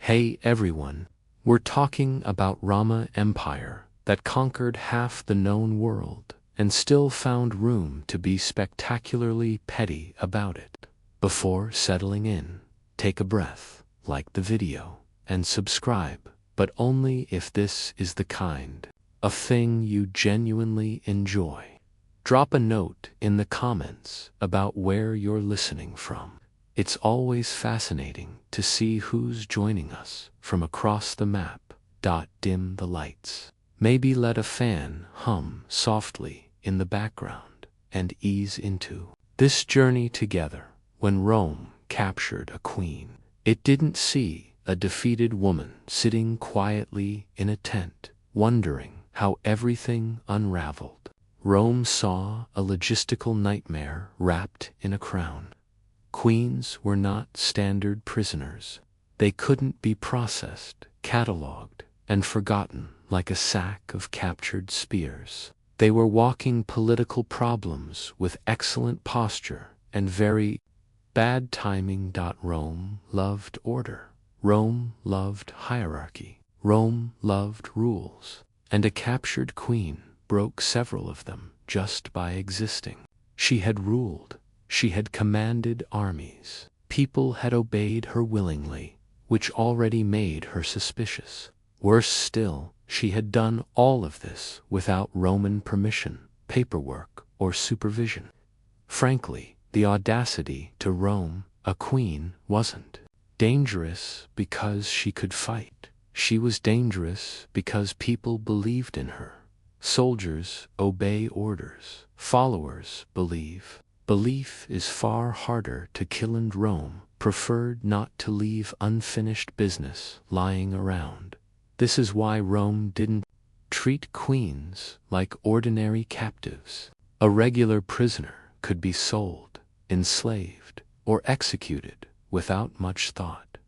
Hey everyone, we're talking about Rama Empire that conquered half the known world and still found room to be spectacularly petty about it. Before settling in, take a breath, like the video, and subscribe, but only if this is the kind of thing you genuinely enjoy. Drop a note in the comments about where you're listening from. It's always fascinating to see who's joining us from across the map. Dim the lights. Maybe let a fan hum softly in the background and ease into this journey together. When Rome captured a queen, it didn't see a defeated woman sitting quietly in a tent, wondering how everything unraveled. Rome saw a logistical nightmare wrapped in a crown. Queens were not standard prisoners. They couldn't be processed, catalogued, and forgotten like a sack of captured spears. They were walking political problems with excellent posture and very bad timing. Rome loved order. Rome loved hierarchy. Rome loved rules. And a captured queen broke several of them just by existing. She had ruled. She had commanded armies. People had obeyed her willingly, which already made her suspicious. Worse still, she had done all of this without Roman permission, paperwork, or supervision. Frankly, the audacity to Rome, a queen, wasn't dangerous because she could fight. She was dangerous because people believed in her. Soldiers obey orders. Followers believe. Belief is far harder to kill, and Rome preferred not to leave unfinished business lying around. This is why Rome didn't treat queens like ordinary captives. A regular prisoner could be sold, enslaved, or executed without much thought.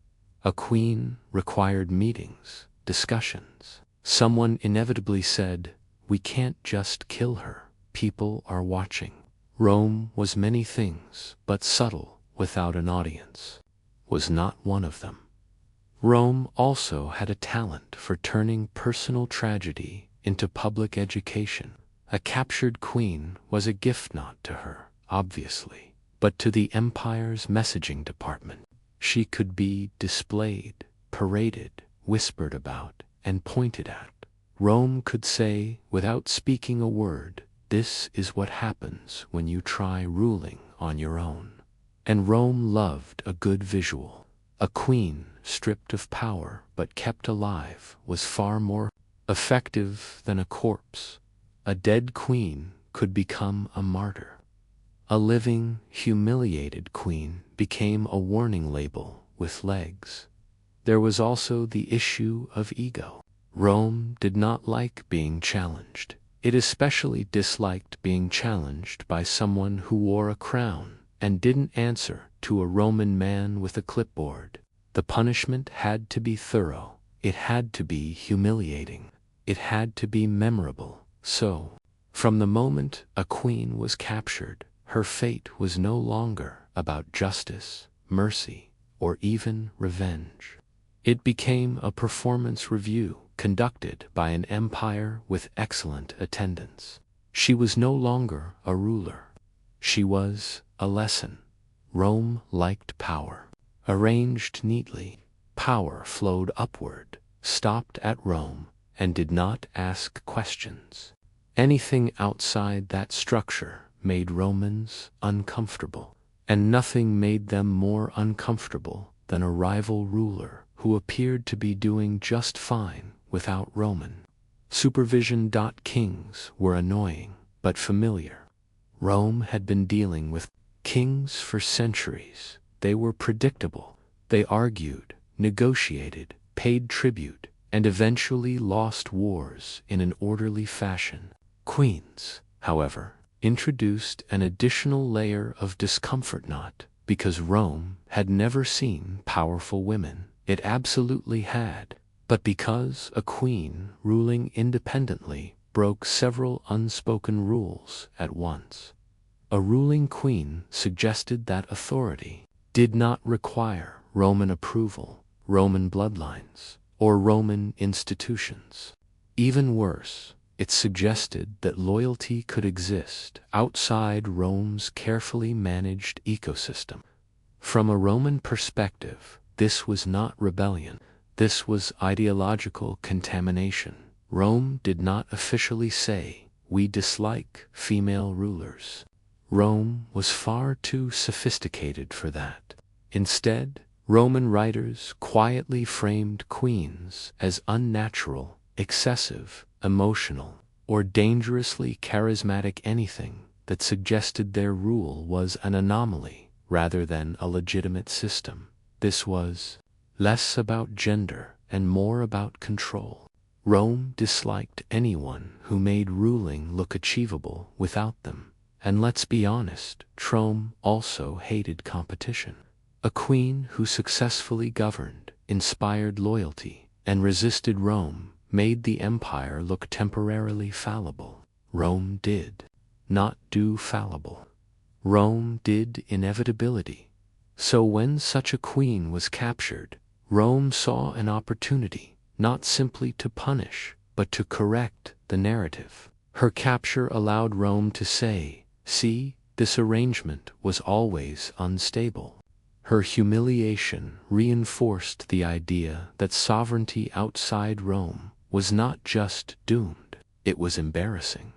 A queen required meetings, discussions. Someone inevitably said, "We can't just kill her. People are watching." Rome was many things, but subtle without an audience was not one of them. Rome also had a talent for turning personal tragedy into public education. A captured queen was a gift not to her, obviously, but to the empire's messaging department. She could be displayed, paraded, whispered about, and pointed at. Rome could say, without speaking a word, "This is what happens when you try ruling on your own." And Rome loved a good visual. A queen stripped of power but kept alive was far more effective than a corpse. A dead queen could become a martyr. A living, humiliated queen became a warning label with legs. There was also the issue of ego. Rome did not like being challenged. It especially disliked being challenged by someone who wore a crown and didn't answer to a Roman man with a clipboard. The punishment had to be thorough. It had to be humiliating. It had to be memorable. So, from the moment a queen was captured, her fate was no longer about justice, mercy, or even revenge. It became a performance review conducted by an empire with excellent attendance. She was no longer a ruler. She was a lesson. Rome liked power. Arranged neatly, power flowed upward, stopped at Rome, and did not ask questions. Anything outside that structure made Romans uncomfortable, and nothing made them more uncomfortable than a rival ruler who appeared to be doing just fine without Roman supervision. Kings were annoying, but familiar. Rome had been dealing with kings for centuries. They were predictable. They argued, negotiated, paid tribute, and eventually lost wars in an orderly fashion. Queens, however, introduced an additional layer of discomfort, not because Rome had never seen powerful women. It absolutely had. But because a queen ruling independently broke several unspoken rules at once. A ruling queen suggested that authority did not require Roman approval. Roman bloodlines or Roman institutions. Even worse, it suggested that loyalty could exist outside Rome's carefully managed ecosystem. From a Roman perspective, this was not rebellion. This was ideological contamination. Rome did not officially say, "We dislike female rulers." Rome was far too sophisticated for that. Instead, Roman writers quietly framed queens as unnatural, excessive, emotional, or dangerously charismatic, anything that suggested their rule was an anomaly rather than a legitimate system. This was less about gender and more about control. Rome disliked anyone who made ruling look achievable without them. And let's be honest, Rome also hated competition. A queen who successfully governed, inspired loyalty, and resisted Rome made the empire look temporarily fallible. Rome did not do fallible. Rome did inevitability. So when such a queen was captured, Rome saw an opportunity, not simply to punish, but to correct the narrative. Her capture allowed Rome to say, "See, this arrangement was always unstable." Her humiliation reinforced the idea that sovereignty outside Rome was not just doomed, it was embarrassing.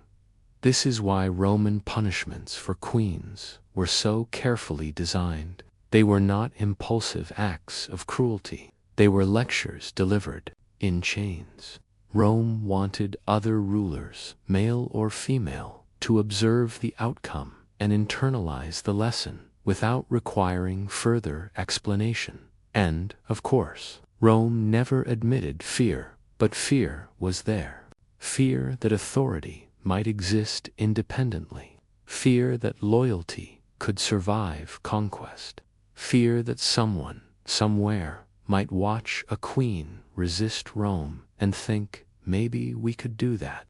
This is why Roman punishments for queens were so carefully designed. They were not impulsive acts of cruelty. They were lectures delivered in chains. Rome wanted other rulers, male or female, to observe the outcome and internalize the lesson without requiring further explanation. And, of course, Rome never admitted fear, but fear was there. Fear that authority might exist independently. Fear that loyalty could survive conquest. Fear that someone, somewhere, might watch a queen resist Rome and think, maybe we could do that.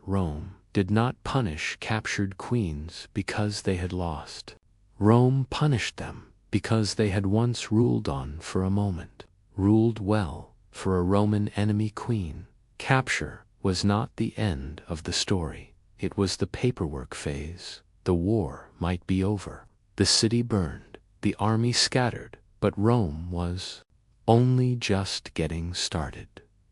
Rome did not punish captured queens because they had lost. Rome punished them because they had once ruled on for a moment, ruled well for a Roman enemy queen. Capture was not the end of the story. It was the paperwork phase. The war might be over. The city burned, the army scattered, but Rome was only just getting started.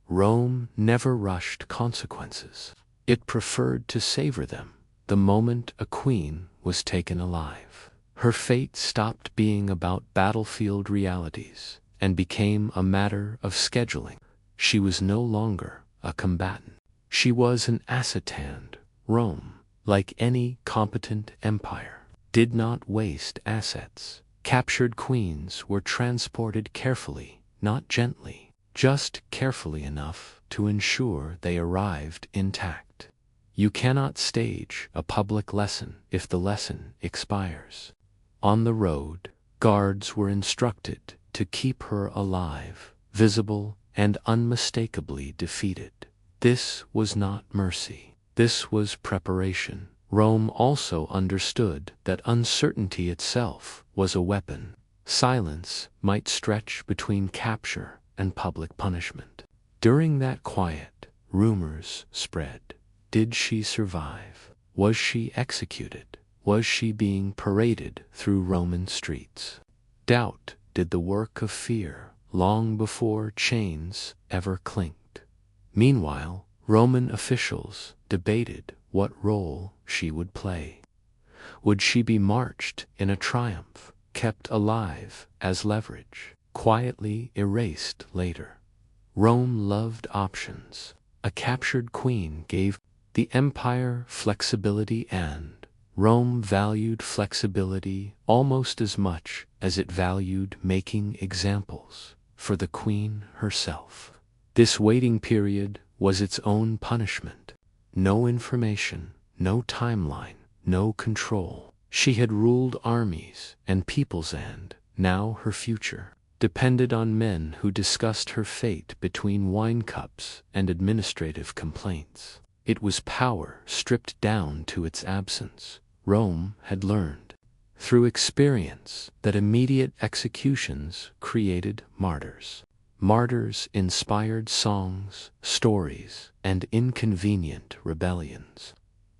Rome never rushed consequences. It preferred to savor them the moment a queen was taken alive. Her fate stopped being about battlefield realities and became a matter of scheduling. She was no longer a combatant. She was an asset. Rome, like any competent empire, did not waste assets. Captured queens were transported carefully, not gently, just carefully enough to ensure they arrived intact. You cannot stage a public lesson if the lesson expires. On the road, guards were instructed to keep her alive, visible, and unmistakably defeated. This was not mercy. This was preparation. Rome also understood that uncertainty itself was a weapon. Silence might stretch between capture and public punishment. During that quiet, rumors spread. Did she survive? Was she executed? Was she being paraded through Roman streets? Doubt did the work of fear long before chains ever clinked. Meanwhile, Roman officials debated what role she would play. Would she be marched in a triumph, kept alive as leverage, quietly erased later? Rome loved options. A captured queen gave the empire flexibility, and Rome valued flexibility almost as much as it valued making examples for the queen herself. This waiting period was its own punishment. No information, no timeline, no control. She had ruled armies and peoples, and now her future depended on men who discussed her fate between wine cups and administrative complaints. It was power stripped down to its absence. Rome had learned through experience that immediate executions created martyrs. Martyrs inspired songs, stories, and inconvenient rebellions.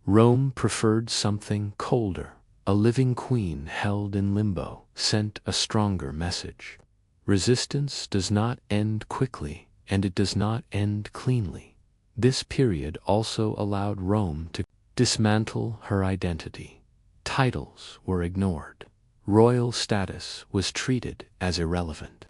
Rome preferred something colder. A living queen held in limbo sent a stronger message. Resistance does not end quickly, and it does not end cleanly. This period also allowed Rome to dismantle her identity. Titles were ignored. Royal status was treated as irrelevant.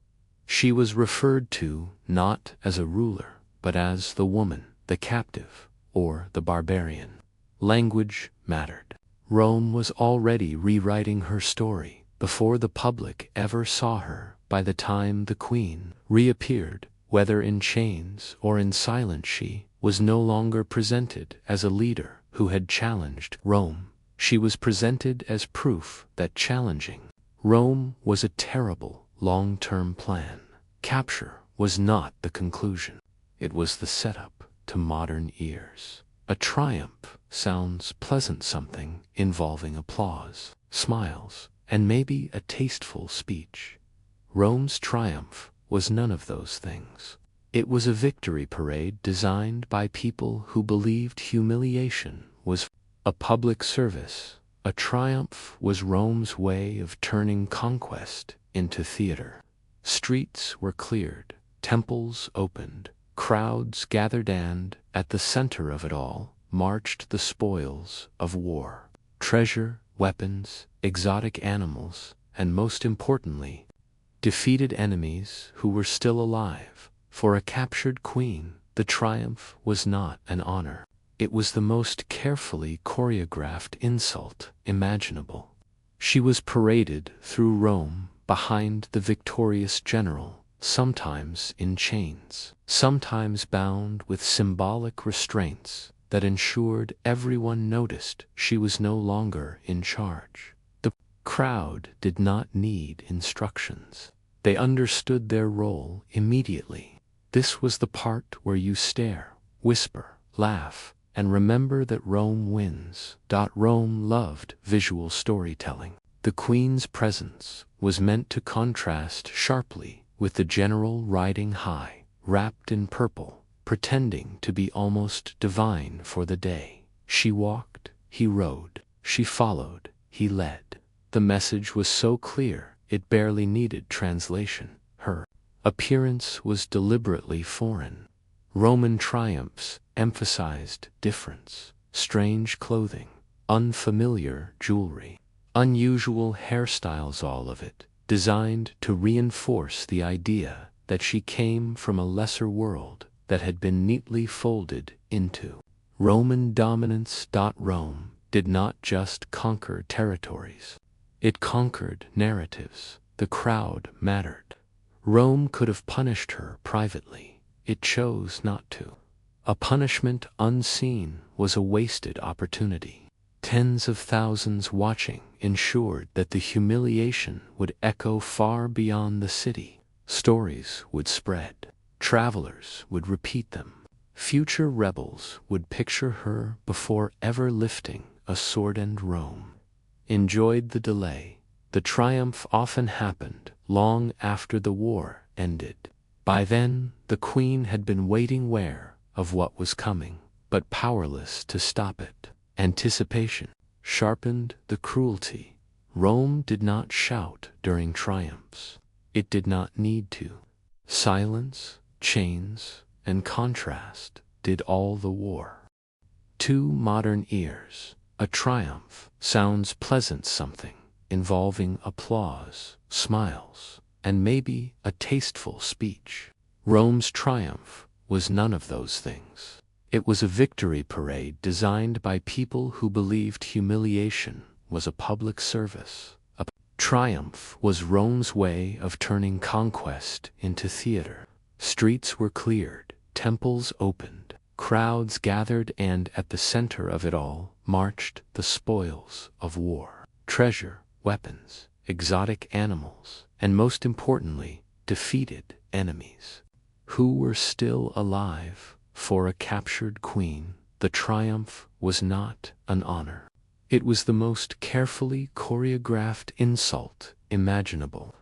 She was referred to not as a ruler, but as the woman, the captive, or the barbarian. Language mattered. Rome was already rewriting her story before the public ever saw her. By the time the queen reappeared, whether in chains or in silence, she was no longer presented as a leader who had challenged Rome. She was presented as proof that challenging Rome was a terrible, long-term plan. Capture was not the conclusion. It was the setup to modern ears. A triumph sounds pleasant, something involving applause, smiles, and maybe a tasteful speech. Rome's triumph was none of those things. It was a victory parade designed by people who believed humiliation was a public service. A triumph was Rome's way of turning conquest into theater. Streets were cleared, temples opened, crowds gathered, and, at the center of it all, marched the spoils of war. Treasure, weapons, exotic animals, and most importantly, defeated enemies who were still alive. For a captured queen, the triumph was not an honor. It was the most carefully choreographed insult imaginable. She was paraded through Rome behind the victorious general, sometimes in chains, sometimes bound with symbolic restraints that ensured everyone noticed she was no longer in charge. The crowd did not need instructions. They understood their role immediately. This was the part where you stare, whisper, laugh, and remember that Rome wins. Rome loved visual storytelling. The queen's presence was meant to contrast sharply with the general riding high, wrapped in purple, pretending to be almost divine for the day. She walked, he rode; she followed, he led. The message was so clear it barely needed translation. Her appearance was deliberately foreign. Roman triumphs emphasized difference, strange clothing, unfamiliar jewelry, unusual hairstyles, all of it designed to reinforce the idea that she came from a lesser world that had been neatly folded into Roman dominance. Rome did not just conquer territories. It conquered narratives. The crowd mattered. Rome could have punished her privately. It chose not to. A punishment unseen was a wasted opportunity. Tens of thousands watching ensured that the humiliation would echo far beyond the city. Stories would spread. Travelers would repeat them. Future rebels would picture her before ever lifting a sword. And Rome enjoyed the delay. The triumph often happened long after the war ended. By then, the queen had been waiting, aware of what was coming, but powerless to stop it. Anticipation sharpened the cruelty. Rome did not shout during triumphs. It did not need to. Silence, chains, and contrast did all the war. To modern ears, a triumph sounds pleasant, something involving applause, smiles, and maybe a tasteful speech. Rome's triumph was none of those things. It was a victory parade designed by people who believed humiliation was a public service. A triumph was Rome's way of turning conquest into theater. Streets were cleared, temples opened, crowds gathered, and at the center of it all marched the spoils of war. Treasure, weapons, exotic animals, and most importantly, defeated enemies who were still alive. For a captured queen, the triumph was not an honor. It was the most carefully choreographed insult imaginable.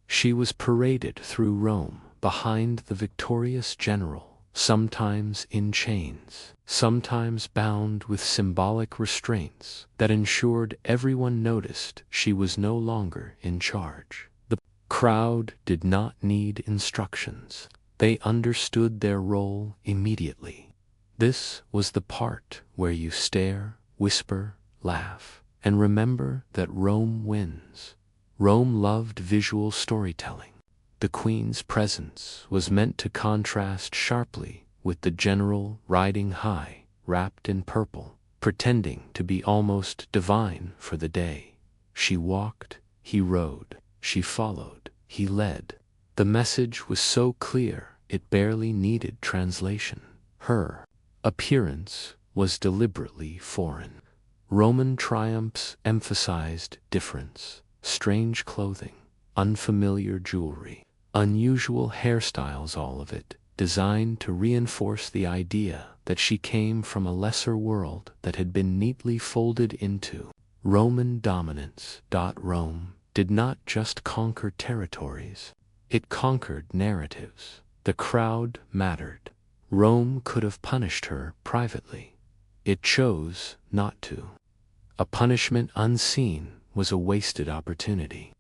She was paraded through Rome behind the victorious general, sometimes in chains, sometimes bound with symbolic restraints that ensured everyone noticed she was no longer in charge. The crowd did not need instructions. They understood their role immediately. This was the part where you stare, whisper, laugh, and remember that Rome wins. Rome loved visual storytelling. The queen's presence was meant to contrast sharply with the general riding high, wrapped in purple, pretending to be almost divine for the day. She walked, he rode; she followed, he led. The message was so clear it barely needed translation. Her appearance was deliberately foreign. Roman triumphs emphasized difference, strange clothing, unfamiliar jewelry, unusual hairstyles, all of it designed to reinforce the idea that she came from a lesser world that had been neatly folded into Roman dominance. Rome did not just conquer territories, it conquered narratives. The crowd mattered. Rome could have punished her privately. It chose not to. A punishment unseen was a wasted opportunity.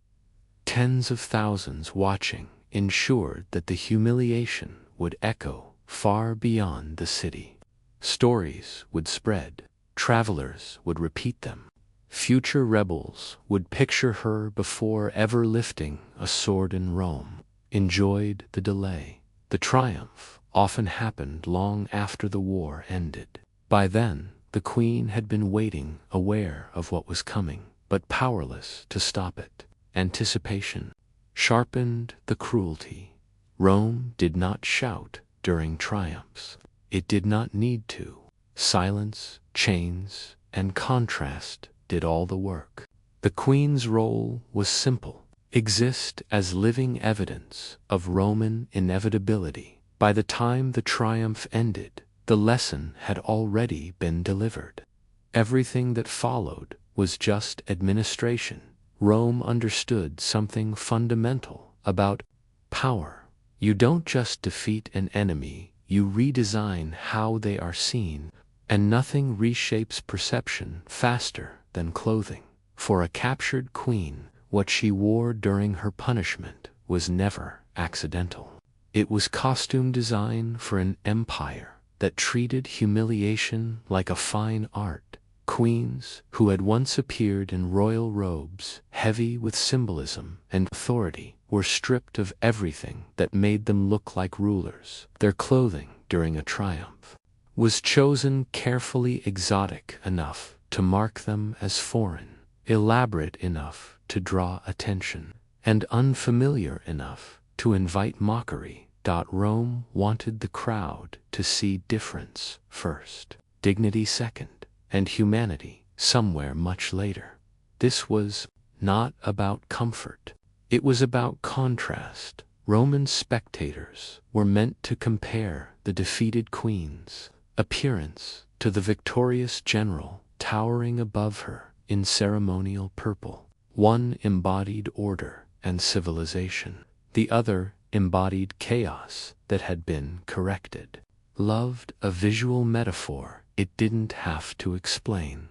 Tens of thousands watching ensured that the humiliation would echo far beyond the city. Stories would spread. Travelers would repeat them. Future rebels would picture her before ever lifting a sword in Rome. Enjoyed the delay. The triumph often happened long after the war ended. By then, the queen had been waiting, aware of what was coming, but powerless to stop it. Anticipation sharpened the cruelty. Rome did not shout during triumphs. It did not need to. Silence, chains, and contrast did all the work. The queen's role was simple: exist as living evidence of Roman inevitability. By the time the triumph ended, the lesson had already been delivered. Everything that followed was just administration. Rome understood something fundamental about power. You don't just defeat an enemy, you redesign how they are seen, and nothing reshapes perception faster than clothing. For a captured queen, what she wore during her punishment was never accidental. It was costume design for an empire that treated humiliation like a fine art. Queens who had once appeared in royal robes, heavy with symbolism and authority, were stripped of everything that made them look like rulers. Their clothing during a triumph was chosen carefully, exotic enough to mark them as foreign, elaborate enough to draw attention, and unfamiliar enough to invite mockery. Rome wanted the crowd to see difference first, dignity second, and humanity somewhere much later. This was not about comfort. It was about contrast. Roman spectators were meant to compare the defeated queen's appearance to the victorious general towering above her in ceremonial purple. One embodied order and civilization. The other embodied chaos that had been corrected. Loved a visual metaphor it didn't have to explain.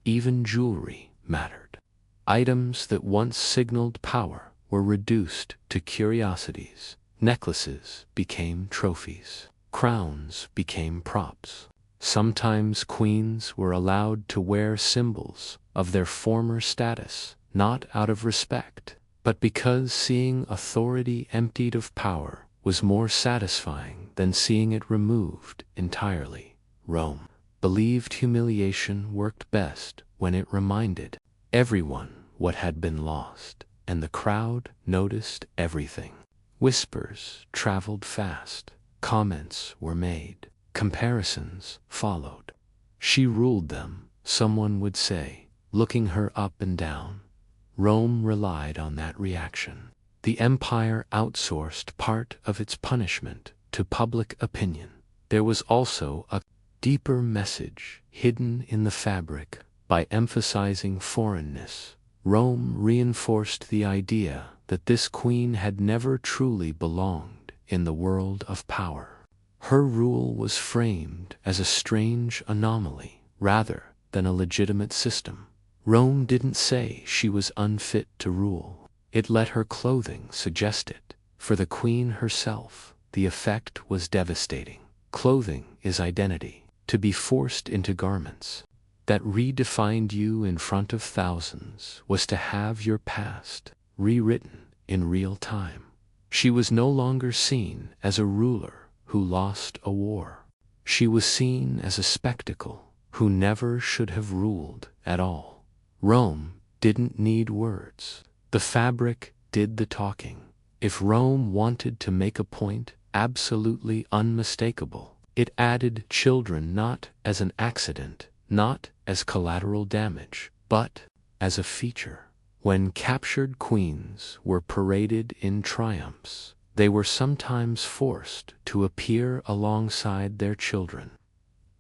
Even jewelry mattered. Items that once signaled power were reduced to curiosities. Necklaces became trophies. Crowns became props. Sometimes queens were allowed to wear symbols of their former status, not out of respect, but because seeing authority emptied of power was more satisfying than seeing it removed entirely. Rome believed humiliation worked best when it reminded everyone what had been lost, and the crowd noticed everything. Whispers traveled fast, comments were made, comparisons followed. She ruled them, someone would say, looking her up and down. Rome relied on that reaction. The empire outsourced part of its punishment to public opinion. There was also a deeper message hidden in the fabric. By emphasizing foreignness, Rome reinforced the idea that this queen had never truly belonged in the world of power. Her rule was framed as a strange anomaly rather than a legitimate system. Rome didn't say she was unfit to rule. It let her clothing suggest it. For the queen herself, the effect was devastating. Clothing is identity. To be forced into garments that redefined you in front of thousands was to have your past rewritten in real time. She was no longer seen as a ruler who lost a war. She was seen as a spectacle who never should have ruled at all. Rome didn't need words. The fabric did the talking. If Rome wanted to make a point absolutely unmistakable, it added children not as an accident, not as collateral damage, but as a feature. When captured queens were paraded in triumphs, they were sometimes forced to appear alongside their children.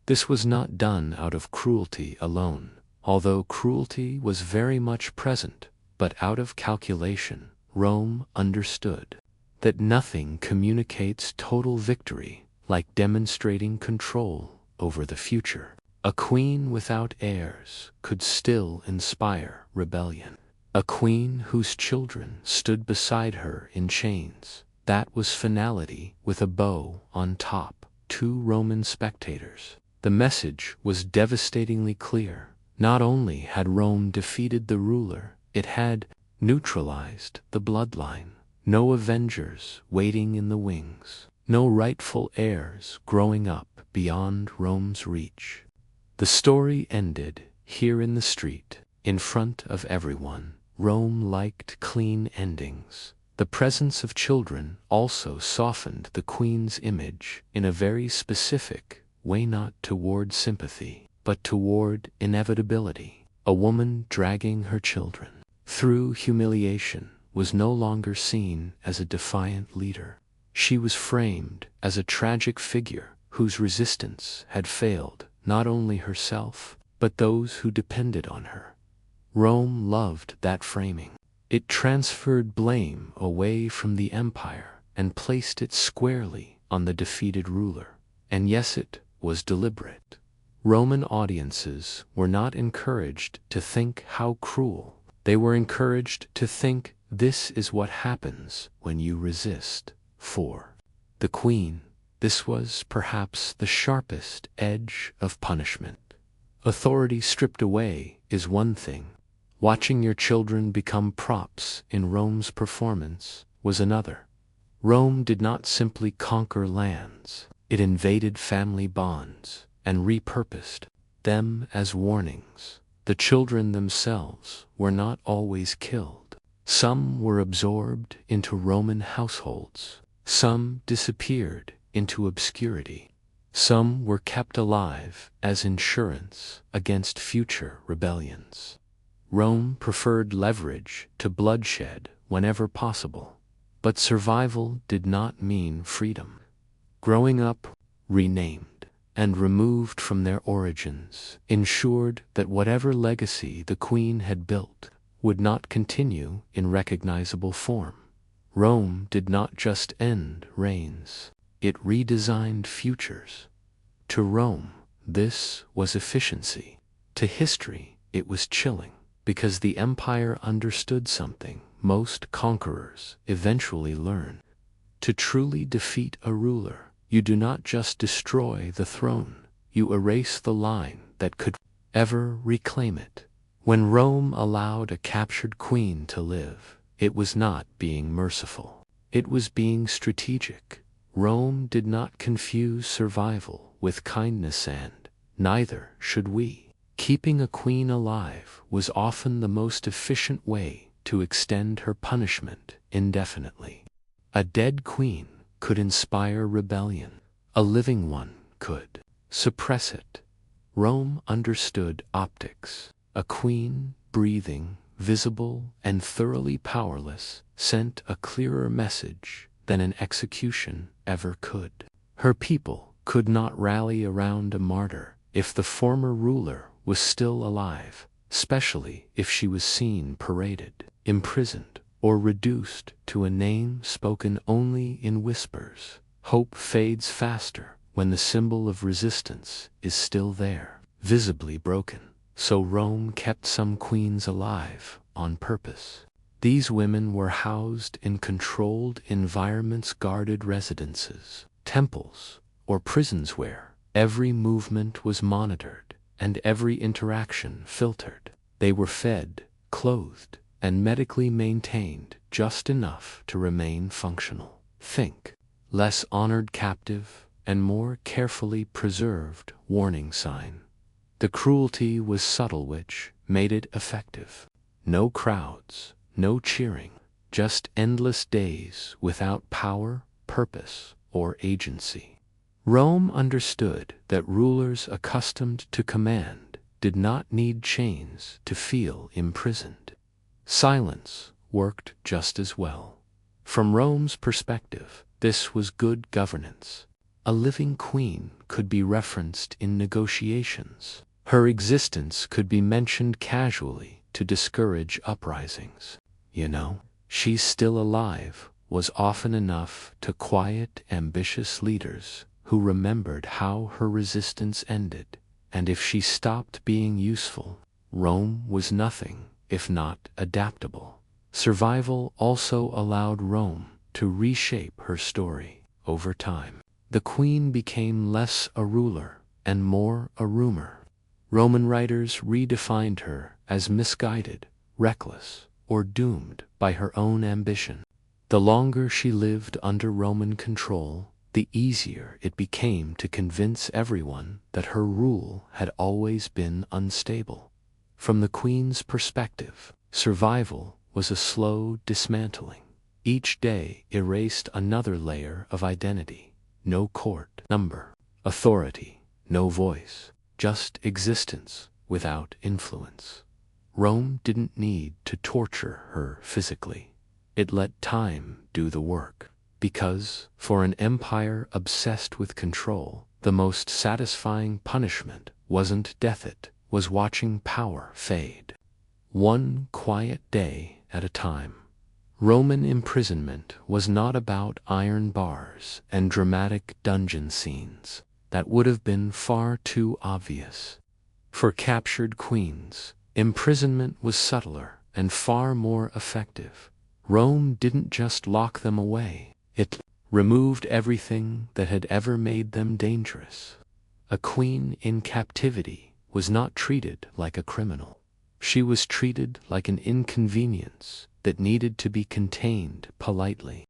This was not done out of cruelty alone, although cruelty was very much present, but out of calculation. Rome understood that nothing communicates total victory like demonstrating control over the future. A queen without heirs could still inspire rebellion. A queen whose children stood beside her in chains, that was finality with a bow on top. 2 Roman spectators. The message was devastatingly clear. Not only had Rome defeated the ruler, it had neutralized the bloodline. No avengers waiting in the wings. No rightful heirs growing up beyond Rome's reach. The story ended here in the street, in front of everyone. Rome liked clean endings. The presence of children also softened the queen's image in a very specific way, not toward sympathy, but toward inevitability. A woman dragging her children through humiliation was no longer seen as a defiant leader. She was framed as a tragic figure whose resistance had failed not only herself, but those who depended on her. Rome loved that framing. It transferred blame away from the empire and placed it squarely on the defeated ruler. And yes, it was deliberate. Roman audiences were not encouraged to think how cruel. They were encouraged to think, this is what happens when you resist. For the queen, this was perhaps the sharpest edge of punishment. Authority stripped away is one thing. Watching your children become props in Rome's performance was another. Rome did not simply conquer lands. It invaded family bonds and repurposed them as warnings. The children themselves were not always killed. Some were absorbed into Roman households. Some disappeared into obscurity. Some were kept alive as insurance against future rebellions. Rome preferred leverage to bloodshed whenever possible, but survival did not mean freedom. Growing up, renamed, and removed from their origins ensured that whatever legacy the queen had built would not continue in recognizable form. Rome did not just end reigns, it redesigned futures. To Rome, this was efficiency. To history, it was chilling, because the empire understood something most conquerors eventually learn. To truly defeat a ruler, you do not just destroy the throne, you erase the line that could ever reclaim it. When Rome allowed a captured queen to live, it was not being merciful. It was being strategic. Rome did not confuse survival with kindness, and neither should we. Keeping a queen alive was often the most efficient way to extend her punishment indefinitely. A dead queen could inspire rebellion. A living one could suppress it. Rome understood optics. A queen, breathing, visible, and thoroughly powerless, sent a clearer message than an execution ever could. Her people could not rally around a martyr if the former ruler was still alive, especially if she was seen paraded, imprisoned, or reduced to a name spoken only in whispers. Hope fades faster when the symbol of resistance is still there, visibly broken. So Rome kept some queens alive on purpose. These women were housed in controlled environments, guarded residences, temples, or prisons where every movement was monitored and every interaction filtered. They were fed, clothed, and medically maintained just enough to remain functional. Think: less honored captive and more carefully preserved warning sign. The cruelty was subtle, which made it effective. No crowds, no cheering, just endless days without power, purpose, or agency. Rome understood that rulers accustomed to command did not need chains to feel imprisoned. Silence worked just as well. From Rome's perspective, this was good governance. A living queen could be referenced in negotiations. Her existence could be mentioned casually to discourage uprisings. "You know, she's still alive," was often enough to quiet ambitious leaders who remembered how her resistance ended. And if she stopped being useful, Rome was nothing if not adaptable. Survival also allowed Rome to reshape her story over time. The queen became less a ruler and more a rumor. Roman writers redefined her as misguided, reckless, or doomed by her own ambition. The longer she lived under Roman control, the easier it became to convince everyone that her rule had always been unstable. From the queen's perspective, survival was a slow dismantling. Each day erased another layer of identity. No court, number, authority, no voice, just existence without influence. Rome didn't need to torture her physically. It let time do the work. Because, for an empire obsessed with control, the most satisfying punishment wasn't death, it was watching power fade. One quiet day at a time. Roman imprisonment was not about iron bars and dramatic dungeon scenes. That would have been far too obvious. For captured queens, imprisonment was subtler and far more effective. Rome didn't just lock them away. It removed everything that had ever made them dangerous. A queen in captivity was not treated like a criminal. She was treated like an inconvenience that needed to be contained politely.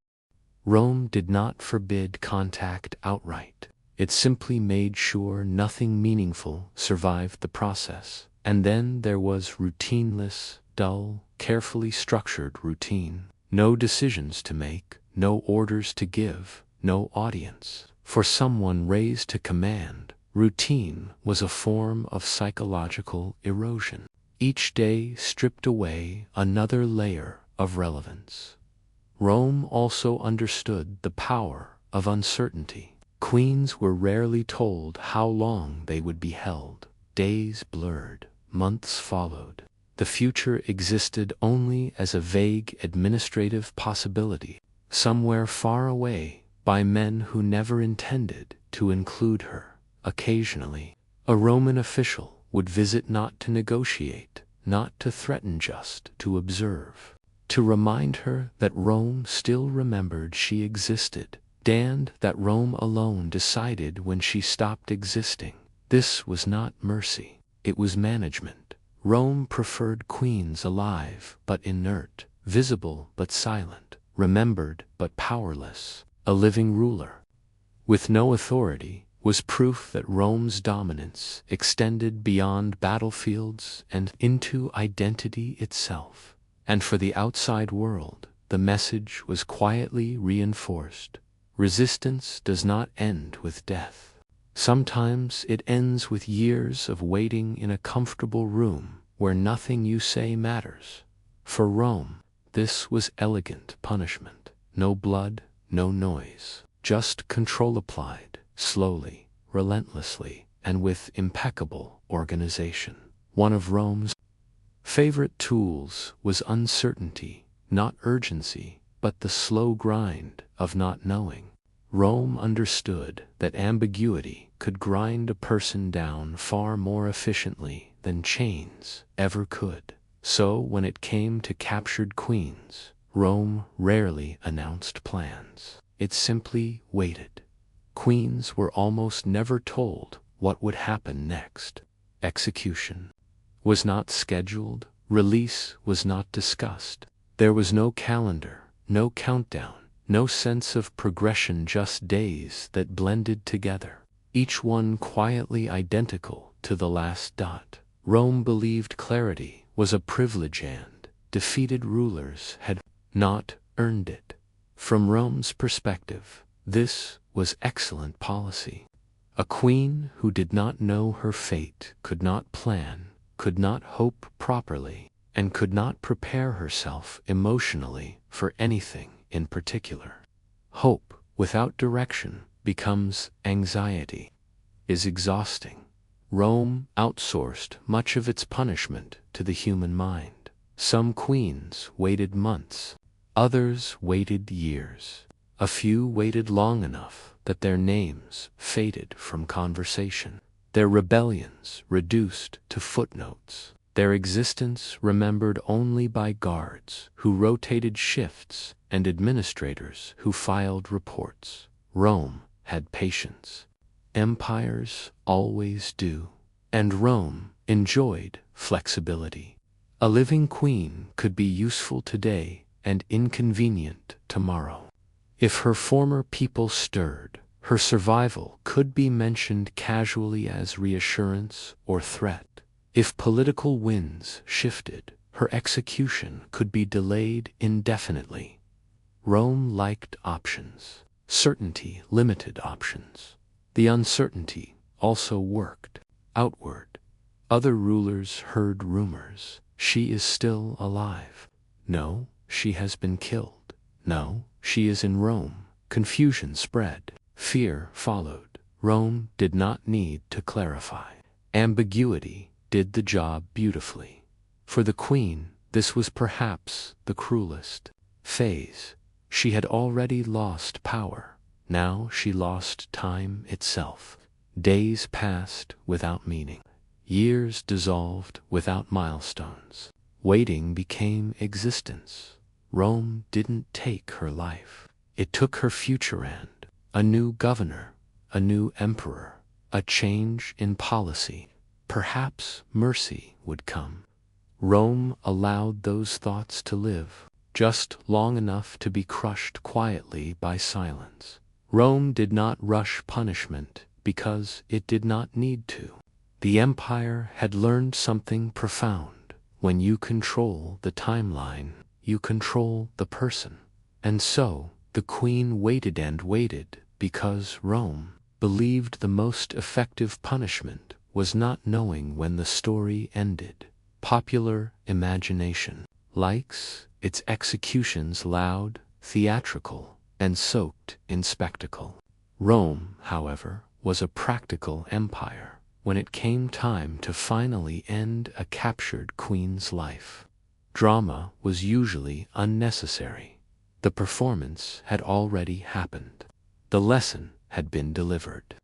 Rome did not forbid contact outright. It simply made sure nothing meaningful survived the process. And then there was routineless, dull, carefully structured routine. No decisions to make, no orders to give, no audience. For someone raised to command, routine was a form of psychological erosion. Each day stripped away another layer of relevance. Rome also understood the power of uncertainty. Queens were rarely told how long they would be held. Days blurred, months followed. The future existed only as a vague administrative possibility, somewhere far away, by men who never intended to include her. Occasionally, a Roman official would visit, not to negotiate, not to threaten, just to observe, to remind her that Rome still remembered she existed, and that Rome alone decided when she stopped existing. This was not mercy, it was management. Rome preferred queens alive but inert, visible but silent, remembered but powerless. A living ruler with no authority was proof that Rome's dominance extended beyond battlefields and into identity itself. And for the outside world, the message was quietly reinforced. Resistance does not end with death. Sometimes it ends with years of waiting in a comfortable room where nothing you say matters. For Rome, this was elegant punishment. No blood, no noise, just control applied, slowly, relentlessly, and with impeccable organization. One of Rome's favorite tools was uncertainty, not urgency, but the slow grind of not knowing. Rome understood that ambiguity could grind a person down far more efficiently than chains ever could. So when it came to captured queens, Rome rarely announced plans. It simply waited. Queens were almost never told what would happen next. Execution was not scheduled, release was not discussed. There was no calendar, no countdown, no sense of progression, just days that blended together, each one quietly identical to the last dot. Rome believed clarity was a privilege and defeated rulers had not earned it. From Rome's perspective, this was excellent policy. A queen who did not know her fate could not plan, could not hope properly, and could not prepare herself emotionally for anything in particular. Hope without direction becomes anxiety, is exhausting. Rome outsourced much of its punishment to the human mind. Some queens waited months, others waited years. A few waited long enough that their names faded from conversation, their rebellions reduced to footnotes, their existence remembered only by guards who rotated shifts and administrators who filed reports. Rome had patience. Empires always do. And Rome enjoyed flexibility. A living queen could be useful today and inconvenient tomorrow. If her former people stirred, her survival could be mentioned casually as reassurance or threat. If political winds shifted, her execution could be delayed indefinitely. Rome liked options. Certainty limited options. The uncertainty also worked outward. Other rulers heard rumors. She is still alive. No, she has been killed. No, she is in Rome. Confusion spread. Fear followed. Rome did not need to clarify. Ambiguity did the job beautifully. For the queen, this was perhaps the cruelest phase. She had already lost power. Now she lost time itself. Days passed without meaning. Years dissolved without milestones. Waiting became existence. Rome didn't take her life. It took her future and a new governor, a new emperor, a change in policy. Perhaps mercy would come. Rome allowed those thoughts to live, just long enough to be crushed quietly by silence. Rome did not rush punishment because it did not need to. The empire had learned something profound. When you control the timeline, you control the person. And so, the queen waited and waited because Rome believed the most effective punishment was not knowing when the story ended. Popular imagination likes its executions loud, theatrical, and soaked in spectacle. Rome, however, was a practical empire. When it came time to finally end a captured queen's life, drama was usually unnecessary. The performance had already happened. The lesson had been delivered.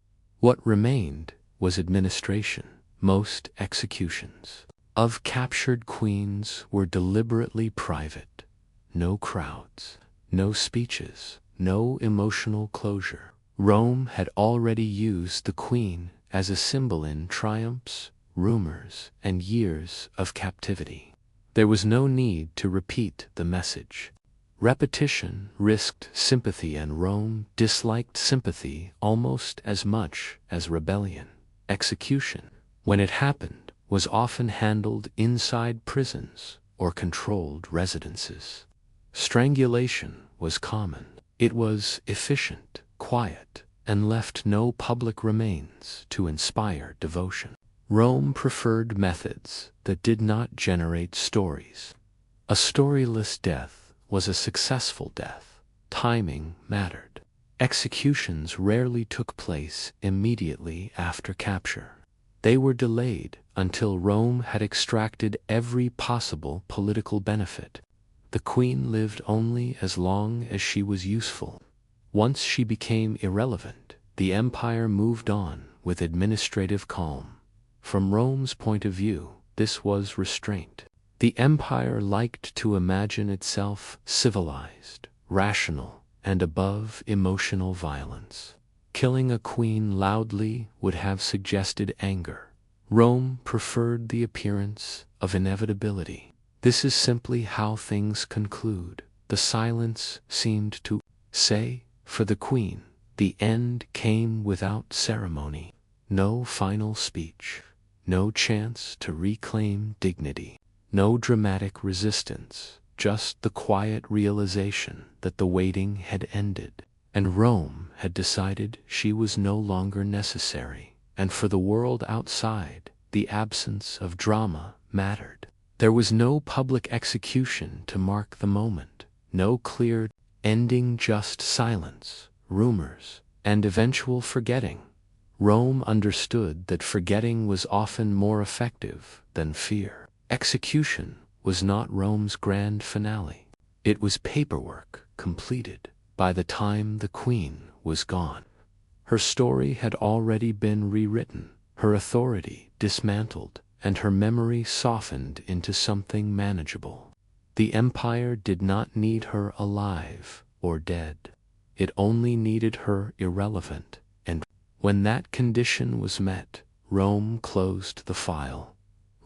What remained was administration. Most executions of captured queens were deliberately private. No crowds, no speeches, no emotional closure. Rome had already used the queen as a symbol in triumphs, rumors, and years of captivity. There was no need to repeat the message. Repetition risked sympathy, and Rome disliked sympathy almost as much as rebellion. Execution, when it happened, was often handled inside prisons or controlled residences. Strangulation was common. It was efficient, quiet, and left no public remains to inspire devotion. Rome preferred methods that did not generate stories. A storyless death was a successful death. Timing mattered. Executions rarely took place immediately after capture. They were delayed until Rome had extracted every possible political benefit. The queen lived only as long as she was useful. Once she became irrelevant, the empire moved on with administrative calm. From Rome's point of view, this was restraint. The empire liked to imagine itself civilized, rational, and above emotional violence. Killing a queen loudly would have suggested anger. Rome preferred the appearance of inevitability. This is simply how things conclude. The silence seemed to say, for the queen, the end came without ceremony. No final speech, no chance to reclaim dignity, no dramatic resistance, just the quiet realization that the waiting had ended, and Rome had decided she was no longer necessary, and for the world outside, the absence of drama mattered. There was no public execution to mark the moment, no clear ending, just silence, rumors, and eventual forgetting. Rome understood that forgetting was often more effective than fear. Execution was not Rome's grand finale. It was paperwork completed by the time the queen was gone. Her story had already been rewritten, her authority dismantled, and her memory softened into something manageable. The empire did not need her alive or dead. It only needed her irrelevant, and when that condition was met, Rome closed the file.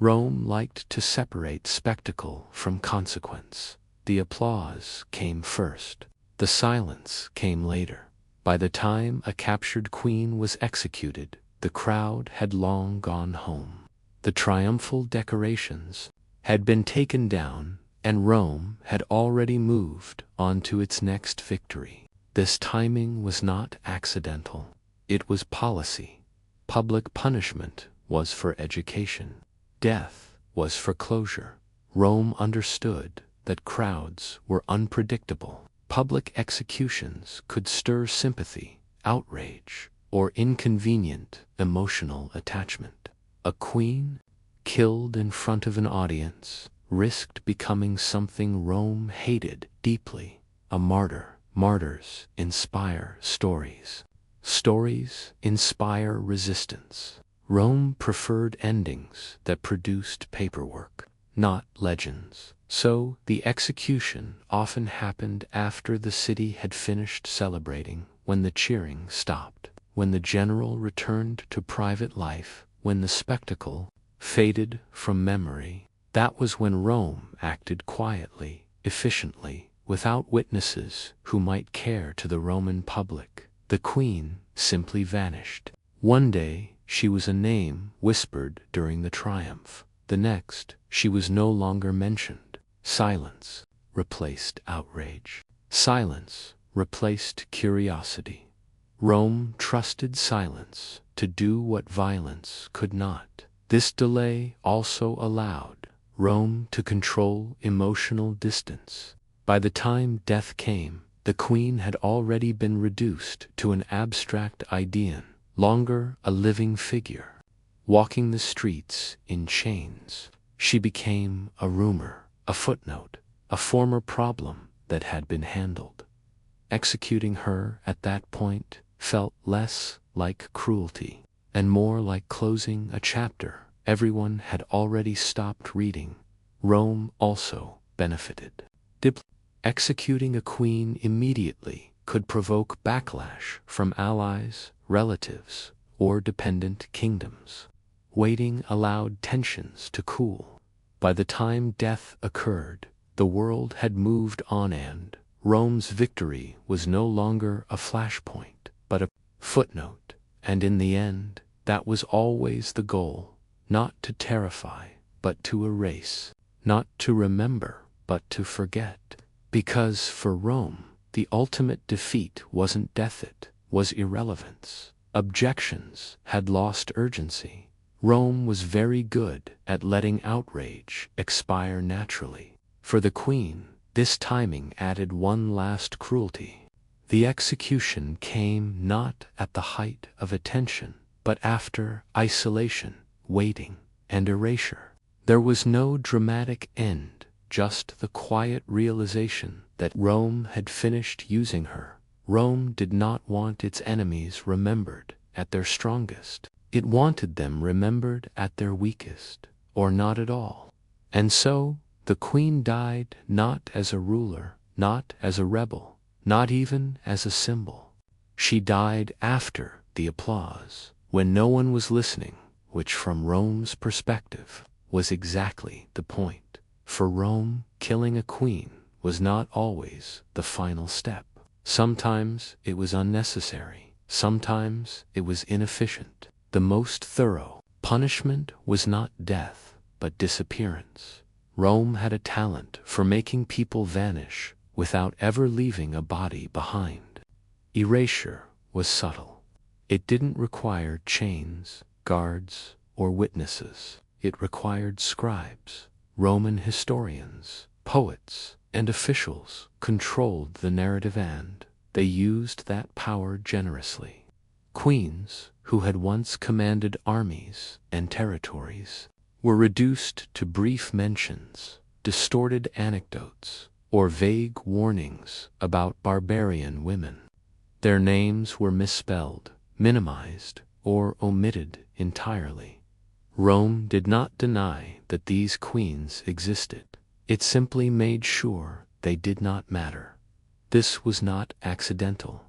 Rome liked to separate spectacle from consequence. The applause came first. The silence came later. By the time a captured queen was executed, the crowd had long gone home. The triumphal decorations had been taken down, and Rome had already moved on to its next victory. This timing was not accidental. It was policy. Public punishment was for education. Death was for closure. Rome understood that crowds were unpredictable. Public executions could stir sympathy, outrage, or inconvenient emotional attachment. A queen, killed in front of an audience, risked becoming something Rome hated deeply, a martyr. Martyrs inspire stories. Stories inspire resistance. Rome preferred endings that produced paperwork, not legends. So the execution often happened after the city had finished celebrating, when the cheering stopped, when the general returned to private life, when the spectacle faded from memory. That was when Rome acted quietly, efficiently, without witnesses who might care to the Roman public. The queen simply vanished. One day, she was a name whispered during the triumph. The next, she was no longer mentioned. Silence replaced outrage. Silence replaced curiosity. Rome trusted silence to do what violence could not. This delay also allowed Rome to control emotional distance. By the time death came, the queen had already been reduced to an abstract ideon, longer a living figure. Walking the streets in chains, she became a rumor, a footnote, a former problem that had been handled. Executing her at that point felt less like cruelty and more like closing a chapter everyone had already stopped reading. Rome also benefited. Executing a queen immediately could provoke backlash from allies, relatives, or dependent kingdoms. Waiting allowed tensions to cool. By the time death occurred, the world had moved on, and Rome's victory was no longer a flashpoint, but a footnote. And in the end, that was always the goal, not to terrify, but to erase, not to remember, but to forget. Because for Rome, the ultimate defeat wasn't death, it was irrelevance. Objections had lost urgency. Rome was very good at letting outrage expire naturally. For the queen, this timing added one last cruelty. The execution came not at the height of attention, but after isolation, waiting, and erasure. There was no dramatic end, just the quiet realization that Rome had finished using her. Rome did not want its enemies remembered at their strongest. It wanted them remembered at their weakest, or not at all. And so, the queen died not as a ruler, not as a rebel, not even as a symbol. She died after the applause, when no one was listening, which from Rome's perspective was exactly the point. For Rome, killing a queen was not always the final step. Sometimes it was unnecessary, sometimes it was inefficient. The most thorough punishment was not death, but disappearance. Rome had a talent for making people vanish without ever leaving a body behind. Erasure was subtle. It didn't require chains, guards, or witnesses. It required scribes. Roman historians, poets, and officials controlled the narrative, and they used that power generously. Queens, who had once commanded armies and territories, were reduced to brief mentions, distorted anecdotes, or vague warnings about barbarian women. Their names were misspelled, minimized, or omitted entirely. Rome did not deny that these queens existed. It simply made sure they did not matter. This was not accidental.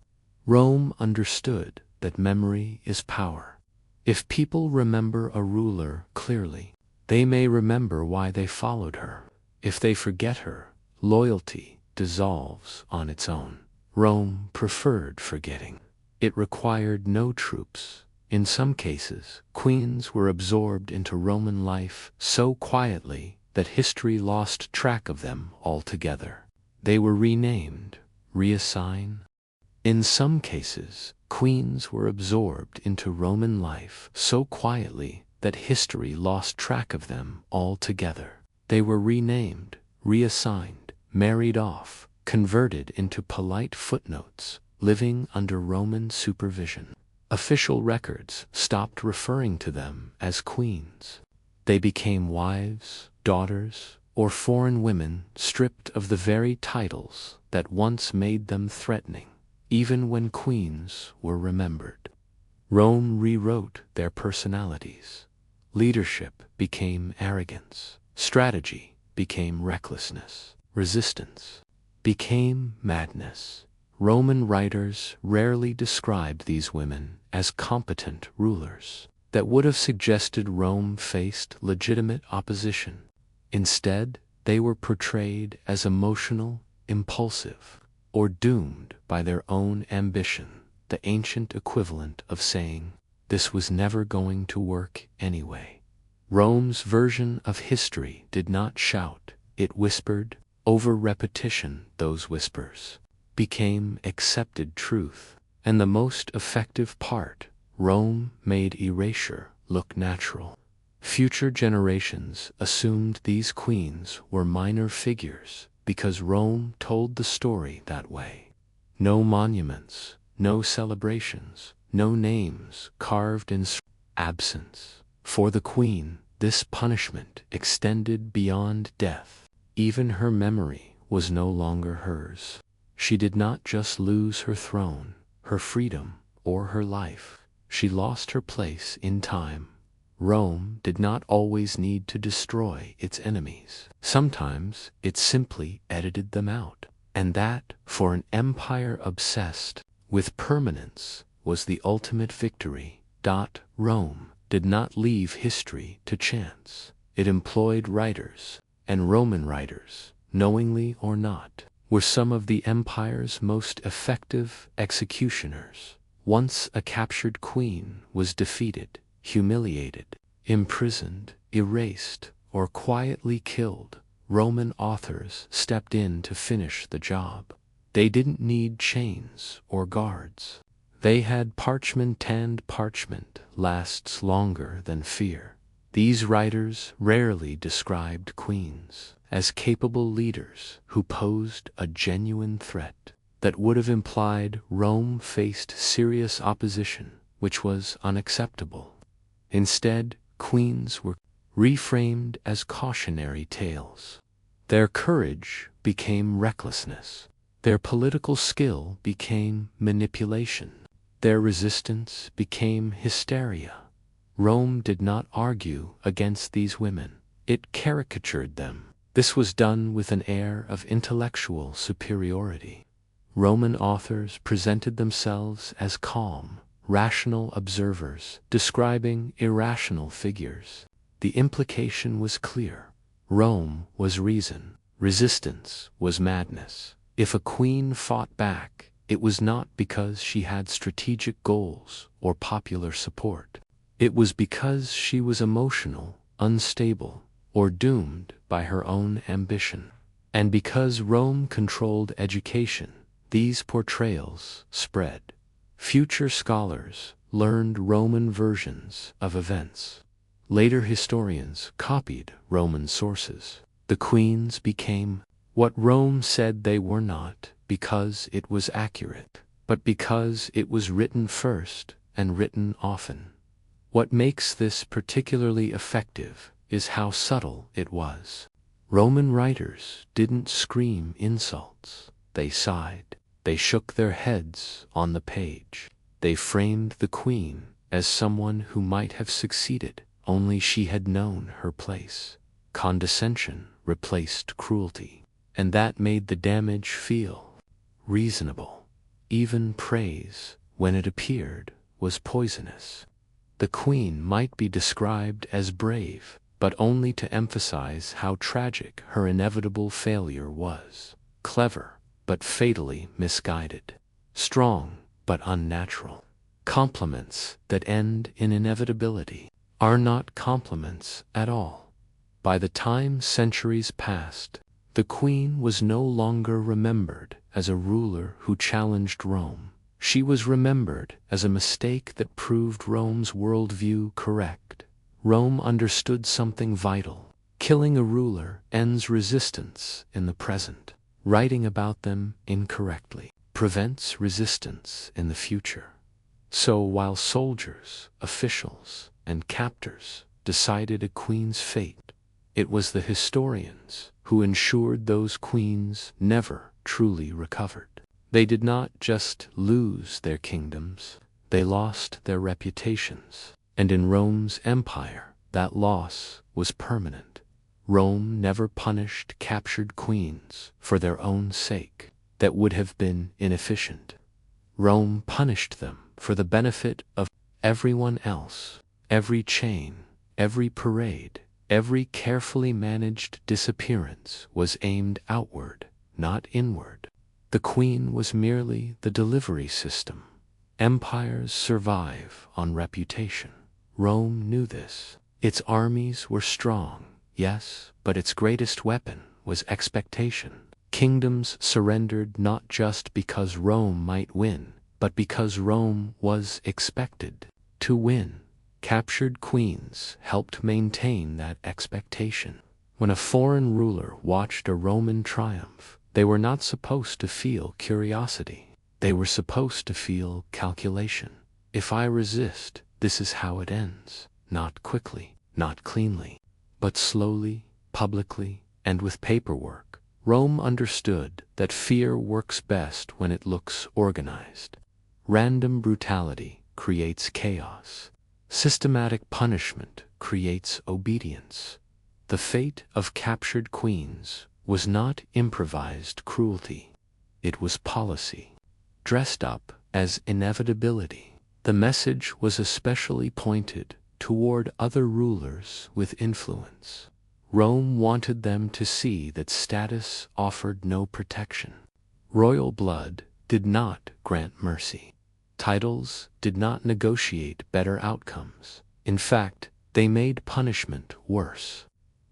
Rome understood that memory is power. If people remember a ruler clearly, they may remember why they followed her. If they forget her, loyalty dissolves on its own. Rome preferred forgetting. It required no troops. In some cases, queens were absorbed into Roman life so quietly that history lost track of them altogether. They were renamed, reassigned. In some cases, queens were absorbed into Roman life so quietly that history lost track of them altogether. They were renamed, reassigned, married off, converted into polite footnotes, living under Roman supervision. Official records stopped referring to them as queens. They became wives, daughters, or foreign women stripped of the very titles that once made them threatening, even when queens were remembered. Rome rewrote their personalities. Leadership became arrogance. Strategy became recklessness. Resistance became madness. Roman writers rarely described these women as competent rulers that would have suggested Rome faced legitimate opposition. Instead, they were portrayed as emotional, impulsive, or doomed by their own ambition, the ancient equivalent of saying, "This was never going to work anyway." Rome's version of history did not shout, it whispered. Over repetition, those whispers became accepted truth. And the most effective part, Rome made erasure look natural. Future generations assumed these queens were minor figures because Rome told the story that way. No monuments, no celebrations, no names carved in absence. For the queen, this punishment extended beyond death. Even her memory was no longer hers. She did not just lose her throne, her freedom, or her life. She lost her place in time. Rome did not always need to destroy its enemies. Sometimes it simply edited them out. And that, for an empire obsessed with permanence, was the ultimate victory. Rome did not leave history to chance. It employed writers, and Roman writers, knowingly or not, were some of the empire's most effective executioners. Once a captured queen was defeated, humiliated, imprisoned, erased, or quietly killed, Roman authors stepped in to finish the job. They didn't need chains or guards. They had parchment, and parchment lasts longer than fear. These writers rarely described queens as capable leaders who posed a genuine threat that would have implied Rome faced serious opposition, which was unacceptable. Instead, queens were reframed as cautionary tales. Their courage became recklessness. Their political skill became manipulation. Their resistance became hysteria. Rome did not argue against these women. It caricatured them. This was done with an air of intellectual superiority. Roman authors presented themselves as calm, rational observers, describing irrational figures. The implication was clear. Rome was reason. Resistance was madness. If a queen fought back, it was not because she had strategic goals or popular support. It was because she was emotional, unstable, or doomed by her own ambition. And because Rome controlled education, these portrayals spread. Future scholars learned Roman versions of events. Later historians copied Roman sources. The queens became what Rome said they were not because it was accurate, but because it was written first and written often. What makes this particularly effective is how subtle it was. Roman writers didn't scream insults. They sighed. They shook their heads on the page. They framed the queen as someone who might have succeeded, only she had known her place. Condescension replaced cruelty, and that made the damage feel reasonable. Even praise, when it appeared, was poisonous. The queen might be described as brave, but only to emphasize how tragic her inevitable failure was. Clever, but fatally misguided. Strong, but unnatural. Compliments that end in inevitability are not compliments at all. By the time centuries passed, the queen was no longer remembered as a ruler who challenged Rome. She was remembered as a mistake that proved Rome's worldview correct. Rome understood something vital. Killing a ruler ends resistance in the present. Writing about them incorrectly prevents resistance in the future. So while soldiers, officials, and captors decided a queen's fate, it was the historians who ensured those queens never truly recovered. They did not just lose their kingdoms, they lost their reputations. And in Rome's empire, that loss was permanent. Rome never punished captured queens for their own sake. That would have been inefficient. Rome punished them for the benefit of everyone else. Every chain, every parade, every carefully managed disappearance was aimed outward, not inward. The queen was merely the delivery system. Empires survive on reputation. Rome knew this. Its armies were strong, yes, but its greatest weapon was expectation. Kingdoms surrendered not just because Rome might win, but because Rome was expected to win. Captured queens helped maintain that expectation. When a foreign ruler watched a Roman triumph, they were not supposed to feel curiosity. They were supposed to feel calculation. If I resist, this is how it ends. Not quickly, not cleanly, but slowly, publicly, and with paperwork. Rome understood that fear works best when it looks organized. Random brutality creates chaos. Systematic punishment creates obedience. The fate of captured queens was not improvised cruelty. It was policy, dressed up as inevitability. The message was especially pointed toward other rulers with influence. Rome wanted them to see that status offered no protection. Royal blood did not grant mercy. Titles did not negotiate better outcomes. In fact, they made punishment worse.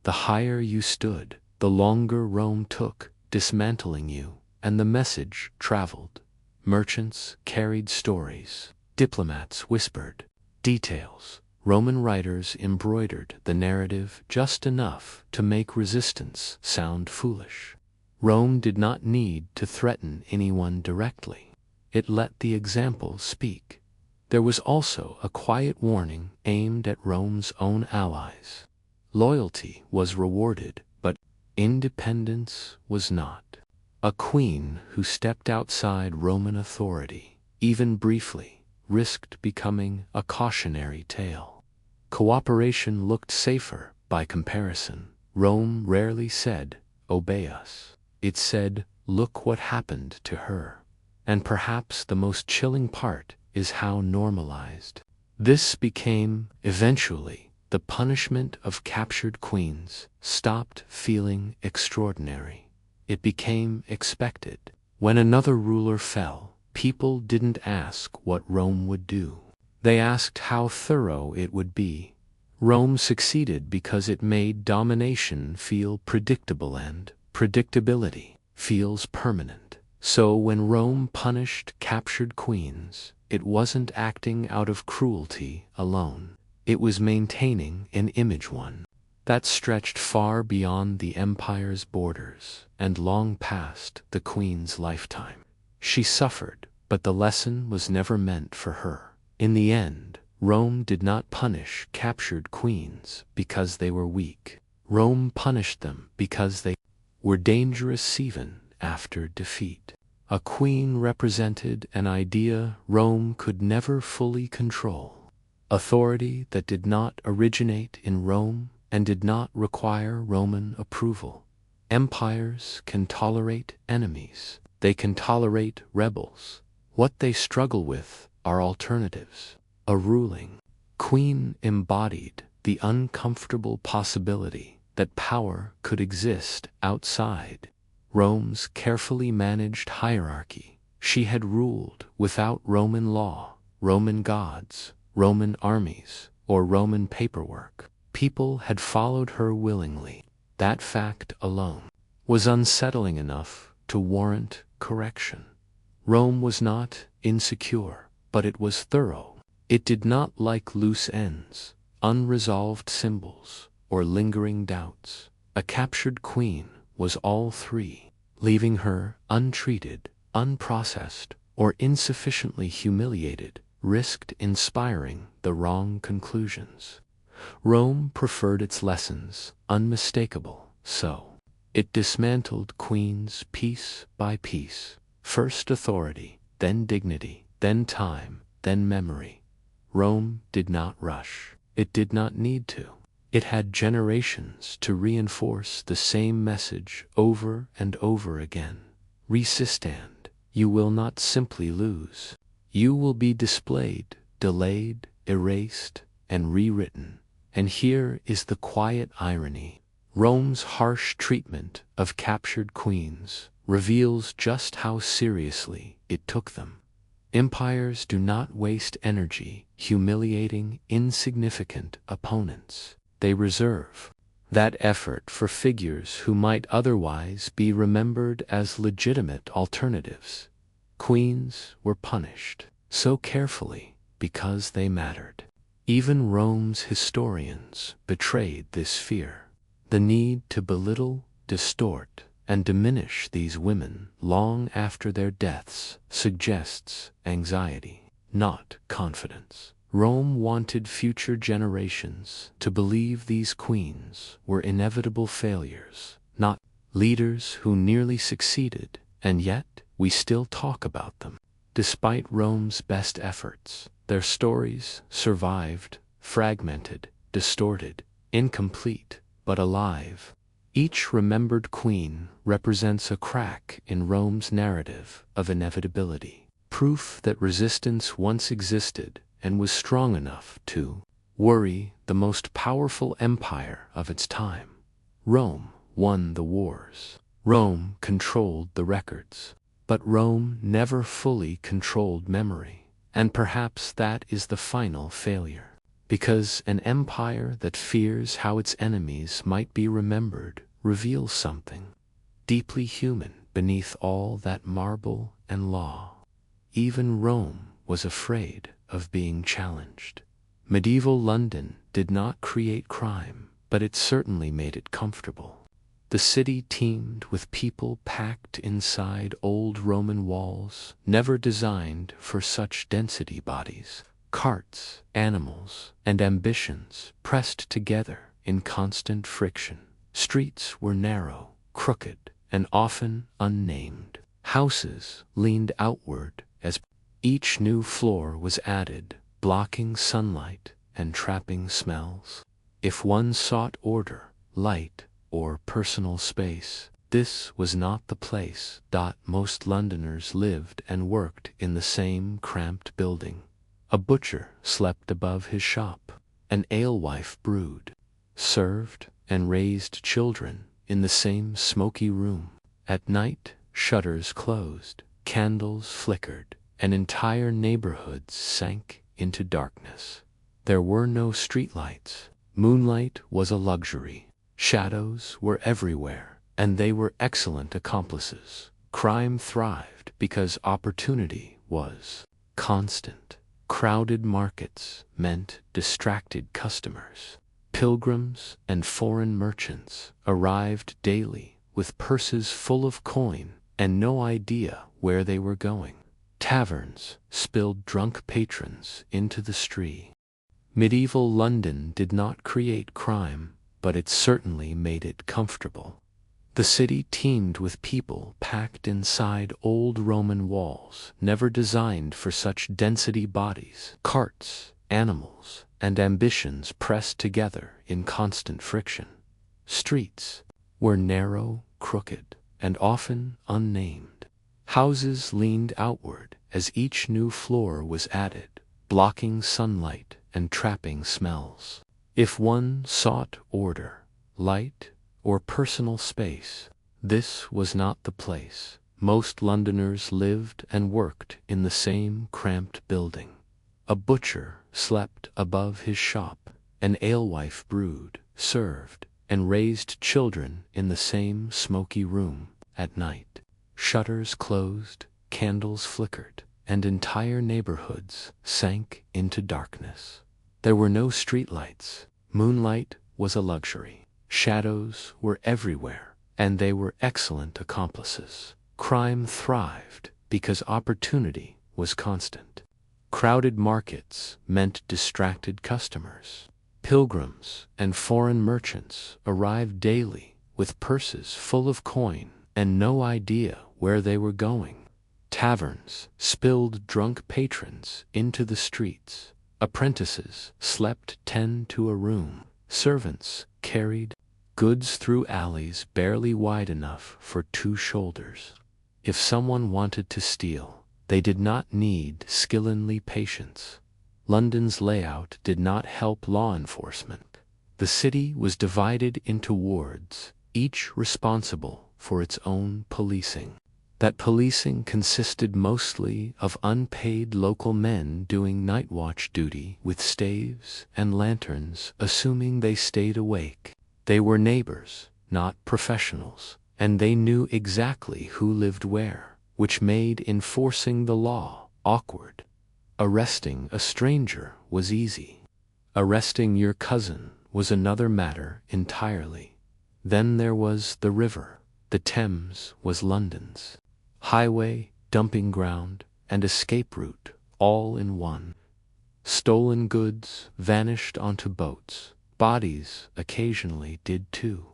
The higher you stood, the longer Rome took dismantling you, and the message traveled. Merchants carried stories. Diplomats whispered details. Roman writers embroidered the narrative just enough to make resistance sound foolish. Rome did not need to threaten anyone directly. It let the example speak. there was also a quiet warning aimed at Rome's own allies. Loyalty was rewarded, but independence was not. A queen who stepped outside Roman authority, even briefly, risked becoming a cautionary tale. Cooperation looked safer by comparison. Rome rarely said, "Obey us." It said, "Look what happened to her." And perhaps the most chilling part is how normalized this became. Eventually, the punishment of captured queens stopped feeling extraordinary. It became expected. When another ruler fell, people didn't ask what Rome would do. They asked how thorough it would be. Rome succeeded because it made domination feel predictable, and predictability feels permanent. So when Rome punished captured queens, it wasn't acting out of cruelty alone. It was maintaining an image, one that stretched far beyond the empire's borders and long past the queen's lifetime. She suffered, but the lesson was never meant for her. In the end, Rome did not punish captured queens because they were weak. Rome punished them because they were dangerous even after defeat. A queen represented an idea Rome could never fully control. Authority that did not originate in Rome and did not require Roman approval. Empires can tolerate enemies. They can tolerate rebels. What they struggle with are alternatives. A ruling queen embodied the uncomfortable possibility that power could exist outside Rome's carefully managed hierarchy. She had ruled without Roman law, Roman gods, Roman armies, or Roman paperwork. People had followed her willingly. That fact alone was unsettling enough to warrant correction. Rome was not insecure, but it was thorough. It did not like loose ends, unresolved symbols, or lingering doubts. A captured queen was all three. Leaving her untreated, unprocessed, or insufficiently humiliated risked inspiring the wrong conclusions. Rome preferred its lessons unmistakable, so it dismantled queens piece by piece. First authority, then dignity, then time, then memory. Rome did not rush. It did not need to. It had generations to reinforce the same message over and over again. Resistance. You will not simply lose. You will be displayed, delayed, erased, and rewritten. And here is the quiet irony. Rome's harsh treatment of captured queens reveals just how seriously it took them. Empires do not waste energy humiliating insignificant opponents. They reserve that effort for figures who might otherwise be remembered as legitimate alternatives. Queens were punished so carefully because they mattered. Even Rome's historians betrayed this fear. The need to belittle, distort, and diminish these women long after their deaths suggests anxiety, not confidence. Rome wanted future generations to believe these queens were inevitable failures, not leaders who nearly succeeded, and yet we still talk about them. Despite Rome's best efforts, their stories survived, fragmented, distorted, incomplete, but alive. Each remembered queen represents a crack in Rome's narrative of inevitability, proof that resistance once existed and was strong enough to worry the most powerful empire of its time. Rome won the wars. Rome controlled the records. But Rome never fully controlled memory. And perhaps that is the final failure. Because an empire that fears how its enemies might be remembered reveals something deeply human beneath all that marble and law. Even Rome was afraid of being challenged. Medieval London did not create crime, but it certainly made it comfortable. The city teemed with people packed inside old Roman walls, never designed for such density. Bodies Carts, animals, and ambitions pressed together in constant friction. Streets were narrow, crooked, and often unnamed. Houses leaned outward as each new floor was added, blocking sunlight and trapping smells. If one sought order, light, or personal space, this was not the place. Most Londoners lived and worked in the same cramped building. A butcher slept above his shop. An alewife brewed, served, and raised children in the same smoky room. At night, shutters closed, candles flickered, and entire neighborhoods sank into darkness. There were no streetlights. Moonlight was a luxury. Shadows were everywhere, and they were excellent accomplices. Crime thrived because opportunity was constant. Crowded markets meant distracted customers. Pilgrims and foreign merchants arrived daily with purses full of coin and no idea where they were going. Taverns spilled drunk patrons into the street. Medieval London did not create crime, but it certainly made it comfortable. The city teemed with people packed inside old Roman walls, never designed for such density. Bodies, carts, animals, and ambitions pressed together in constant friction. Streets were narrow, crooked, and often unnamed. Houses leaned outward as each new floor was added, blocking sunlight and trapping smells. If one sought order, light, or personal space, this was not the place. Most Londoners lived and worked in the same cramped building. A butcher slept above his shop. An alewife brewed, served, and raised children in the same smoky room. At night, shutters closed, candles flickered, and entire neighborhoods sank into darkness. There were no streetlights. Moonlight was a luxury. Shadows were everywhere, and they were excellent accomplices. Crime thrived because opportunity was constant. Crowded markets meant distracted customers. Pilgrims and foreign merchants arrived daily with purses full of coin and no idea where they were going. Taverns spilled drunk patrons into the streets. Apprentices slept 10 to a room. Servants carried goods through alleys barely wide enough for 2 shoulders. If someone wanted to steal, they did not need skill and patience. London's layout did not help law enforcement. The city was divided into wards, each responsible for its own policing. That policing consisted mostly of unpaid local men doing night watch duty with staves and lanterns, assuming they stayed awake. They were neighbors, not professionals, and they knew exactly who lived where, which made enforcing the law awkward. Arresting a stranger was easy. Arresting your cousin was another matter entirely. Then there was the river. The Thames was London's highway, dumping ground, and escape route, all in one. Stolen goods vanished onto boats. Bodies occasionally did too.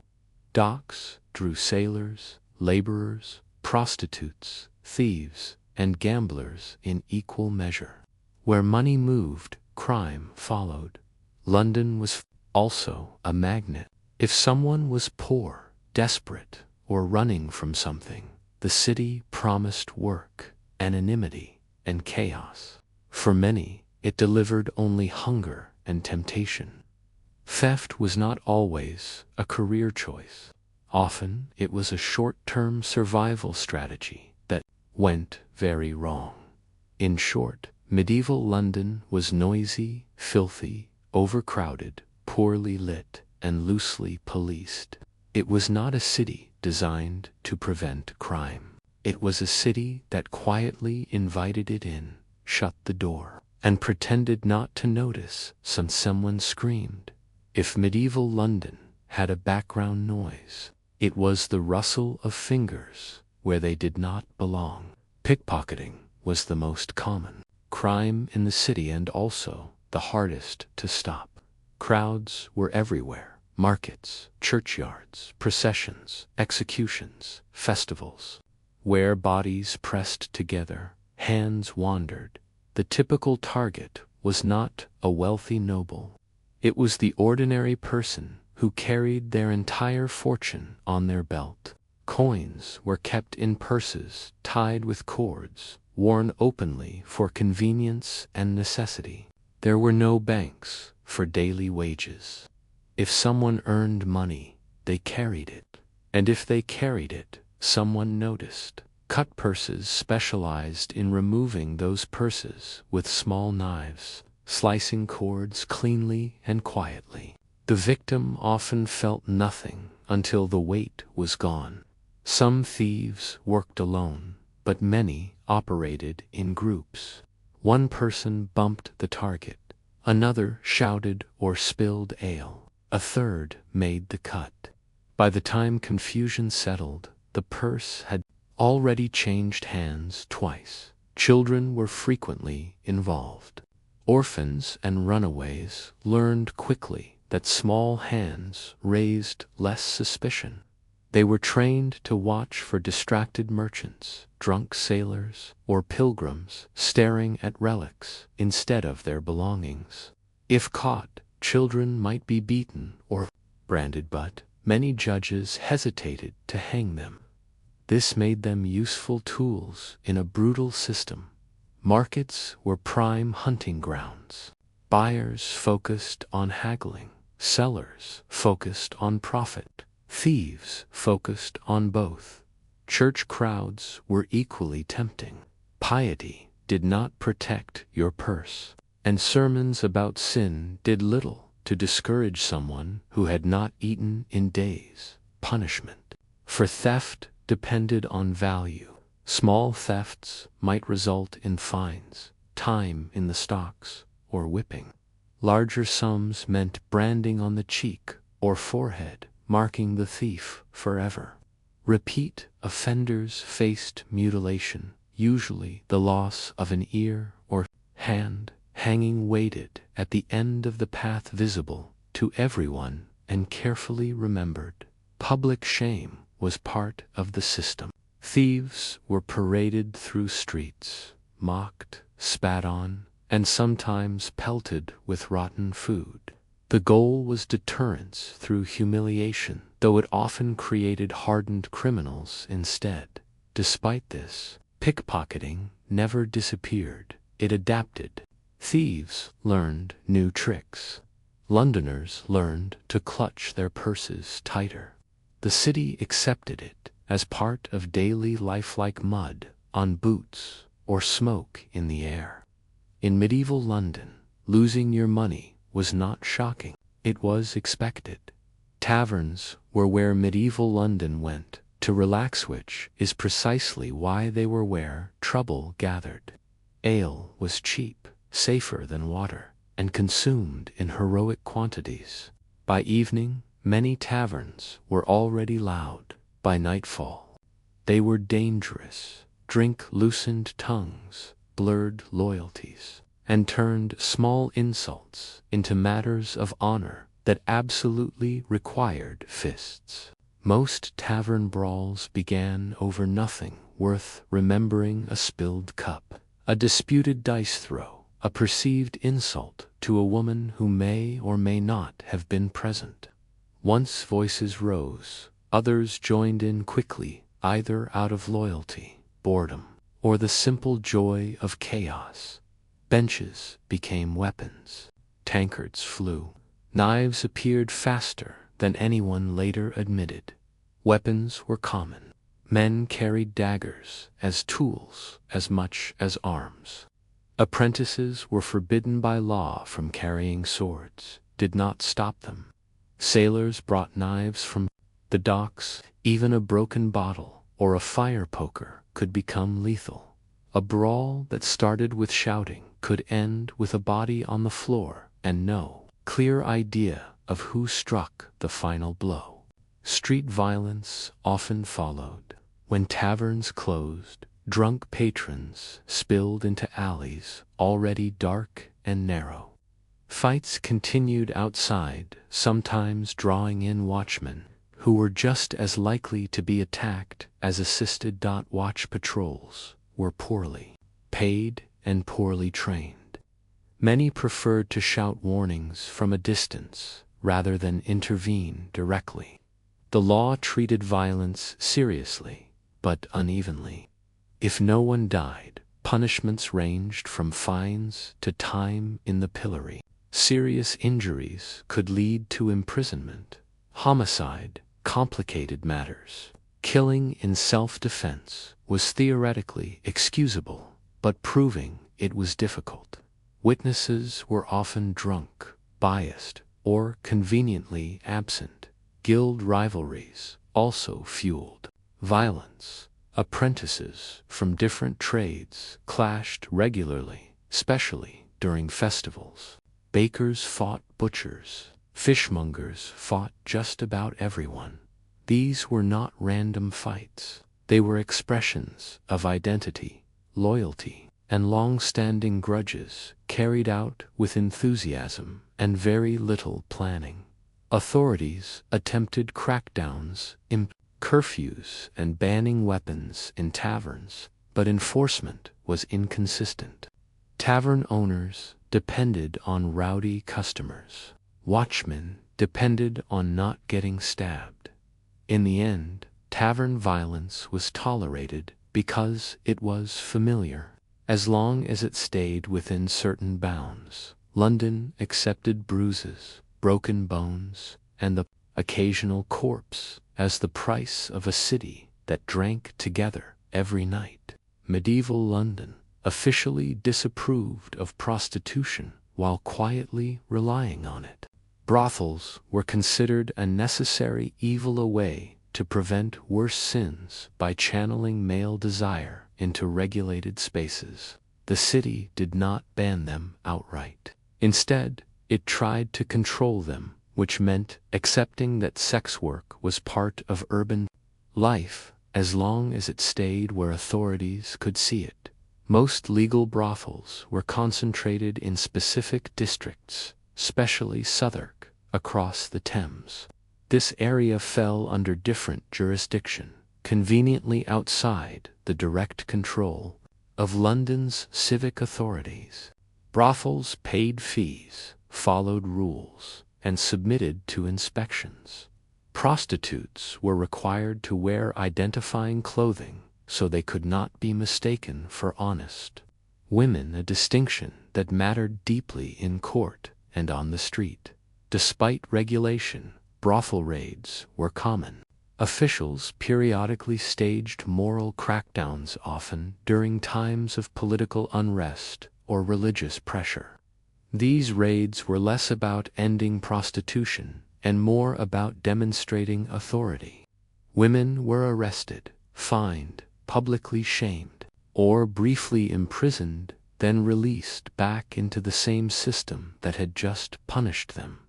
Docks drew sailors, laborers, prostitutes, thieves, and gamblers in equal measure. Where money moved, crime followed. London was also a magnet. If someone was poor, desperate, or running from something, the city promised work, anonymity, and chaos. For many, it delivered only hunger and temptation. Theft was not always a career choice. Often, it was a short-term survival strategy that went very wrong. In short, medieval London was noisy, filthy, overcrowded, poorly lit, and loosely policed. It was not a city designed to prevent crime. It was a city that quietly invited it in, shut the door, and pretended not to notice someone screamed. If medieval London had a background noise, it was the rustle of fingers where they did not belong. Pickpocketing was the most common. crime in the city and also the hardest to stop. Crowds were everywhere: markets, churchyards, processions, executions, festivals. Where bodies pressed together, hands wandered. The typical target was not a wealthy noble. It was the ordinary person who carried their entire fortune on their belt. Coins were kept in purses tied with cords, worn openly for convenience and necessity. There were no banks for daily wages. If someone earned money, they carried it. And if they carried it, someone noticed. Cut purses specialized in removing those purses with small knives, slicing cords cleanly and quietly. The victim often felt nothing until the weight was gone. Some thieves worked alone, but many operated in groups. One person bumped the target, another shouted or spilled ale, a third made the cut. By the time confusion settled, the purse had already changed hands twice. Children were frequently involved. Orphans and runaways learned quickly that small hands raised less suspicion. They were trained to watch for distracted merchants, drunk sailors, or pilgrims staring at relics instead of their belongings. If caught, children might be beaten or branded, but many judges hesitated to hang them. This made them useful tools in a brutal system. Markets were prime hunting grounds. Buyers focused on haggling, sellers focused on profit, thieves focused on both. Church crowds were equally tempting. Piety did not protect your purse, and sermons about sin did little to discourage someone who had not eaten in days. Punishment for theft depended on value. Small thefts might result in fines, time in the stocks, or whipping. Larger sums meant branding on the cheek or forehead, marking the thief forever. Repeat offenders faced mutilation, usually the loss of an ear or hand. Hanging waited at the end of the path, visible to everyone and carefully remembered. Public shame was part of the system. Thieves were paraded through streets, mocked, spat on, and sometimes pelted with rotten food. The goal was deterrence through humiliation, though it often created hardened criminals instead. Despite this, pickpocketing never disappeared. It adapted. Thieves learned new tricks. Londoners learned to clutch their purses tighter. The city accepted it as part of daily life, like mud on boots or smoke in the air. In medieval London, losing your money was not shocking. It was expected. Taverns were where medieval London went to relax, which is precisely why they were where trouble gathered. Ale was cheap, safer than water, and consumed in heroic quantities. By evening, many taverns were already loud. By nightfall, they were dangerous. Drink loosened tongues, blurred loyalties, and turned small insults into matters of honor that absolutely required fists. Most tavern brawls began over nothing worth remembering: a spilled cup, a disputed dice throw, a perceived insult to a woman who may or may not have been present. Once voices rose, others joined in quickly, either out of loyalty, boredom, or the simple joy of chaos. Benches became weapons. Tankards flew. Knives appeared faster than anyone later admitted. Weapons were common. Men carried daggers as tools as much as arms. Apprentices were forbidden by law from carrying swords, did not stop them. Sailors brought knives from the docks. Even a broken bottle or a fire poker could become lethal. A brawl that started with shouting could end with a body on the floor and no clear idea of who struck the final blow. Street violence often followed. When taverns closed, Drunk patrons spilled into alleys already dark and narrow. Fights continued outside, sometimes drawing in watchmen, who were just as likely to be attacked as assisted. Watch patrols were poorly paid and poorly trained. Many preferred to shout warnings from a distance rather than intervene directly. The law treated violence seriously, but unevenly. If no one died, punishments ranged from fines to time in the pillory. Serious injuries could lead to imprisonment. Homicide complicated matters. Killing in self-defense was theoretically excusable, but proving it was difficult. Witnesses were often drunk, biased, or conveniently absent. Guild rivalries also fueled violence. Apprentices from different trades clashed regularly, especially during festivals. Bakers fought butchers. Fishmongers fought just about everyone. These were not random fights. They were expressions of identity, loyalty, and long-standing grudges carried out with enthusiasm and very little planning. Authorities attempted crackdowns, curfews, and banning weapons in taverns, but enforcement was inconsistent. Tavern owners depended on rowdy customers. Watchmen depended on not getting stabbed. In the end, tavern violence was tolerated because it was familiar, as long as it stayed within certain bounds. London accepted bruises, broken bones, and the occasional corpse as the price of a city that drank together every night. Medieval London officially disapproved of prostitution while quietly relying on it. Brothels were considered a necessary evil, a way to prevent worse sins by channeling male desire into regulated spaces. The city did not ban them outright. Instead, it tried to control them, which meant accepting that sex work was part of urban life as long as it stayed where authorities could see it. Most legal brothels were concentrated in specific districts, especially Southwark, across the Thames. This area fell under different jurisdiction, conveniently outside the direct control of London's civic authorities. Brothels paid fees, followed rules, and submitted to inspections. Prostitutes were required to wear identifying clothing so they could not be mistaken for honest women, a distinction that mattered deeply in court and on the street. Despite regulation, brothel raids were common. Officials periodically staged moral crackdowns, often during times of political unrest or religious pressure. These raids were less about ending prostitution and more about demonstrating authority. Women were arrested, fined, publicly shamed, or briefly imprisoned, then released back into the same system that had just punished them.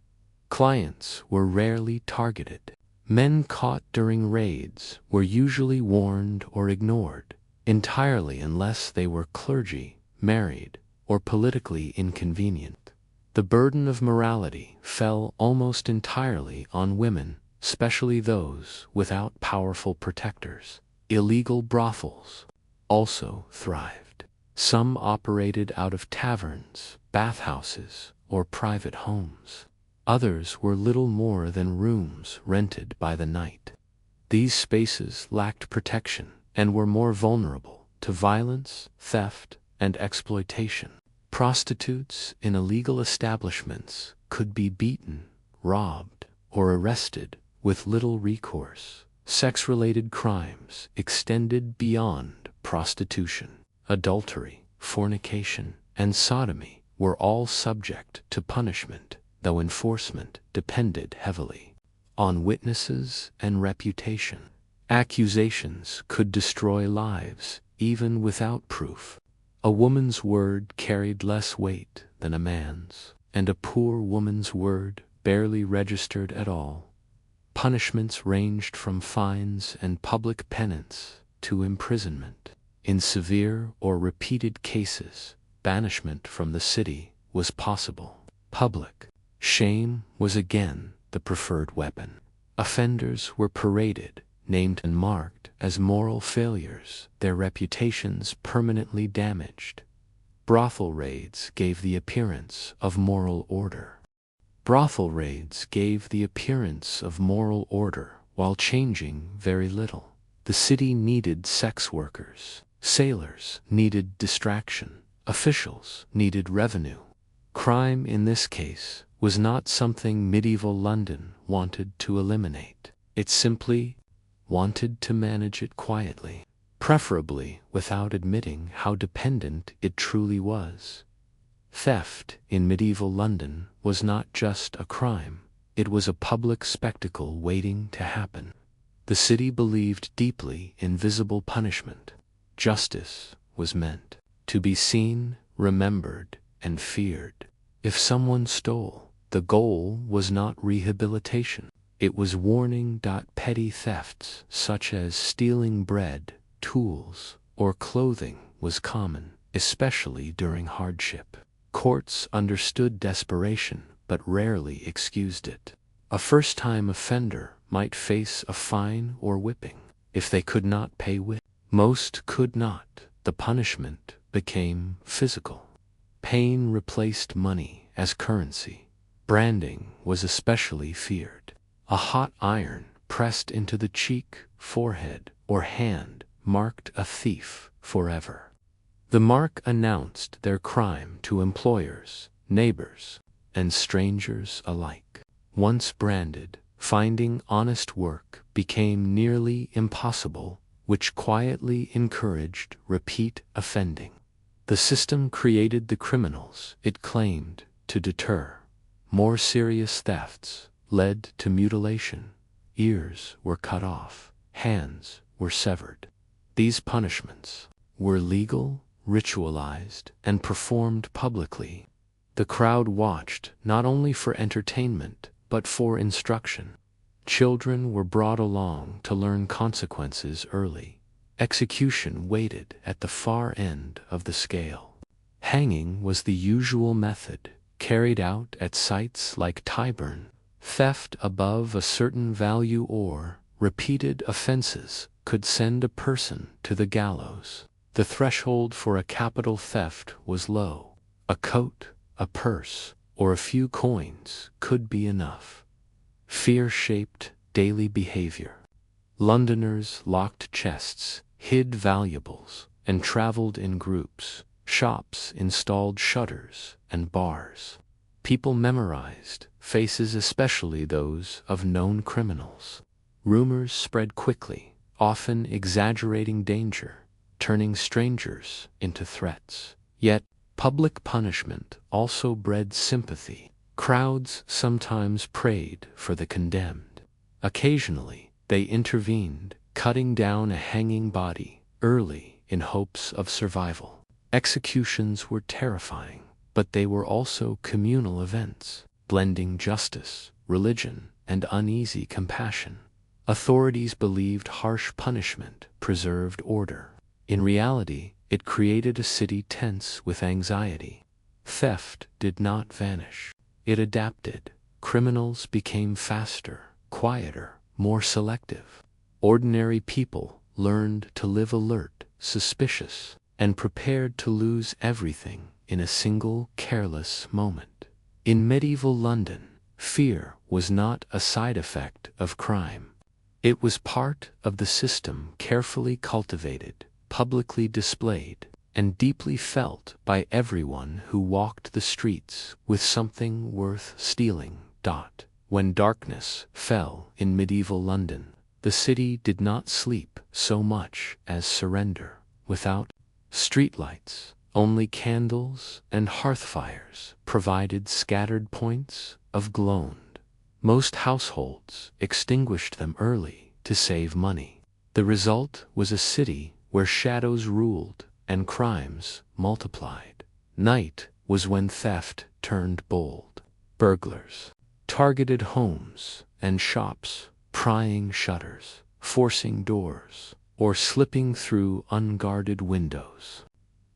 Clients were rarely targeted. Men caught during raids were usually warned or ignored entirely unless they were clergy, married, or politically inconvenient. The burden of morality fell almost entirely on women, especially those without powerful protectors. Illegal brothels also thrived. Some operated out of taverns, bathhouses, or private homes. Others were little more than rooms rented by the night. These spaces lacked protection and were more vulnerable to violence, theft, and exploitation. Prostitutes in illegal establishments could be beaten, robbed, or arrested with little recourse. Sex-related crimes extended beyond prostitution. Adultery, fornication, and sodomy were all subject to punishment, though enforcement depended heavily on witnesses and reputation. Accusations could destroy lives even without proof. A woman's word carried less weight than a man's, and a poor woman's word barely registered at all. Punishments ranged from fines and public penance to imprisonment. In severe or repeated cases, banishment from the city was possible. Public shame was again the preferred weapon. Offenders were paraded, named and marked as moral failures, their reputations permanently damaged. Brothel raids gave the appearance of moral order. Brothel raids gave the appearance of moral order while changing very little. The city needed sex workers. Sailors needed distraction. Officials needed revenue. Crime in this case was not something medieval London wanted to eliminate. It simply wanted to manage it quietly, preferably without admitting how dependent it truly was. Theft in medieval London was not just a crime, it was a public spectacle waiting to happen. The city believed deeply in visible punishment. Justice was meant to be seen, remembered, and feared. If someone stole, the goal was not rehabilitation. It was warning. Petty thefts such as stealing bread, tools, or clothing was common, especially during hardship. Courts understood desperation but rarely excused it. A first-time offender might face a fine or whipping if they could not pay with. Most could not. The punishment became physical. Pain replaced money as currency. Branding was especially feared. A hot iron pressed into the cheek, forehead, or hand marked a thief forever. The mark announced their crime to employers, neighbors, and strangers alike. Once branded, finding honest work became nearly impossible, which quietly encouraged repeat offending. The system created the criminals it claimed to deter. More serious thefts led to mutilation. Ears were cut off, hands were severed. These punishments were legal, ritualized, and performed publicly. The crowd watched not only for entertainment, but for instruction. Children were brought along to learn consequences early. Execution waited at the far end of the scale. Hanging was the usual method, carried out at sites like Tyburn. Theft above a certain value or repeated offenses could send a person to the gallows. The threshold for a capital theft was low. A coat, a purse, or a few coins could be enough. Fear shaped daily behavior. Londoners locked chests, hid valuables, and traveled in groups. Shops installed shutters and bars. People memorized faces, especially those of known criminals. Rumors spread quickly, often exaggerating danger, turning strangers into threats. Yet, public punishment also bred sympathy. Crowds sometimes prayed for the condemned. Occasionally, they intervened, cutting down a hanging body early in hopes of survival. Executions were terrifying, but they were also communal events, blending justice, religion, and uneasy compassion. Authorities believed harsh punishment preserved order. In reality, it created a city tense with anxiety. Theft did not vanish. It adapted. Criminals became faster, quieter, more selective. Ordinary people learned to live alert, suspicious, and prepared to lose everything in a single careless moment. In medieval London, fear was not a side effect of crime. It was part of the system, carefully cultivated, publicly displayed, and deeply felt by everyone who walked the streets with something worth stealing. When darkness fell in medieval London, the city did not sleep so much as surrender. Without streetlights, only candles and hearth fires provided scattered points of glow. Most households extinguished them early to save money. The result was a city where shadows ruled and crimes multiplied. Night was when theft turned bold. Burglars targeted homes and shops, prying shutters, forcing doors, or slipping through unguarded windows.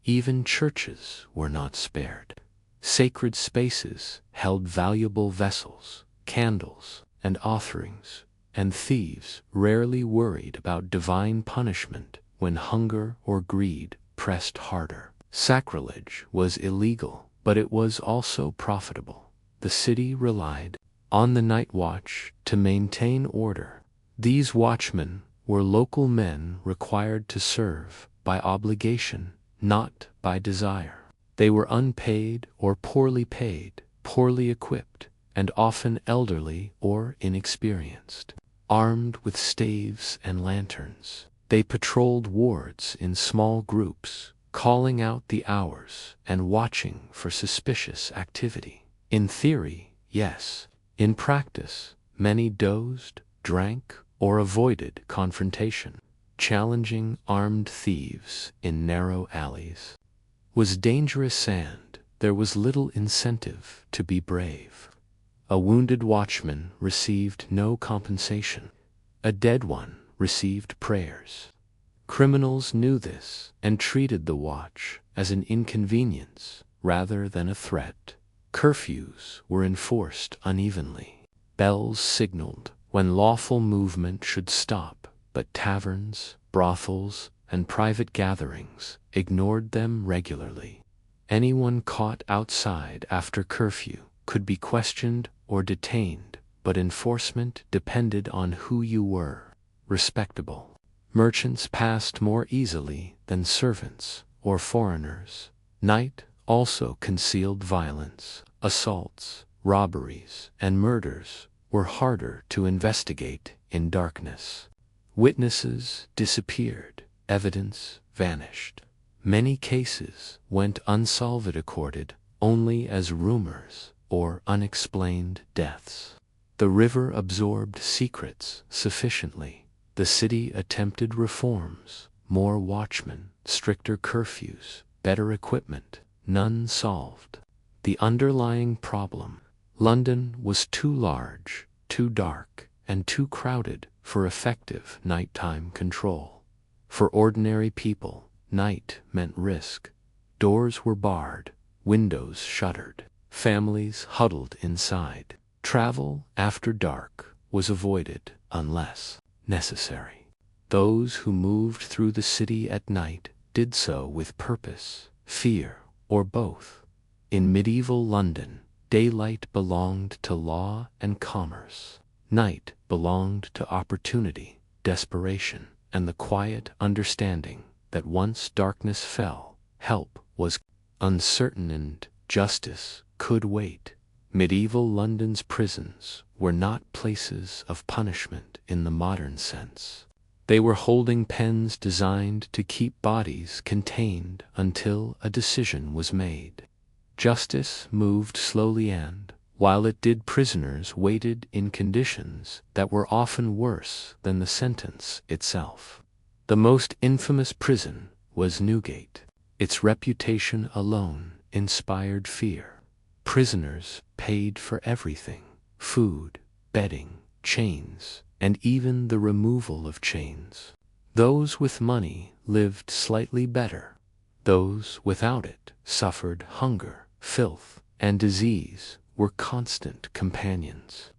Even churches were not spared. Sacred spaces held valuable vessels, candles, and offerings, and thieves rarely worried about divine punishment when hunger or greed pressed harder. Sacrilege was illegal, but it was also profitable. The city relied on the night watch to maintain order. These watchmen were local men required to serve by obligation, not by desire. They were unpaid or poorly paid, poorly equipped, and often elderly or inexperienced. Armed with staves and lanterns, they patrolled wards in small groups, calling out the hours and watching for suspicious activity. In theory, yes. In practice, many dozed, drank, or avoided confrontation. Challenging armed thieves in narrow alleys was dangerous sand. There was little incentive to be brave. A wounded watchman received no compensation. A dead one received prayers. Criminals knew this and treated the watch as an inconvenience rather than a threat. Curfews were enforced unevenly. Bells signaled when lawful movement should stop, but taverns, brothels, and private gatherings ignored them regularly. Anyone caught outside after curfew could be questioned or detained, but enforcement depended on who you were. Respectable. Merchants passed more easily than servants or foreigners. Night also concealed violence. Assaults, robberies, and murders were harder to investigate in darkness. Witnesses disappeared. Evidence vanished. Many cases went unsolved, recorded only as rumors or unexplained deaths. The river absorbed secrets sufficiently. The city attempted reforms, more watchmen, stricter curfews, better equipment. None solved the underlying problem. London was too large, too dark, and too crowded for effective nighttime control. For ordinary people, night meant risk. Doors were barred, windows shuttered, families huddled inside. Travel after dark was avoided unless necessary. Those who moved through the city at night did so with purpose, fear, or both. In medieval London, daylight belonged to law and commerce. Night belonged to opportunity, desperation, and the quiet understanding that once darkness fell, help was uncertain and justice could wait. Medieval London's prisons were not places of punishment in the modern sense. They were holding pens designed to keep bodies contained until a decision was made. Justice moved slowly, and, while it did, prisoners waited in conditions that were often worse than the sentence itself. The most infamous prison was Newgate. Its reputation alone inspired fear. Prisoners paid for everything: food, bedding, chains, and even the removal of chains. Those with money lived slightly better. Those without it suffered hunger. Filth and disease were constant companions.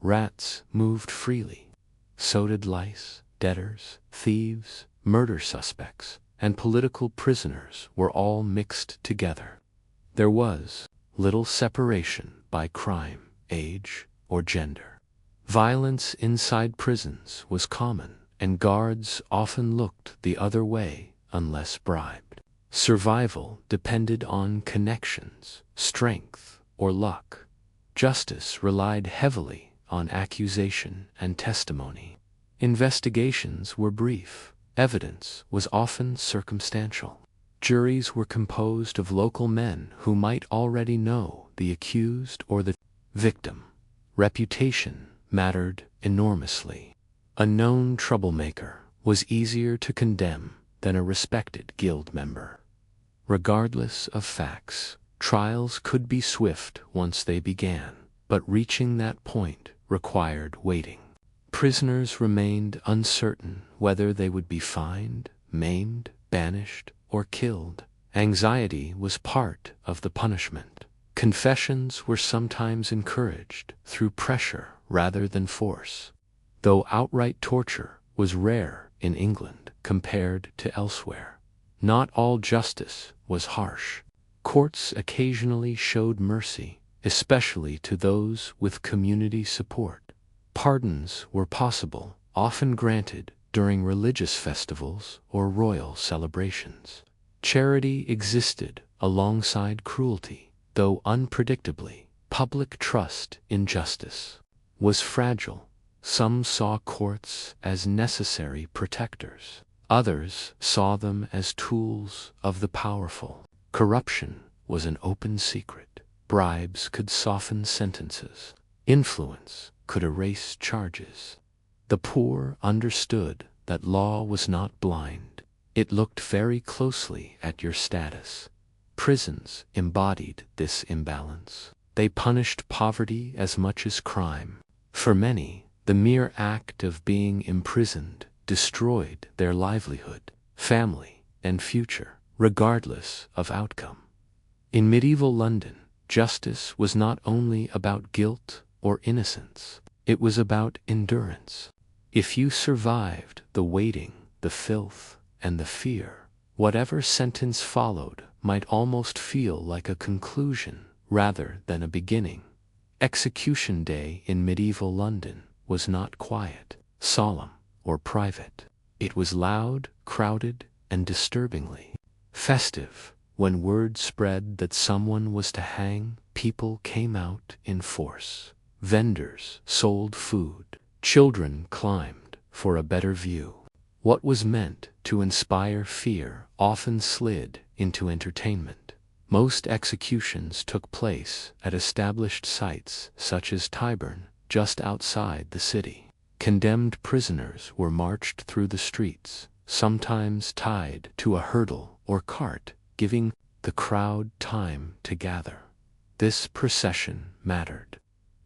Rats moved freely. So did lice. Debtors, thieves, murder suspects, and political prisoners were all mixed together. There was little separation by crime, age, or gender. Violence inside prisons was common, and guards often looked the other way unless bribed. Survival depended on connections, strength, or luck. Justice relied heavily on accusation and testimony. Investigations were brief. Evidence was often circumstantial. Juries were composed of local men who might already know the accused or the victim. Reputation mattered enormously. A known troublemaker was easier to condemn than a respected guild member. Regardless of facts, trials could be swift once they began, but reaching that point required waiting. Prisoners remained uncertain whether they would be fined, maimed, banished, or killed. Anxiety was part of the punishment. Confessions were sometimes encouraged through pressure rather than force, though outright torture was rare in England compared to elsewhere. Not all justice was harsh. Courts occasionally showed mercy, especially to those with community support. Pardons were possible, often granted during religious festivals or royal celebrations. Charity existed alongside cruelty, though unpredictably, public trust in justice was fragile. Some saw courts as necessary protectors. Others saw them as tools of the powerful. Corruption was an open secret. Bribes could soften sentences. Influence could erase charges. The poor understood that law was not blind. It looked very closely at your status. Prisons embodied this imbalance. They punished poverty as much as crime. For many, the mere act of being imprisoned destroyed their livelihood, family, and future, regardless of outcome. In medieval London, justice was not only about guilt or innocence, it was about endurance. If you survived the waiting, the filth, and the fear, whatever sentence followed might almost feel like a conclusion rather than a beginning. Execution day in medieval London was not quiet, solemn, or private. It was loud, crowded, and disturbingly festive. When word spread that someone was to hang, people came out in force. Vendors sold food. Children climbed for a better view. What was meant to inspire fear often slid into entertainment. Most executions took place at established sites such as Tyburn, just outside the city. Condemned prisoners were marched through the streets, sometimes tied to a hurdle or cart, giving the crowd time to gather. This procession mattered.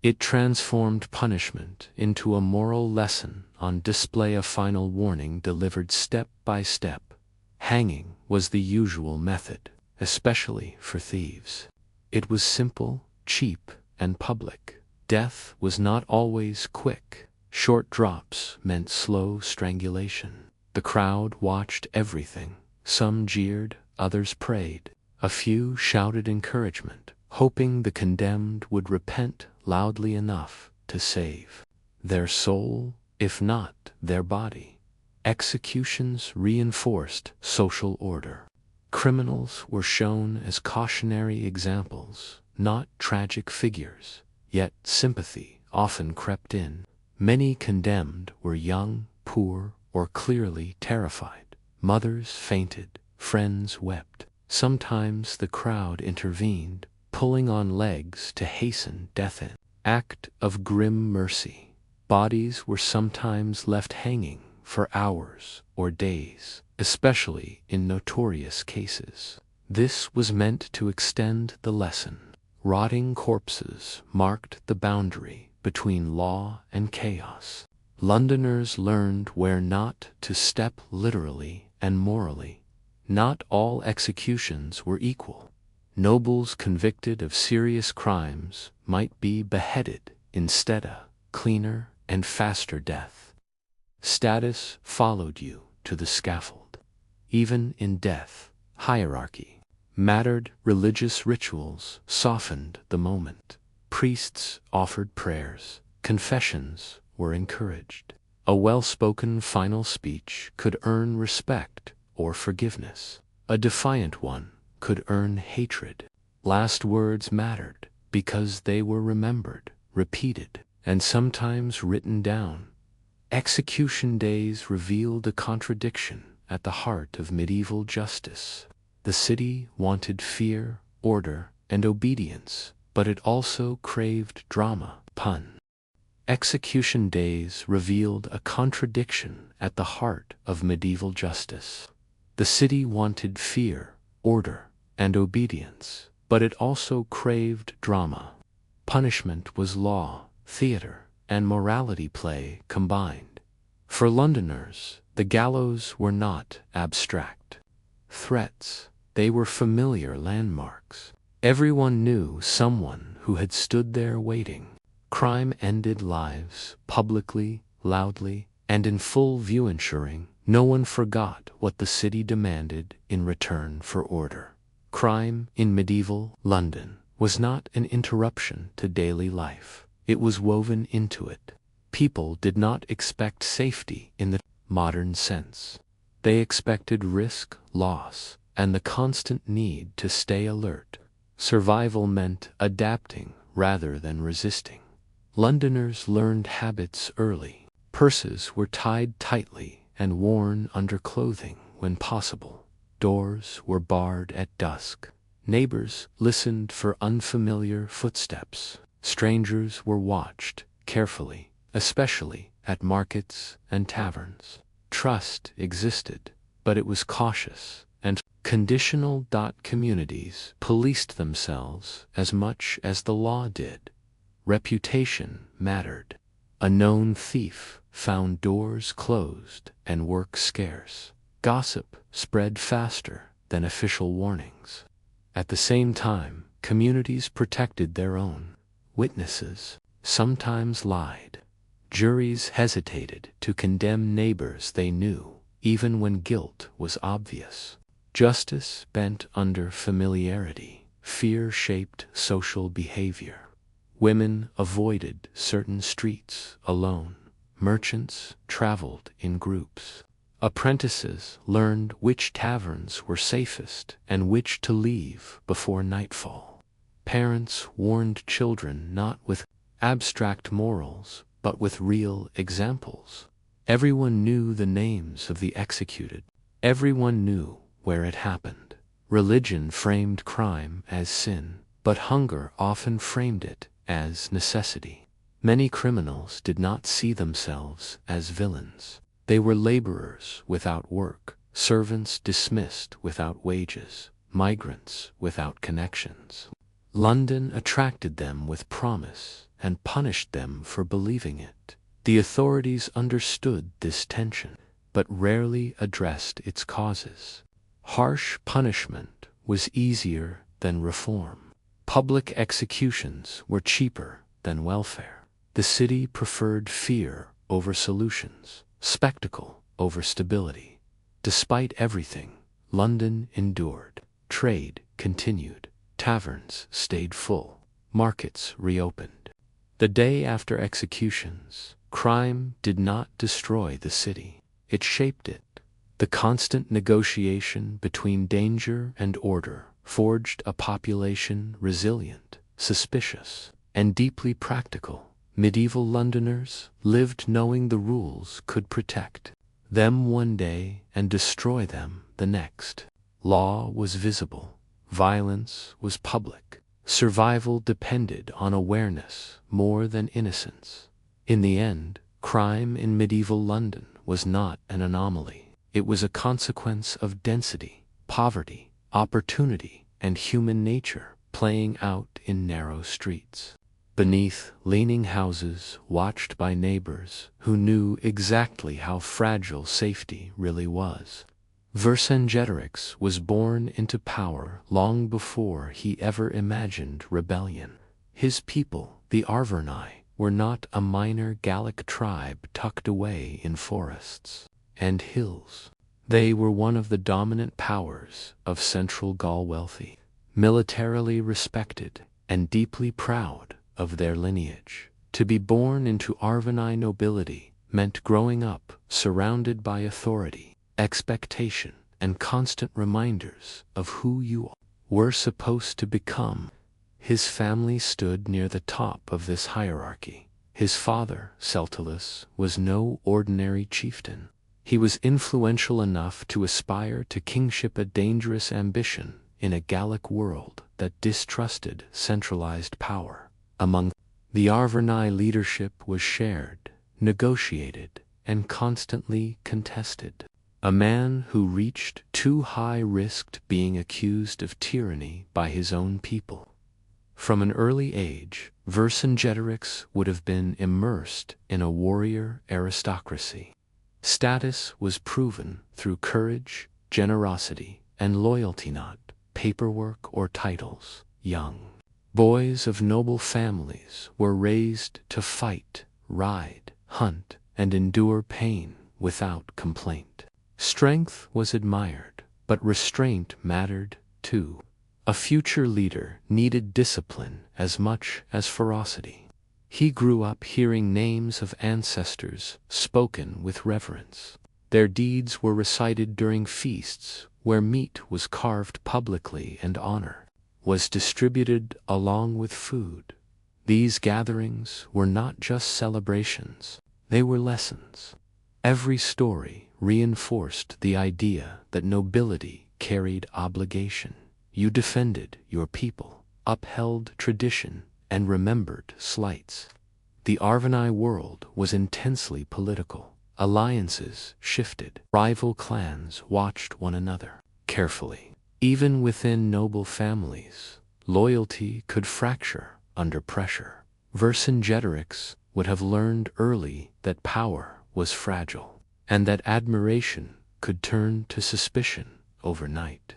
It transformed punishment into a moral lesson on display, a final warning delivered step by step. Hanging was the usual method, especially for thieves. It was simple, cheap, and public. Death was not always quick. Short drops meant slow strangulation. The crowd watched everything. Some jeered, others prayed. A few shouted encouragement, hoping the condemned would repent loudly enough to save their soul, if not their body. Executions reinforced social order. Criminals were shown as cautionary examples, not tragic figures, yet sympathy often crept in. Many condemned were young, poor, or clearly terrified. Mothers fainted, friends wept. Sometimes the crowd intervened, pulling on legs to hasten death. An act of grim mercy. Bodies were sometimes left hanging for hours or days, especially in notorious cases. This was meant to extend the lesson. Rotting corpses marked the boundary between law and chaos. Londoners learned where not to step literally and morally. Not all executions were equal. Nobles convicted of serious crimes might be beheaded instead of cleaner and faster death. Status followed you to the scaffold. Even in death, hierarchy mattered. Religious rituals softened the moment. Priests offered prayers. Confessions were encouraged. A well-spoken final speech could earn respect or forgiveness. A defiant one could earn hatred. Last words mattered because they were remembered, repeated, and sometimes written down. Execution days revealed a contradiction at the heart of medieval justice. The city wanted fear, order, and obedience, but it also craved drama, pun. Execution days revealed a contradiction at the heart of medieval justice. The city wanted fear, order, and obedience, but it also craved drama. Punishment was law, theater, and morality play combined. For Londoners, the gallows were not abstract threats, they were familiar landmarks. Everyone knew someone who had stood there waiting. Crime ended lives, publicly, loudly, and in full view, ensuring no one forgot what the city demanded in return for order. Crime in medieval London was not an interruption to daily life. It was woven into it. People did not expect safety in the modern sense. They expected risk, loss, and the constant need to stay alert. Survival meant adapting rather than resisting. Londoners learned habits early. Purses were tied tightly and worn under clothing when possible. Doors were barred at dusk. Neighbors listened for unfamiliar footsteps. Strangers were watched carefully, especially at markets and taverns. Trust existed, but it was cautious and conditional. Communities policed themselves as much as the law did. Reputation mattered. A known thief found doors closed and work scarce. Gossip spread faster than official warnings. At the same time, communities protected their own. Witnesses sometimes lied. Juries hesitated to condemn neighbors they knew, even when guilt was obvious. Justice bent under familiarity. Fear shaped social behavior. Women avoided certain streets alone. Merchants traveled in groups. Apprentices learned which taverns were safest and which to leave before nightfall. Parents warned children not with abstract morals, but with real examples. Everyone knew the names of the executed. Everyone knew where it happened. Religion framed crime as sin, but hunger often framed it as necessity. Many criminals did not see themselves as villains. They were laborers without work, servants dismissed without wages, migrants without connections. London attracted them with promise and punished them for believing it. The authorities understood this tension, but rarely addressed its causes. Harsh punishment was easier than reform. Public executions were cheaper than welfare. The city preferred fear over solutions, spectacle over stability. Despite everything, London endured. Trade continued. Taverns stayed full. Markets reopened. The day after executions, crime did not destroy the city. It shaped it. The constant negotiation between danger and order forged a population resilient, suspicious, and deeply practical. Medieval Londoners lived knowing the rules could protect them one day and destroy them the next. Law was visible. Violence was public. Survival depended on awareness more than innocence. In the end, crime in medieval London was not an anomaly. It was a consequence of density, poverty, opportunity, and human nature playing out in narrow streets. Beneath leaning houses watched by neighbors who knew exactly how fragile safety really was. Vercingetorix was born into power long before he ever imagined rebellion. His people, the Arverni, were not a minor Gallic tribe tucked away in forests and hills. They were one of the dominant powers of Central Gaul, wealthy, militarily respected, and deeply proud of their lineage. To be born into Arverni nobility meant growing up surrounded by authority, expectation, and constant reminders of who you were supposed to become. His family stood near the top of this hierarchy. His father, Celtulus, was no ordinary chieftain. He was influential enough to aspire to kingship, a dangerous ambition in a Gallic world that distrusted centralized power. Among the Arverni, leadership was shared, negotiated, and constantly contested. A man who reached too high risked being accused of tyranny by his own people. From an early age, Vercingetorix would have been immersed in a warrior aristocracy. Status was proven through courage, generosity, and loyalty, not paperwork or titles. Young boys of noble families were raised to fight, ride, hunt, and endure pain without complaint. Strength was admired, but restraint mattered too. A future leader needed discipline as much as ferocity. He grew up hearing names of ancestors spoken with reverence. Their deeds were recited during feasts where meat was carved publicly and honor was distributed along with food. These gatherings were not just celebrations, they were lessons. Every story reinforced the idea that nobility carried obligation. You defended your people, upheld tradition, and remembered slights. The Arvanni world was intensely political. Alliances shifted. Rival clans watched one another carefully. Even within noble families, loyalty could fracture under pressure. Vercingetorix would have learned early that power was fragile, and that admiration could turn to suspicion overnight.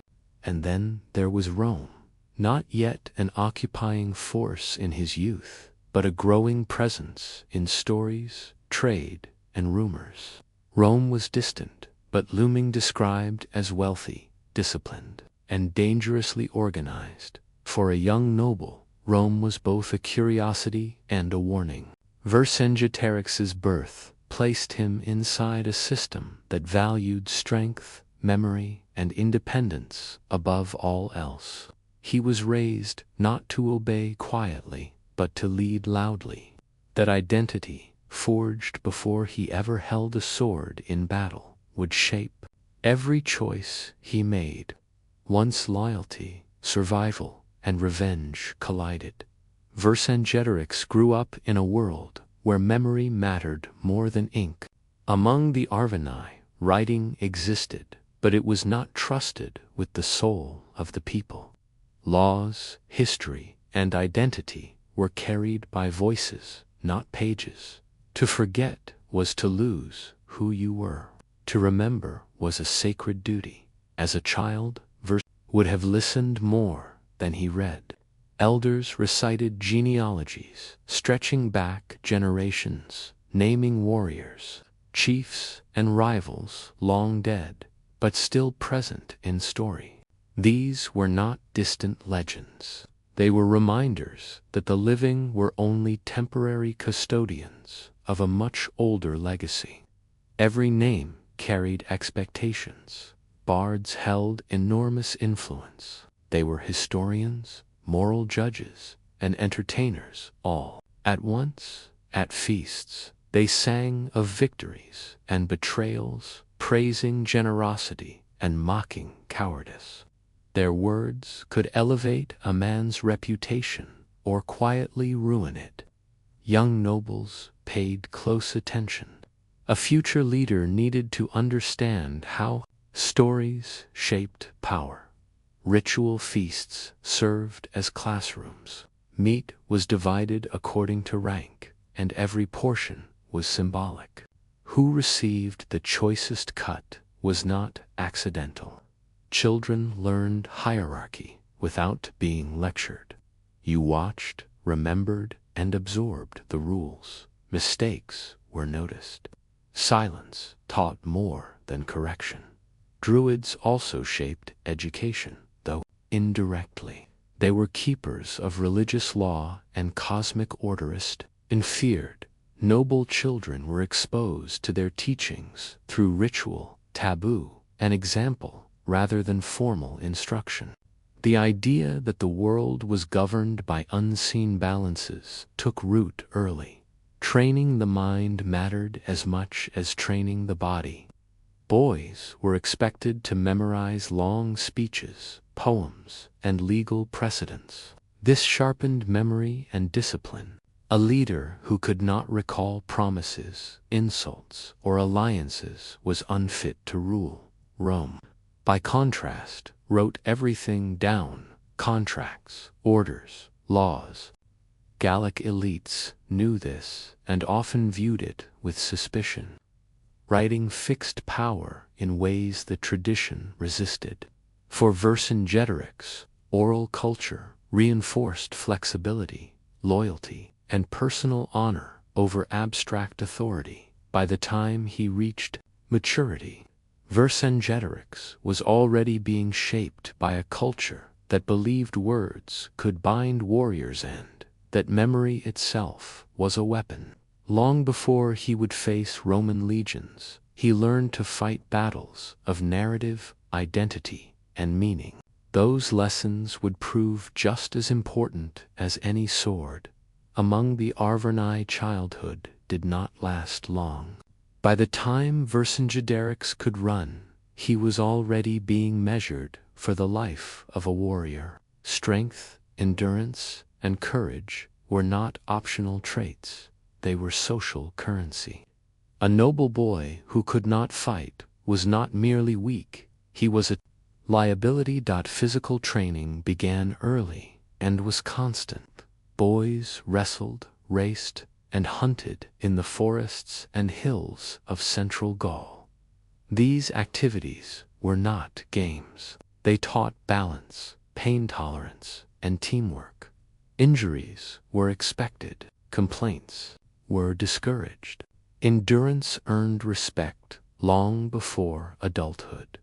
And then there was Rome, not yet an occupying force in his youth, but a growing presence in stories, trade, and rumors. Rome was distant, but looming, described as wealthy, disciplined, and dangerously organized. For a young noble, Rome was both a curiosity and a warning. Vercingetorix's birth placed him inside a system that valued strength, memory, and independence above all else. He was raised not to obey quietly, but to lead loudly. That identity, forged before he ever held a sword in battle, would shape every choice he made. Once loyalty, survival, and revenge collided. Vercingetorix grew up in a world where memory mattered more than ink. Among the Arvanni, writing existed, but it was not trusted with the soul of the people. Laws, history, and identity were carried by voices, not pages. To forget was to lose who you were. To remember was a sacred duty. As a child, Vercingetorix would have listened more than he read. Elders recited genealogies, stretching back generations, naming warriors, chiefs, and rivals long dead, but still present in story. These were not distant legends. They were reminders that the living were only temporary custodians of a much older legacy. Every name carried expectations. Bards held enormous influence. They were historians, moral judges, and entertainers all at once. At feasts, they sang of victories and betrayals, praising generosity and mocking cowardice. Their words could elevate a man's reputation or quietly ruin it. Young nobles paid close attention. A future leader needed to understand how stories shaped power. Ritual feasts served as classrooms. Meat was divided according to rank, and every portion was symbolic. Who received the choicest cut was not accidental. Children learned hierarchy without being lectured. You watched, remembered, and absorbed the rules. Mistakes were noticed. Silence taught more than correction. Druids also shaped education, though indirectly. They were keepers of religious law and cosmic orderist, and feared. Noble children were exposed to their teachings through ritual, taboo, and example rather than formal instruction. The idea that the world was governed by unseen balances took root early. Training the mind mattered as much as training the body. Boys were expected to memorize long speeches, poems, and legal precedents. This sharpened memory and discipline. A leader who could not recall promises, insults, or alliances was unfit to rule. Rome, by contrast, wrote everything down: contracts, orders, laws. Gallic elites knew this and often viewed it with suspicion. Writing fixed power in ways that tradition resisted. For Vercingetorix, oral culture reinforced flexibility, loyalty, and personal honor over abstract authority. By the time he reached maturity, Vercingetorix was already being shaped by a culture that believed words could bind warriors and that memory itself was a weapon. Long before he would face Roman legions, he learned to fight battles of narrative, identity, and meaning. Those lessons would prove just as important as any sword. Among the Arverni, childhood did not last long. By the time Vercingetorix could run, he was already being measured for the life of a warrior. Strength, endurance, and courage were not optional traits. They were social currency. A noble boy who could not fight was not merely weak, he was a liability. Physical training began early and was constant. Boys wrestled, raced, and hunted in the forests and hills of central Gaul. These activities were not games. They taught balance, pain tolerance, and teamwork. Injuries were expected, complaints were discouraged. Endurance earned respect long before adulthood.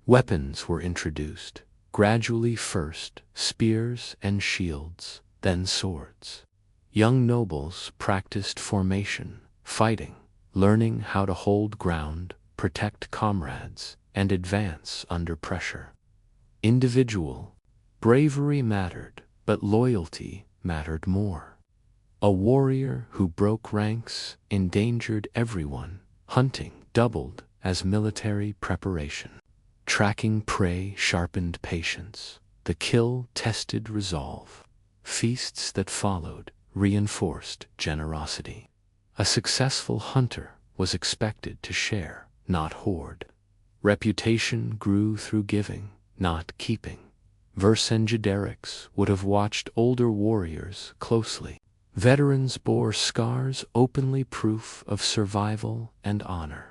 Weapons were introduced, gradually first spears and shields, then swords. Young nobles practiced formation, fighting, learning how to hold ground, protect comrades, and advance under pressure. Individual bravery mattered, but loyalty mattered more. A warrior who broke ranks endangered everyone. Hunting doubled as military preparation. Tracking prey sharpened patience. The kill tested resolve. Feasts that followed reinforced generosity. A successful hunter was expected to share, not hoard. Reputation grew through giving, not keeping. Vercingetorix would have watched older warriors closely. Veterans bore scars openly, proof of survival and honor.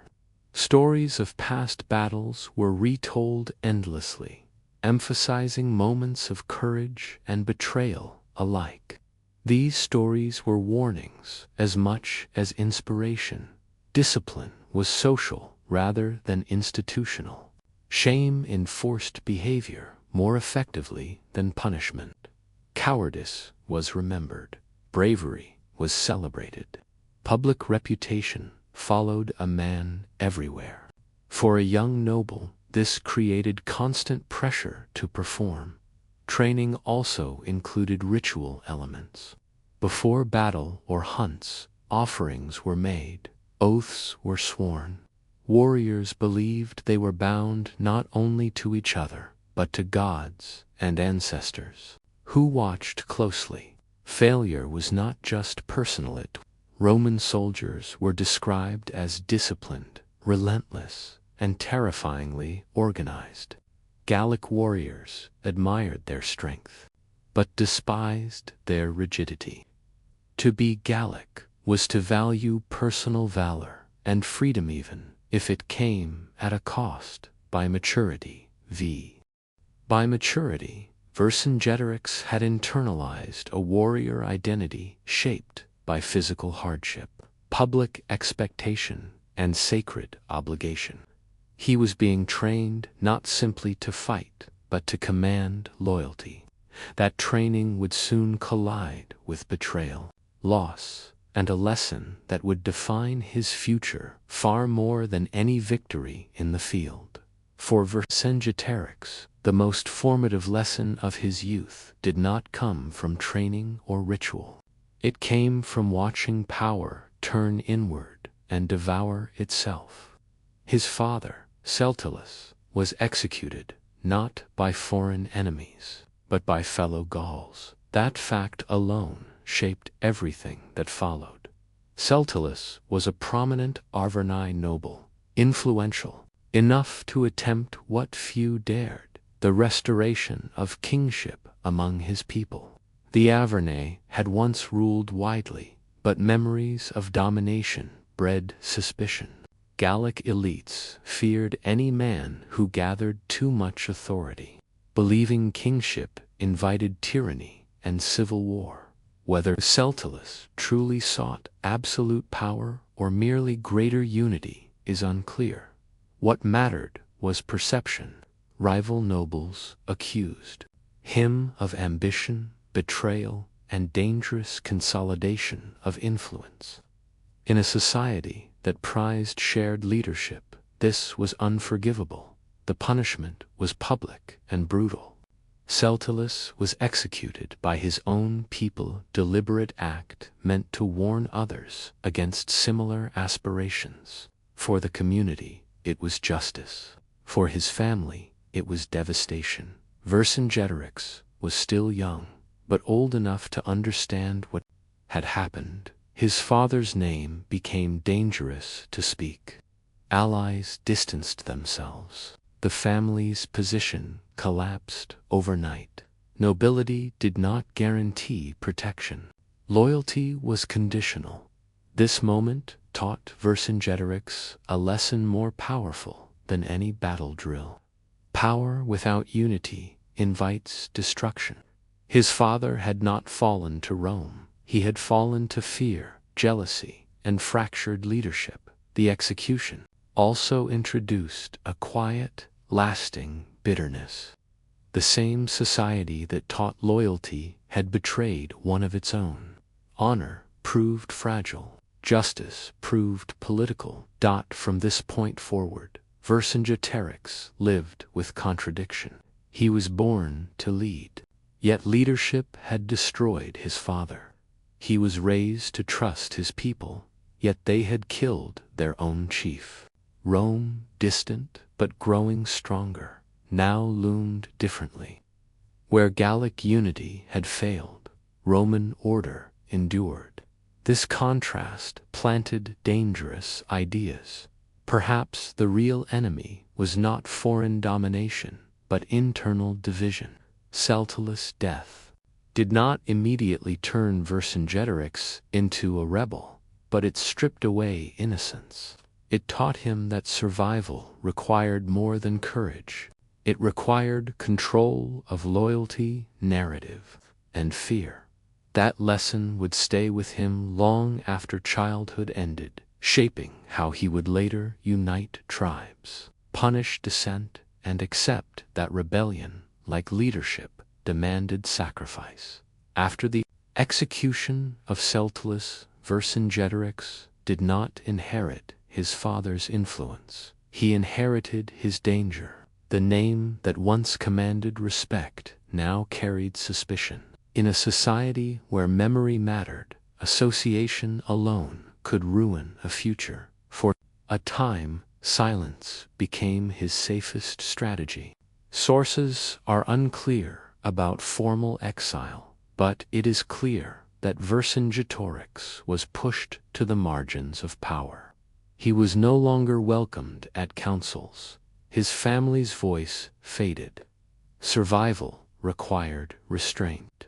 Stories of past battles were retold endlessly, emphasizing moments of courage and betrayal alike. These stories were warnings as much as inspiration. Discipline was social rather than institutional. Shame enforced behavior more effectively than punishment. Cowardice was remembered. Bravery was celebrated. Public reputation followed a man everywhere. For a young noble, this created constant pressure to perform. Training also included ritual elements. Before battle or hunts, offerings were made, oaths were sworn. Warriors believed they were bound not only to each other, but to gods and ancestors, who watched closely. Failure was not just personal. Roman soldiers were described as disciplined, relentless, and terrifyingly organized. Gallic warriors admired their strength, but despised their rigidity. To be Gallic was to value personal valor and freedom even if it came at a cost. By maturity, Vercingetorix had internalized a warrior identity shaped by physical hardship, public expectation, and sacred obligation. He was being trained not simply to fight, but to command loyalty. That training would soon collide with betrayal, loss, and a lesson that would define his future far more than any victory in the field. For Vercingetorix, the most formative lesson of his youth did not come from training or ritual. It came from watching power turn inward and devour itself. His father, Celtulus, was executed not by foreign enemies, but by fellow Gauls. That fact alone shaped everything that followed. Celtulus was a prominent Arverni noble, influential, enough to attempt what few dared, the restoration of kingship among his people. The Avernay had once ruled widely, but memories of domination bred suspicion. Gallic elites feared any man who gathered too much authority. Believing kingship invited tyranny and civil war. Whether Celtulus truly sought absolute power or merely greater unity is unclear. What mattered was perception. Rival nobles accused him of ambition, betrayal, and dangerous consolidation of influence. In a society that prized shared leadership, this was unforgivable. The punishment was public and brutal. Celtulus was executed by his own people, deliberate act meant to warn others against similar aspirations. For the community, it was justice. For his family, it was devastation. Vercingetorix was still young, but old enough to understand what had happened. His father's name became dangerous to speak. Allies distanced themselves. The family's position collapsed overnight. Nobility did not guarantee protection. Loyalty was conditional. This moment taught Vercingetorix a lesson more powerful than any battle drill. Power without unity invites destruction. His father had not fallen to Rome. He had fallen to fear, jealousy, and fractured leadership. The execution also introduced a quiet, lasting bitterness. The same society that taught loyalty had betrayed one of its own. Honor proved fragile. Justice proved political. From this point forward, Vercingetorix lived with contradiction. He was born to lead, yet leadership had destroyed his father. He was raised to trust his people, yet they had killed their own chief. Rome, distant but growing stronger, now loomed differently. Where Gallic unity had failed, Roman order endured. This contrast planted dangerous ideas. Perhaps the real enemy was not foreign domination, but internal division. Celtulus' death did not immediately turn Vercingetorix into a rebel, but it stripped away innocence. It taught him that survival required more than courage. It required control of loyalty, narrative, and fear. That lesson would stay with him long after childhood ended, shaping how he would later unite tribes, punish dissent, and accept that rebellion, like leadership, demanded sacrifice. After the execution of Celtulus, Vercingetorix did not inherit his father's influence. He inherited his danger. The name that once commanded respect now carried suspicion. In a society where memory mattered, association alone could ruin a future. For a time, silence became his safest strategy. Sources are unclear about formal exile, but it is clear that Vercingetorix was pushed to the margins of power. He was no longer welcomed at councils. His family's voice faded. Survival required restraint.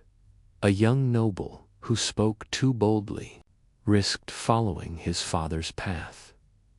A young noble who spoke too boldly risked following his father's path.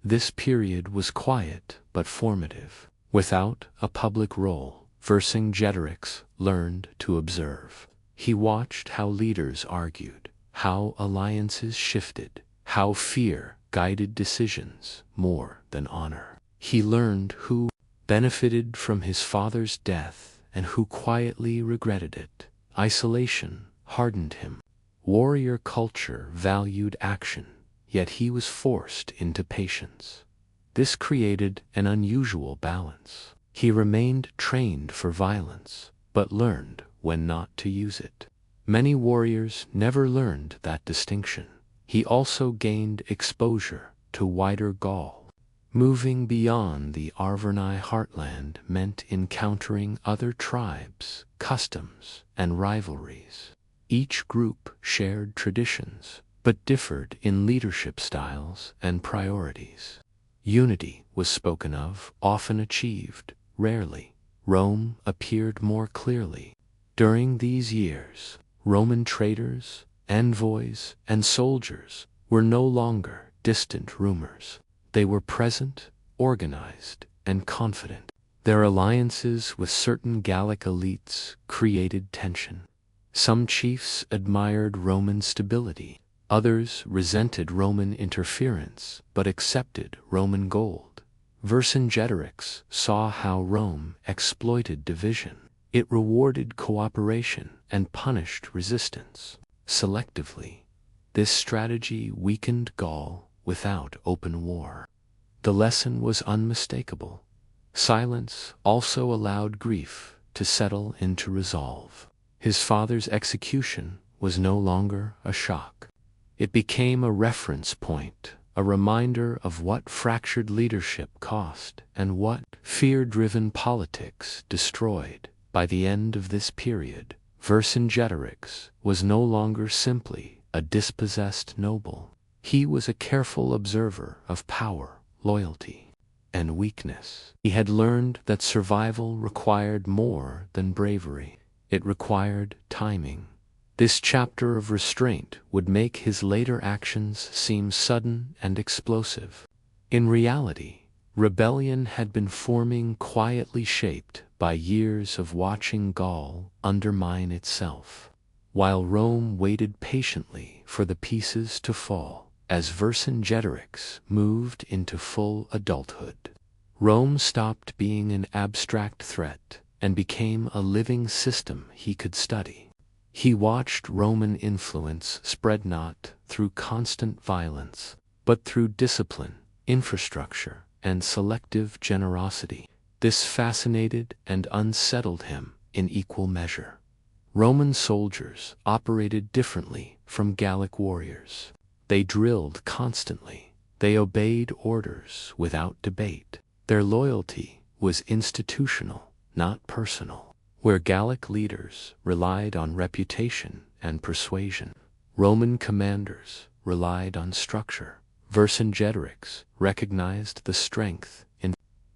This period was quiet but formative. Without a public role, Vercingetorix learned to observe. He watched how leaders argued, how alliances shifted, how fear guided decisions more than honor. He learned who benefited from his father's death and who quietly regretted it. Isolation hardened him. Warrior culture valued action, yet he was forced into patience. This created an unusual balance. He remained trained for violence, but learned when not to use it. Many warriors never learned that distinction. He also gained exposure to wider Gaul. Moving beyond the Arverni heartland meant encountering other tribes, customs, and rivalries. Each group shared traditions, but differed in leadership styles and priorities. Unity was spoken of, often achieved, rarely. Rome appeared more clearly. During these years, Roman traders, envoys, and soldiers were no longer distant rumors. They were present, organized, and confident. Their alliances with certain Gallic elites created tension. Some chiefs admired Roman stability. Others resented Roman interference but accepted Roman gold. Vercingetorix saw how Rome exploited division. It rewarded cooperation and punished resistance. Selectively, this strategy weakened Gaul without open war. The lesson was unmistakable. Silence also allowed grief to settle into resolve. His father's execution was no longer a shock. It became a reference point, a reminder of what fractured leadership cost and what fear-driven politics destroyed. By the end of this period, Vercingetorix was no longer simply a dispossessed noble. He was a careful observer of power, loyalty, and weakness. He had learned that survival required more than bravery. It required timing. This chapter of restraint would make his later actions seem sudden and explosive. In reality, rebellion had been forming, quietly shaped by years of watching Gaul undermine itself, while Rome waited patiently for the pieces to fall. As Vercingetorix moved into full adulthood, Rome stopped being an abstract threat and became a living system he could study. He watched Roman influence spread not through constant violence, but through discipline, infrastructure, and selective generosity. This fascinated and unsettled him in equal measure. Roman soldiers operated differently from Gallic warriors. They drilled constantly. They obeyed orders without debate. Their loyalty was institutional, not personal. Where Gallic leaders relied on reputation and persuasion, Roman commanders relied on structure. Vercingetorix recognized the strength in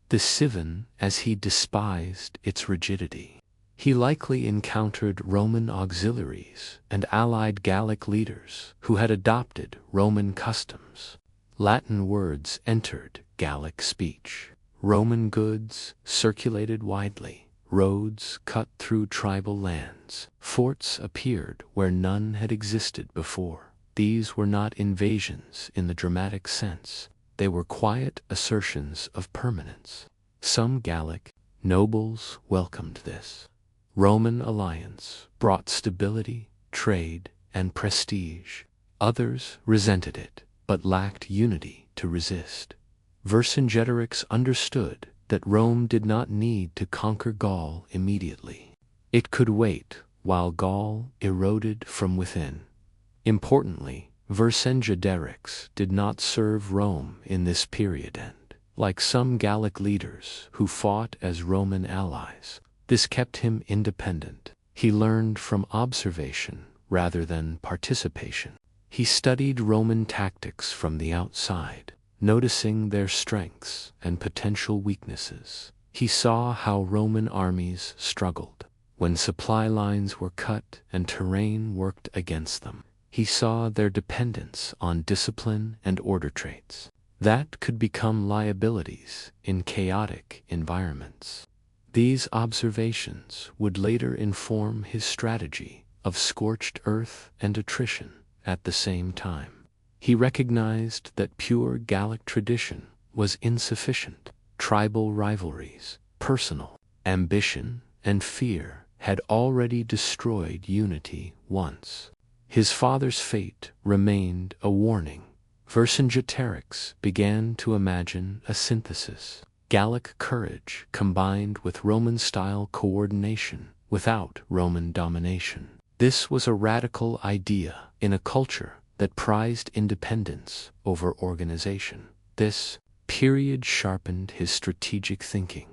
the civil as he despised its rigidity. He likely encountered Roman auxiliaries and allied Gallic leaders who had adopted Roman customs. Latin words entered Gallic speech. Roman goods circulated widely. Roads cut through tribal lands. Forts appeared where none had existed before. These were not invasions in the dramatic sense. They were quiet assertions of permanence. Some Gallic nobles welcomed this. Roman alliance brought stability, trade, and prestige. Others resented it, but lacked unity to resist. Vercingetorix understood that Rome did not need to conquer Gaul immediately. It could wait while Gaul eroded from within. Importantly, Vercingetorix did not serve Rome in this period and, like some Gallic leaders who fought as Roman allies, this kept him independent. He learned from observation rather than participation. He studied Roman tactics from the outside, noticing their strengths and potential weaknesses. He saw how Roman armies struggled when supply lines were cut and terrain worked against them. He saw their dependence on discipline and order traits that could become liabilities in chaotic environments. These observations would later inform his strategy of scorched earth and attrition at the same time. He recognized that pure Gallic tradition was insufficient. Tribal rivalries, personal ambition, and fear had already destroyed unity once. His father's fate remained a warning. Vercingetorix began to imagine a synthesis. Gallic courage combined with Roman-style coordination without Roman domination. This was a radical idea in a culture that prized independence over organization. This period sharpened his strategic thinking.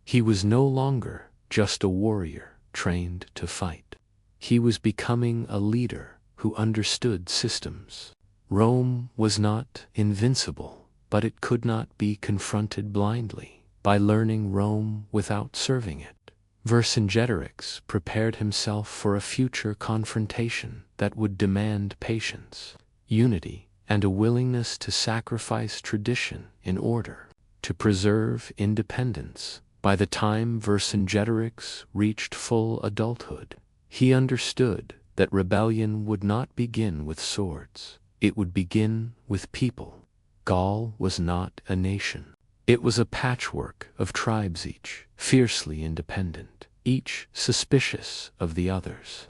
He was no longer just a warrior trained to fight. He was becoming a leader who understood systems. Rome was not invincible, but it could not be confronted blindly. By learning Rome without serving it, Vercingetorix prepared himself for a future confrontation that would demand patience, unity, and a willingness to sacrifice tradition in order to preserve independence. By the time Vercingetorix reached full adulthood, he understood that rebellion would not begin with swords. It would begin with people. Gaul was not a nation. It was a patchwork of tribes, each fiercely independent, each suspicious of the others.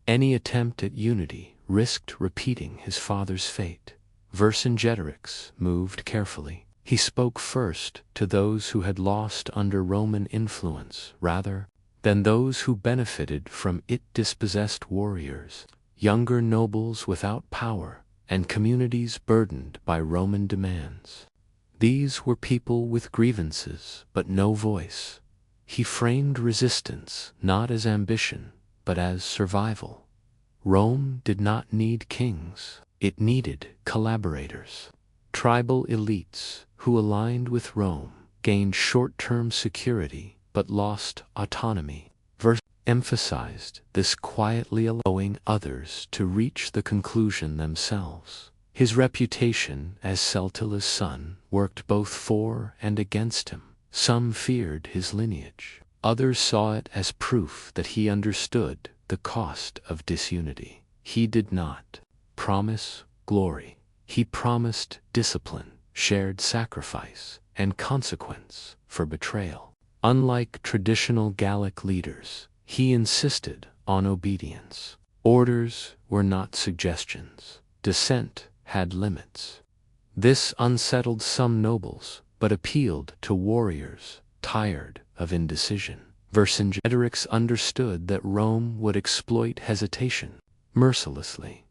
Any attempt at unity risked repeating his father's fate. Vercingetorix moved carefully. He spoke first to those who had lost under Roman influence rather than those who benefited from it. Dispossessed warriors, younger nobles without power, and communities burdened by Roman demands. These were people with grievances but no voice. He framed resistance not as ambition but as survival. Rome did not need kings, it needed collaborators. Tribal elites who aligned with Rome gained short-term security but lost autonomy. Verse emphasized this quietly, allowing others to reach the conclusion themselves. His reputation as Sultilla's son worked both for and against him. Some feared his lineage. Others saw it as proof that he understood the cost of disunity. He did not promise glory. He promised discipline, shared sacrifice, and consequence for betrayal. Unlike traditional Gallic leaders, he insisted on obedience. Orders were not suggestions. Dissent had limits. This unsettled some nobles, but appealed to warriors tired of indecision. Vercingetorix understood that Rome would exploit hesitation mercilessly.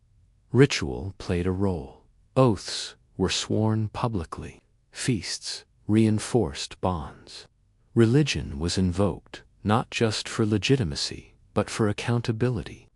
Ritual played a role. Oaths were sworn publicly. Feasts reinforced bonds. Religion was invoked, not just for legitimacy, but for accountability.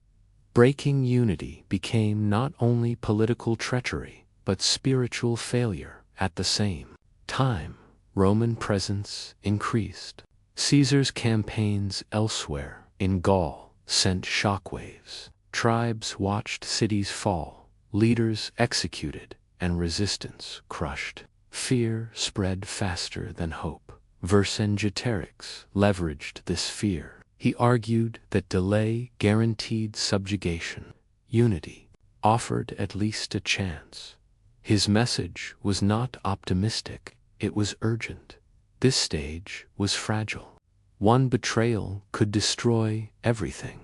Breaking unity became not only political treachery, but spiritual failure at the same time. Roman presence increased. Caesar's campaigns elsewhere in Gaul sent shockwaves. Tribes watched cities fall, leaders executed, and resistance crushed. Fear spread faster than hope. Vercingetorix leveraged this fear. He argued that delay guaranteed subjugation. Unity offered at least a chance. His message was not optimistic, it was urgent. This stage was fragile. One betrayal could destroy everything.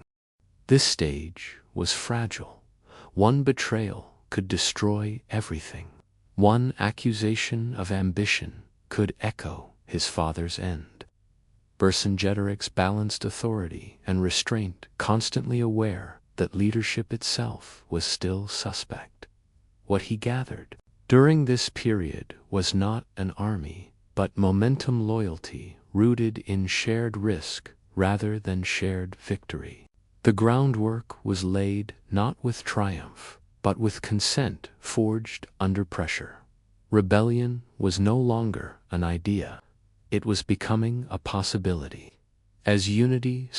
This stage was fragile. One betrayal could destroy everything. One accusation of ambition could echo his father's end. Vercingetorix balanced authority and restraint, constantly aware that leadership itself was still suspect. What he gathered during this period was not an army, but momentum, loyalty rooted in shared risk rather than shared victory. The groundwork was laid not with triumph, but with consent forged under pressure. Rebellion was no longer an idea. It was becoming a possibility. As unity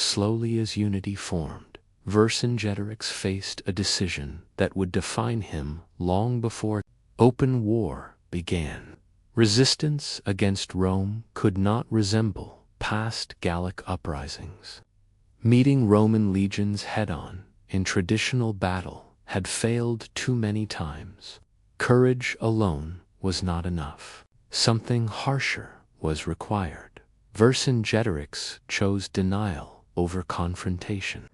formed, Vercingetorix faced a decision that would define him long before open war began. Resistance against Rome could not resemble past Gallic uprisings. Meeting Roman legions head-on in traditional battle had failed too many times. Courage alone was not enough. Something harsher was required. Vercingetorix chose denial over confrontation.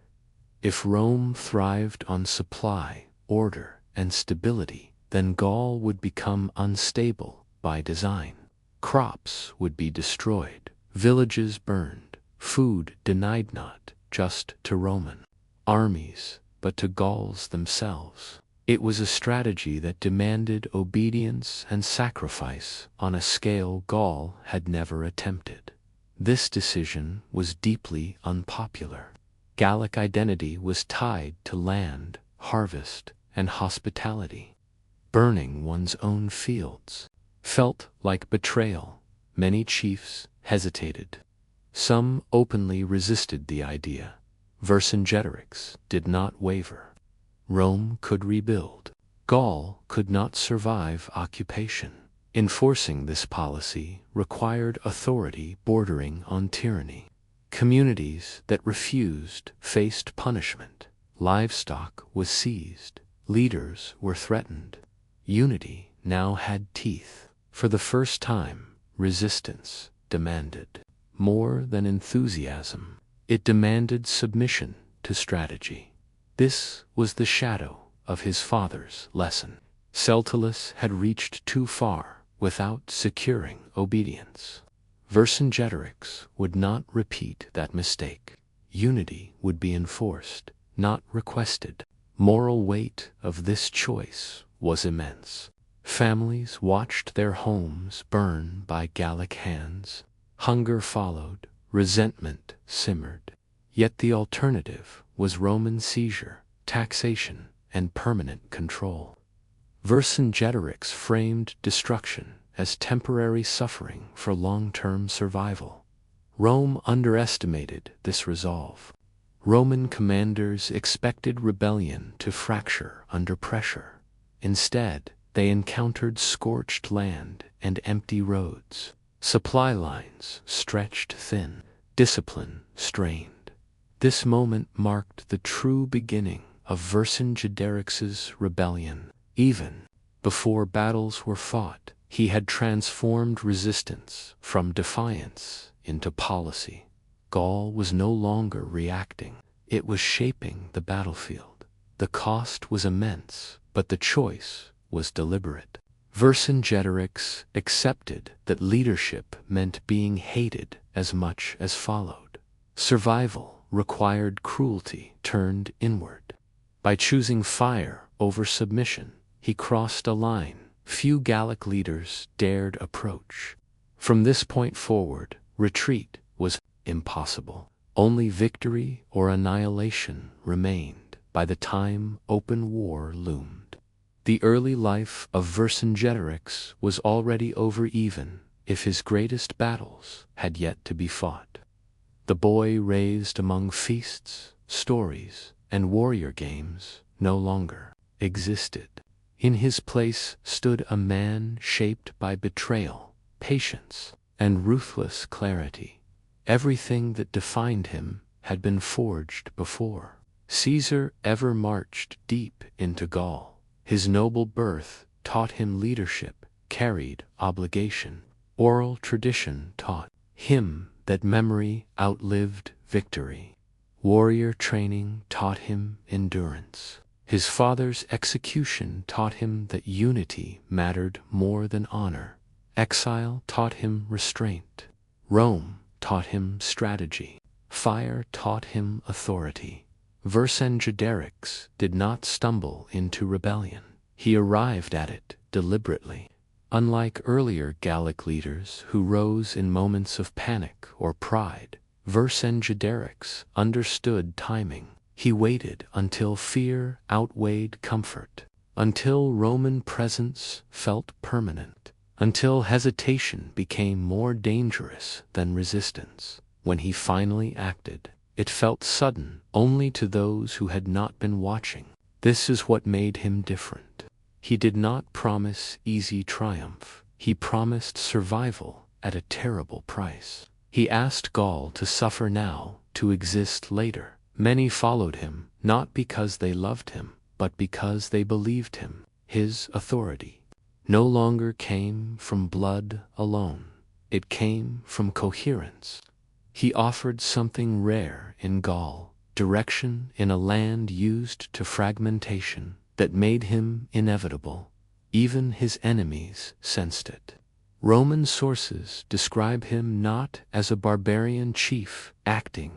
If Rome thrived on supply, order, and stability, then Gaul would become unstable by design. Crops would be destroyed, villages burned, food denied not just to Roman armies, but to Gauls themselves. It was a strategy that demanded obedience and sacrifice on a scale Gaul had never attempted. This decision was deeply unpopular. Gallic identity was tied to land, harvest, and hospitality. Burning one's own fields felt like betrayal. Many chiefs hesitated. Some openly resisted the idea. Vercingetorix did not waver. Rome could rebuild. Gaul could not survive occupation. Enforcing this policy required authority bordering on tyranny. Communities that refused faced punishment. Livestock was seized. Leaders were threatened. Unity now had teeth. For the first time, resistance demanded more than enthusiasm. It demanded submission to strategy. This was the shadow of his father's lesson. Celtullus had reached too far without securing obedience. Vercingetorix would not repeat that mistake. Unity would be enforced, not requested. Moral weight of this choice was immense. Families watched their homes burn by Gallic hands. Hunger followed, resentment simmered. Yet the alternative was Roman seizure, taxation, and permanent control. Vercingetorix framed destruction as temporary suffering for long-term survival. Rome underestimated this resolve. Roman commanders expected rebellion to fracture under pressure. Instead, they encountered scorched land and empty roads. Supply lines stretched thin, discipline strained. This moment marked the true beginning of Vercingetorix's rebellion. Even before battles were fought, he had transformed resistance from defiance into policy. Gaul was no longer reacting. It was shaping the battlefield. The cost was immense, but the choice was deliberate. Vercingetorix accepted that leadership meant being hated as much as followed. Survival required cruelty turned inward. By choosing fire over submission, he crossed a line few Gallic leaders dared approach. From this point forward, retreat was impossible. Only victory or annihilation remained by the time open war loomed. The early life of Vercingetorix was already over, even if his greatest battles had yet to be fought. The boy raised among feasts, stories, and warrior games no longer existed. In his place stood a man shaped by betrayal, patience, and ruthless clarity. Everything that defined him had been forged before. Caesar ever marched deep into Gaul. His noble birth taught him leadership, carried obligation. Oral tradition taught him that memory outlived victory. Warrior training taught him endurance. His father's execution taught him that unity mattered more than honor. Exile taught him restraint. Rome taught him strategy. Fire taught him authority. Vercingetorix did not stumble into rebellion. He arrived at it deliberately. Unlike earlier Gallic leaders who rose in moments of panic or pride, Vercingetorix understood timing. He waited until fear outweighed comfort, until Roman presence felt permanent, until hesitation became more dangerous than resistance. When he finally acted, it felt sudden only to those who had not been watching. This is what made him different. He did not promise easy triumph. He promised survival at a terrible price. He asked Gaul to suffer now, to exist later. Many followed him, not because they loved him, but because they believed him. His authority no longer came from blood alone. It came from coherence. He offered something rare in Gaul, direction in a land used to fragmentation that made him inevitable. Even his enemies sensed it. Roman sources describe him not as a barbarian chief acting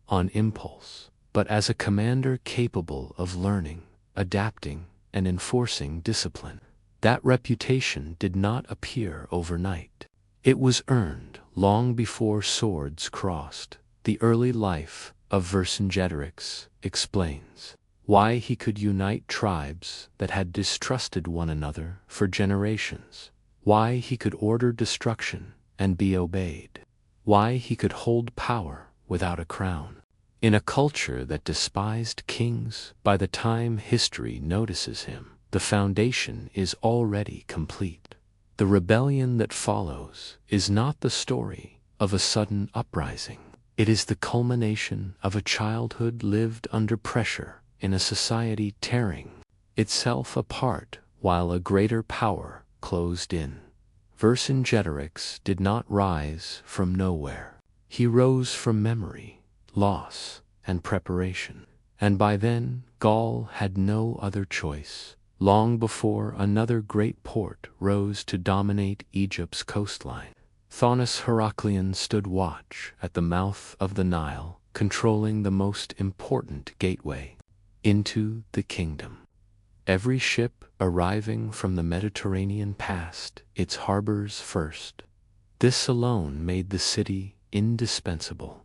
on impulse, but as a commander capable of learning, adapting, and enforcing discipline. That reputation did not appear overnight. It was earned long before swords crossed. The early life of Vercingetorix explains why he could unite tribes that had distrusted one another for generations, why he could order destruction and be obeyed. why he could hold power without a crown. In a culture that despised kings, by the time history notices him, the foundation is already complete. The rebellion that follows is not the story of a sudden uprising. It is the culmination of a childhood lived under pressure in a society tearing itself apart while a greater power closed in. Vercingetorix did not rise from nowhere. He rose from memory, loss, and preparation. And by then, Gaul had no other choice. Long before another great port rose to dominate Egypt's coastline, Thonis Heraclian stood watch at the mouth of the Nile, controlling the most important gateway into the kingdom. Every ship arriving from the Mediterranean passed its harbors first. This alone made the city indispensable.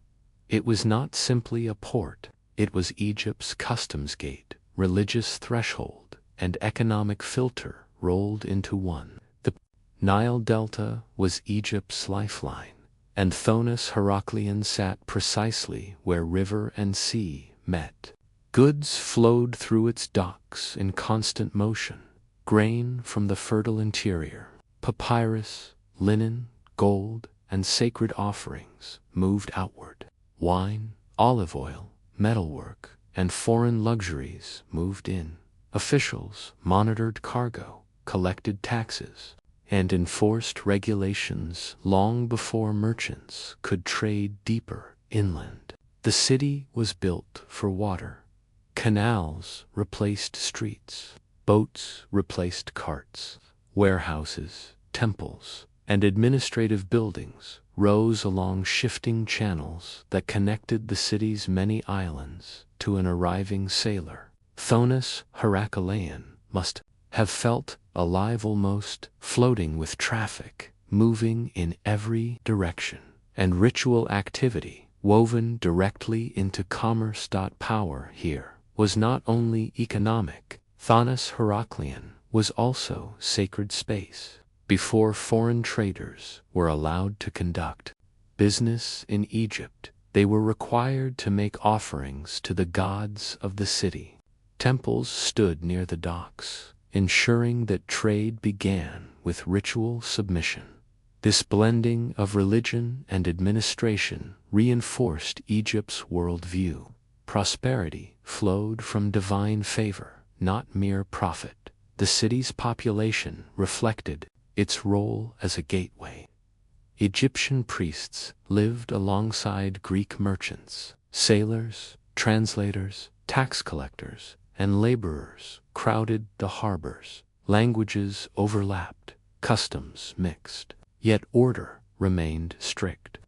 It was not simply a port, it was Egypt's customs gate, religious threshold, and economic filter rolled into one. The Nile Delta was Egypt's lifeline, and Thonis Heraclian sat precisely where river and sea met. Goods flowed through its docks in constant motion, grain from the fertile interior, papyrus, linen, gold, and sacred offerings moved outward. Wine, olive oil, metalwork, and foreign luxuries moved in. Officials monitored cargo, collected taxes, and enforced regulations long before merchants could trade deeper inland. The city was built for water. Canals replaced streets, boats replaced carts, warehouses, temples, and administrative buildings rose along shifting channels that connected the city's many islands to an arriving sailor. Thonis Heraclian must have felt alive, almost floating with traffic, moving in every direction, and ritual activity woven directly into commerce. Power here was not only economic. Thonis Heraclian was also sacred space. Before foreign traders were allowed to conduct business in Egypt, they were required to make offerings to the gods of the city. Temples stood near the docks, ensuring that trade began with ritual submission. This blending of religion and administration reinforced Egypt's worldview. Prosperity flowed from divine favor, not mere profit. The city's population reflected its role as a gateway. Egyptian priests lived alongside Greek merchants. Sailors, translators, tax collectors, and laborers crowded the harbors. Languages overlapped, customs mixed, yet order remained strict.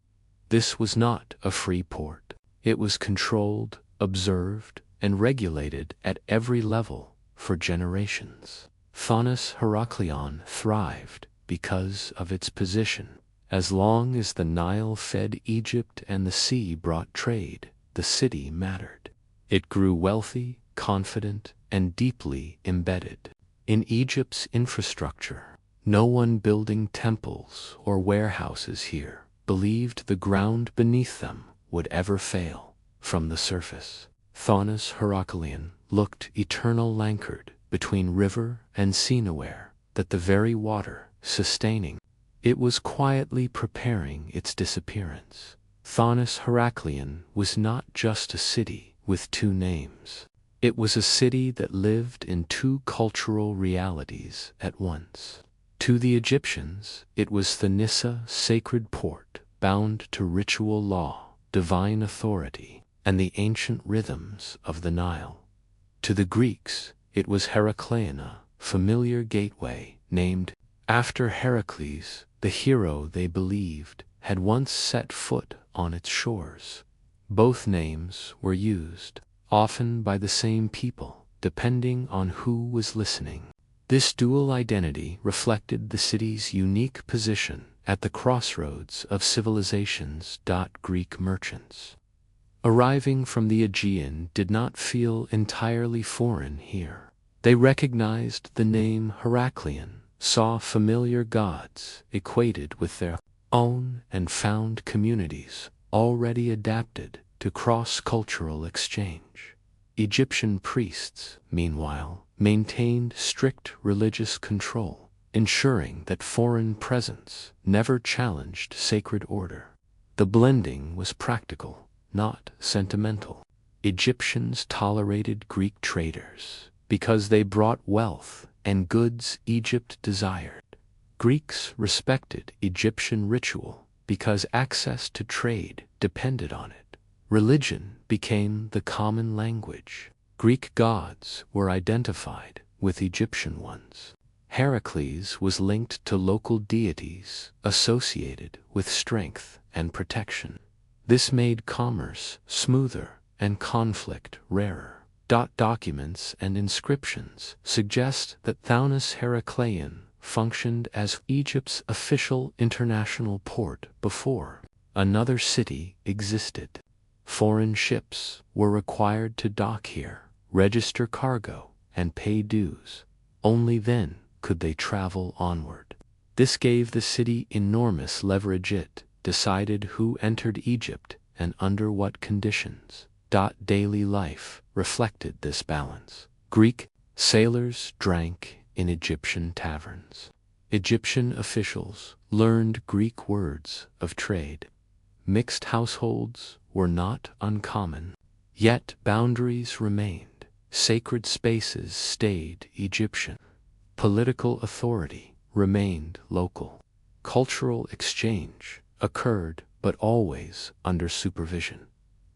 This was not a free port. It was controlled, observed, and regulated at every level for generations. Thonis Heraclian thrived because of its position. As long as the Nile fed Egypt and the sea brought trade, the city mattered. It grew wealthy, confident, and deeply embedded in Egypt's infrastructure. No one building temples or warehouses here believed the ground beneath them would ever fail. From the surface, Thonis Heraclian looked eternal, anchored between river and sea, aware that the very water sustaining it was quietly preparing its disappearance. Thonis Heraclian was not just a city with two names. It was a city that lived in two cultural realities at once. To the Egyptians, it was the Nissa, sacred port, bound to ritual law, divine authority, and the ancient rhythms of the Nile. To the Greeks, it was Heracleina, familiar gateway, named after Heracles, the hero they believed had once set foot on its shores. Both names were used, often by the same people, depending on who was listening. This dual identity reflected the city's unique position at the crossroads of civilizations. Greek merchants arriving from the Aegean did not feel entirely foreign here. They recognized the name Heraclian, saw familiar gods equated with their own and found communities already adapted to cross-cultural exchange. Egyptian priests, meanwhile, maintained strict religious control, ensuring that foreign presence never challenged sacred order. The blending was practical, not sentimental. Egyptians tolerated Greek traders because they brought wealth and goods Egypt desired. Greeks respected Egyptian ritual because access to trade depended on it. Religion became the common language. Greek gods were identified with Egyptian ones. Heracles was linked to local deities associated with strength and protection. This made commerce smoother and conflict rarer. Documents and inscriptions suggest that Thaunus Heracleion functioned as Egypt's official international port before another city existed. Foreign ships were required to dock here, register cargo, and pay dues. Only then could they travel onward. This gave the city enormous leverage. It decided who entered Egypt and under what conditions. Daily life reflected this balance. Greek sailors drank in Egyptian taverns. Egyptian officials learned Greek words of trade. Mixed households were not uncommon. Yet boundaries remained. Sacred spaces stayed Egyptian. Political authority remained local. Cultural exchange occurred, but always under supervision.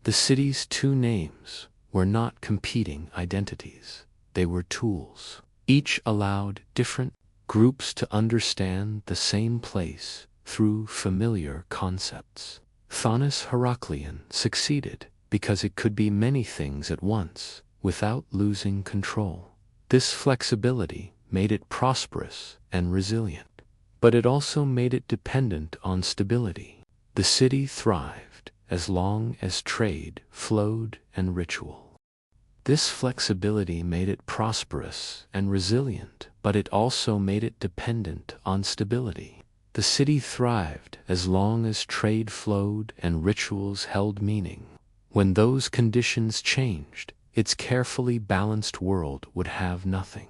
The city's two names were not competing identities. They were tools. Each allowed different groups to understand the same place through familiar concepts. Thaunus Heracleion succeeded because it could be many things at once without losing control. This flexibility made it prosperous and resilient, but it also made it dependent on stability. The city thrived as long as trade flowed and ritual. This flexibility made it prosperous and resilient, but it also made it dependent on stability. The city thrived as long as trade flowed and rituals held meaning. When those conditions changed, its carefully balanced world would have nothing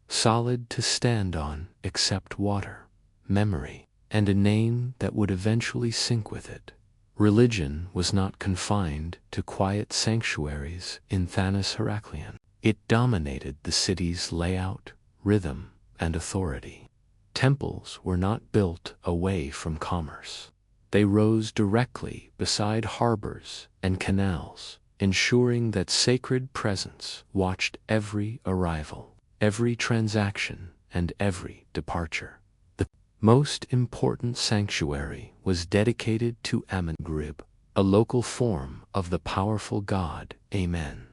solid to stand on except water, memory, and a name that would eventually sink with it. Religion was not confined to quiet sanctuaries in Thaunus Heracleion. It dominated the city's layout, rhythm, and authority. Temples were not built away from commerce. They rose directly beside harbors and canals, ensuring that sacred presence watched every arrival, every transaction, and every departure. The most important sanctuary was dedicated to Amun-Grib, a local form of the powerful god Amen.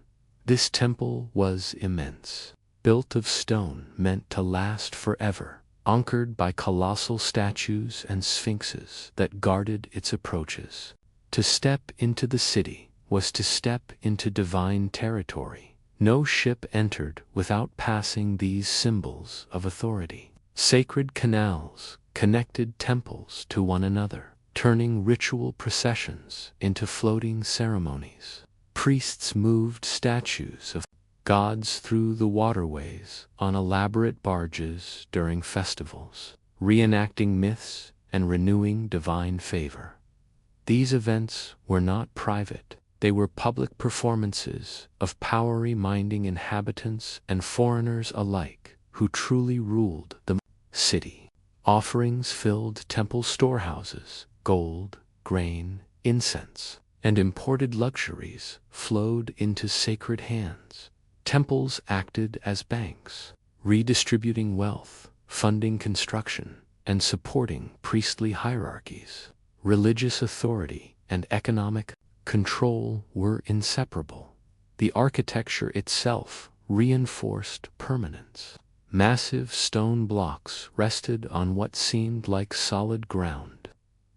This temple was immense, built of stone meant to last forever, anchored by colossal statues and sphinxes that guarded its approaches. To step into the city was to step into divine territory. No ship entered without passing these symbols of authority. Sacred canals connected temples to one another, turning ritual processions into floating ceremonies. Priests moved statues of gods through the waterways on elaborate barges during festivals, reenacting myths and renewing divine favor. These events were not private. They were public performances of power, reminding inhabitants and foreigners alike who truly ruled the city. Offerings filled temple storehouses. Gold, grain, incense, and imported luxuries flowed into sacred hands. Temples acted as banks, redistributing wealth, funding construction, and supporting priestly hierarchies. Religious authority and economic control were inseparable. The architecture itself reinforced permanence. Massive stone blocks rested on what seemed like solid ground.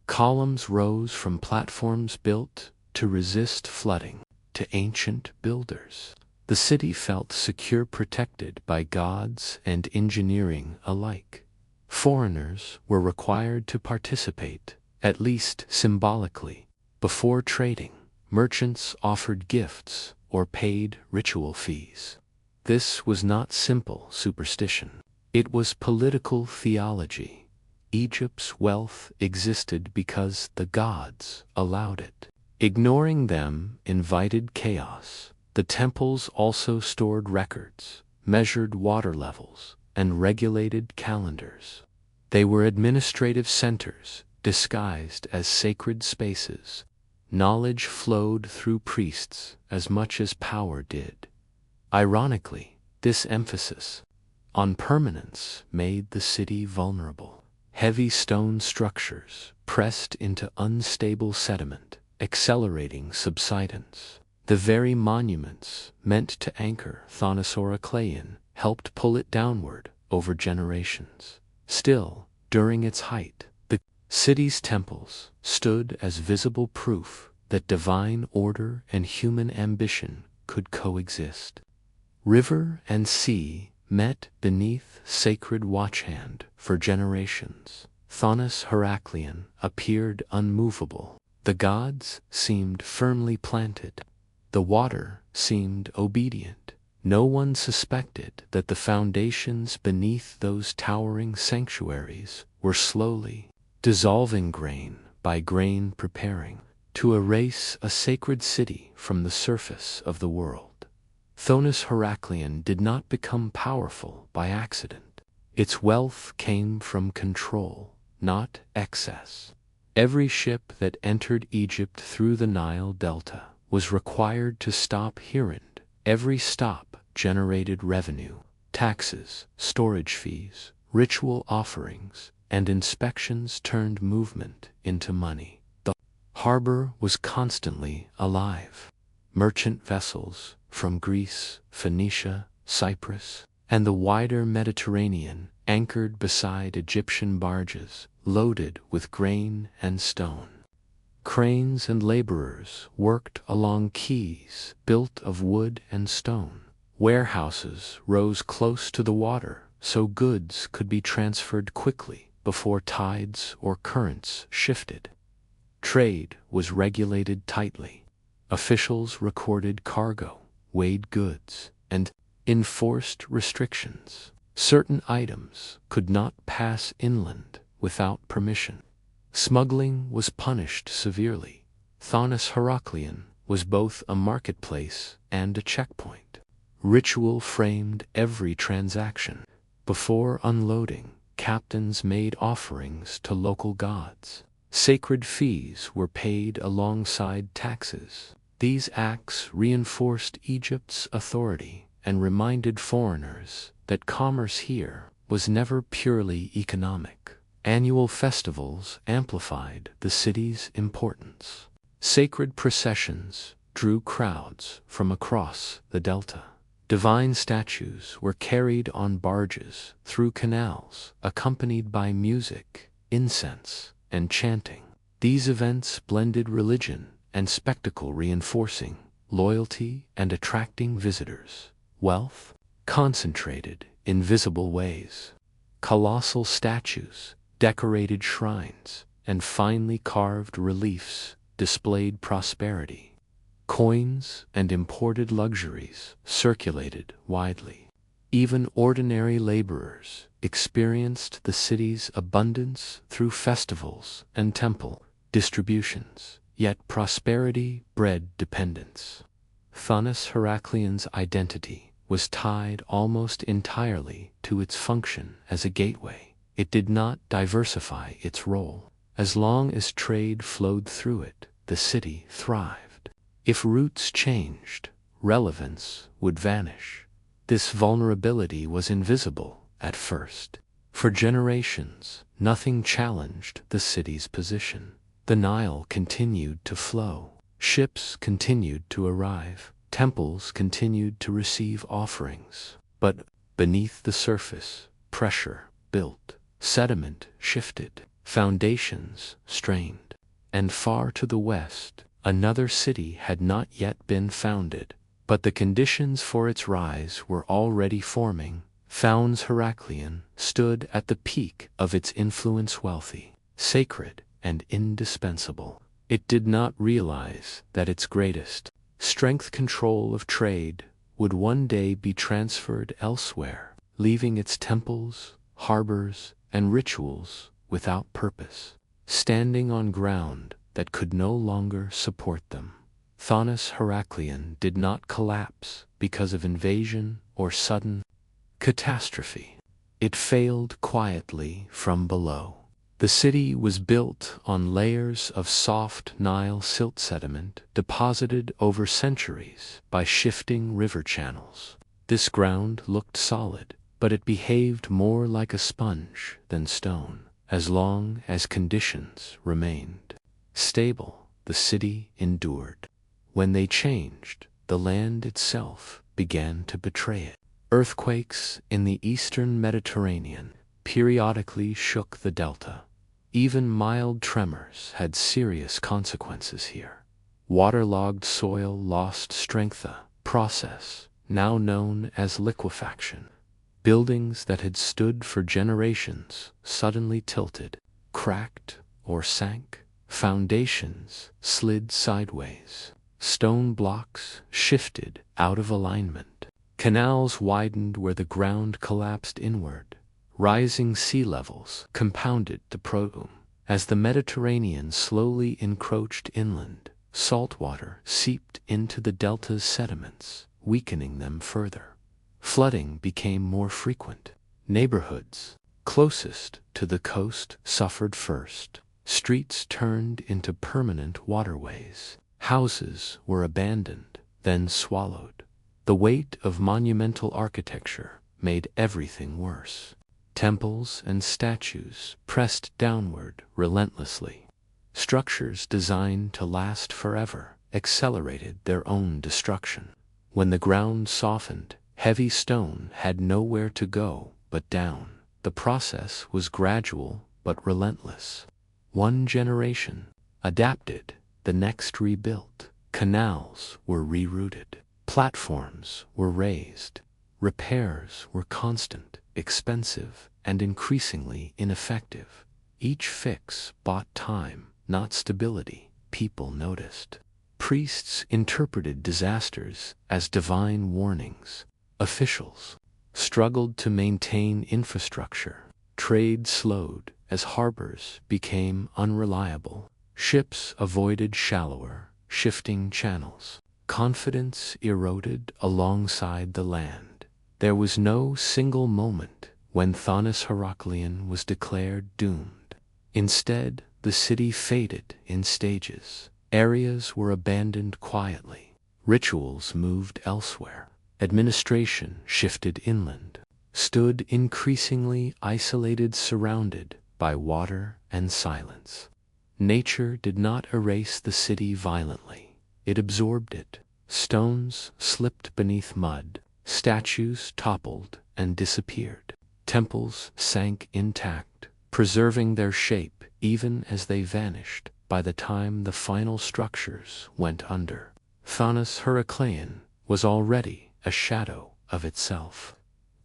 Columns rose from platforms built to resist flooding. To ancient builders, the city felt secure, protected by gods and engineering alike. Foreigners were required to participate, at least symbolically. Before trading, merchants offered gifts or paid ritual fees. This was not simple superstition. It was political theology. Egypt's wealth existed because the gods allowed it. Ignoring them invited chaos. The temples also stored records, measured water levels, and regulated calendars. They were administrative centers, disguised as sacred spaces. Knowledge flowed through priests as much as power did. Ironically, this emphasis on permanence made the city vulnerable. Heavy stone structures pressed into unstable sediment, accelerating subsidence. The very monuments meant to anchor Thonosaurocleion helped pull it downward over generations. Still, during its height, the city's temples stood as visible proof that divine order and human ambition could coexist. River and sea met beneath sacred watchhand for generations. Thonos Heracleon appeared unmovable. The gods seemed firmly planted. The water seemed obedient. No one suspected that the foundations beneath those towering sanctuaries were slowly dissolving, grain by grain, preparing to erase a sacred city from the surface of the world. Thonos Heracleon did not become powerful by accident. Its wealth came from control, not excess. Every ship that entered Egypt through the Nile Delta was required to stop here. Every stop generated revenue, taxes, storage fees, ritual offerings, and inspections turned movement into money. The harbor was constantly alive. Merchant vessels from Greece, Phoenicia, Cyprus, and the wider Mediterranean anchored beside Egyptian barges loaded with grain and stone. Cranes and laborers worked along quays built of wood and stone. Warehouses rose close to the water so goods could be transferred quickly before tides or currents shifted. Trade was regulated tightly. Officials recorded cargo, weighed goods, and enforced restrictions. Certain items could not pass inland without permission. Smuggling was punished severely. Thonos Heracleon was both a marketplace and a checkpoint. Ritual framed every transaction. Before unloading, captains made offerings to local gods. Sacred fees were paid alongside taxes. These acts reinforced Egypt's authority and reminded foreigners that commerce here was never purely economic. Annual festivals amplified the city's importance. Sacred processions drew crowds from across the delta. Divine statues were carried on barges through canals, accompanied by music, incense, and chanting. These events blended religion and spectacle, reinforcing loyalty and attracting visitors. Wealth concentrated in visible ways. Colossal statues, decorated shrines, and finely carved reliefs displayed prosperity. Coins and imported luxuries circulated widely. Even ordinary laborers experienced the city's abundance through festivals and temple distributions. Yet prosperity bred dependence. Thonos Heracleon's identity was tied almost entirely to its function as a gateway. It did not diversify its role. As long as trade flowed through it, the city thrived. If routes changed, relevance would vanish. This vulnerability was invisible at first. For generations, nothing challenged the city's position. The Nile continued to flow. Ships continued to arrive. Temples continued to receive offerings. But beneath the surface, pressure built. Sediment shifted. Foundations strained. And far to the west, another city had not yet been founded. But the conditions for its rise were already forming. Thonos Heracleon stood at the peak of its influence, wealthy, sacred, and indispensable. It did not realize that its greatest strength, control of trade, would one day be transferred elsewhere, leaving its temples, harbors, and rituals without purpose, standing on ground that could no longer support them. Thonis Heracleon did not collapse because of invasion or sudden catastrophe. It failed quietly from below. The city was built on layers of soft Nile silt sediment deposited over centuries by shifting river channels. This ground looked solid, but it behaved more like a sponge than stone. As long as conditions remained stable, the city endured. When they changed, the land itself began to betray it. Earthquakes in the eastern Mediterranean periodically shook the delta. Even mild tremors had serious consequences here. Waterlogged soil lost strength, a process now known as liquefaction. Buildings that had stood for generations suddenly tilted, cracked, or sank. Foundations slid sideways. Stone blocks shifted out of alignment. Canals widened where the ground collapsed inward. Rising sea levels compounded the problem. As the Mediterranean slowly encroached inland, salt water seeped into the delta's sediments, weakening them further. Flooding became more frequent. Neighborhoods closest to the coast suffered first. Streets turned into permanent waterways. Houses were abandoned, then swallowed. The weight of monumental architecture made everything worse. Temples and statues pressed downward relentlessly. Structures designed to last forever accelerated their own destruction. When the ground softened, heavy stone had nowhere to go but down. The process was gradual but relentless. One generation adapted, the next rebuilt. Canals were rerouted. Platforms were raised. Repairs were constant, expensive, and increasingly ineffective. Each fix bought time, not stability. People noticed. Priests interpreted disasters as divine warnings. Officials struggled to maintain infrastructure. Trade slowed as harbors became unreliable. Ships avoided shallower, shifting channels. Confidence eroded alongside the land. There was no single moment when Thonis Heracleon was declared doomed. Instead, the city faded in stages. Areas were abandoned quietly. Rituals moved elsewhere. Administration shifted inland. Stood increasingly isolated, surrounded by water and silence. Nature did not erase the city violently. It absorbed it. Stones slipped beneath mud. Statues toppled and disappeared. Temples sank intact, preserving their shape even as they vanished by the time the final structures went under. Thonis Heracleon was already a shadow of itself.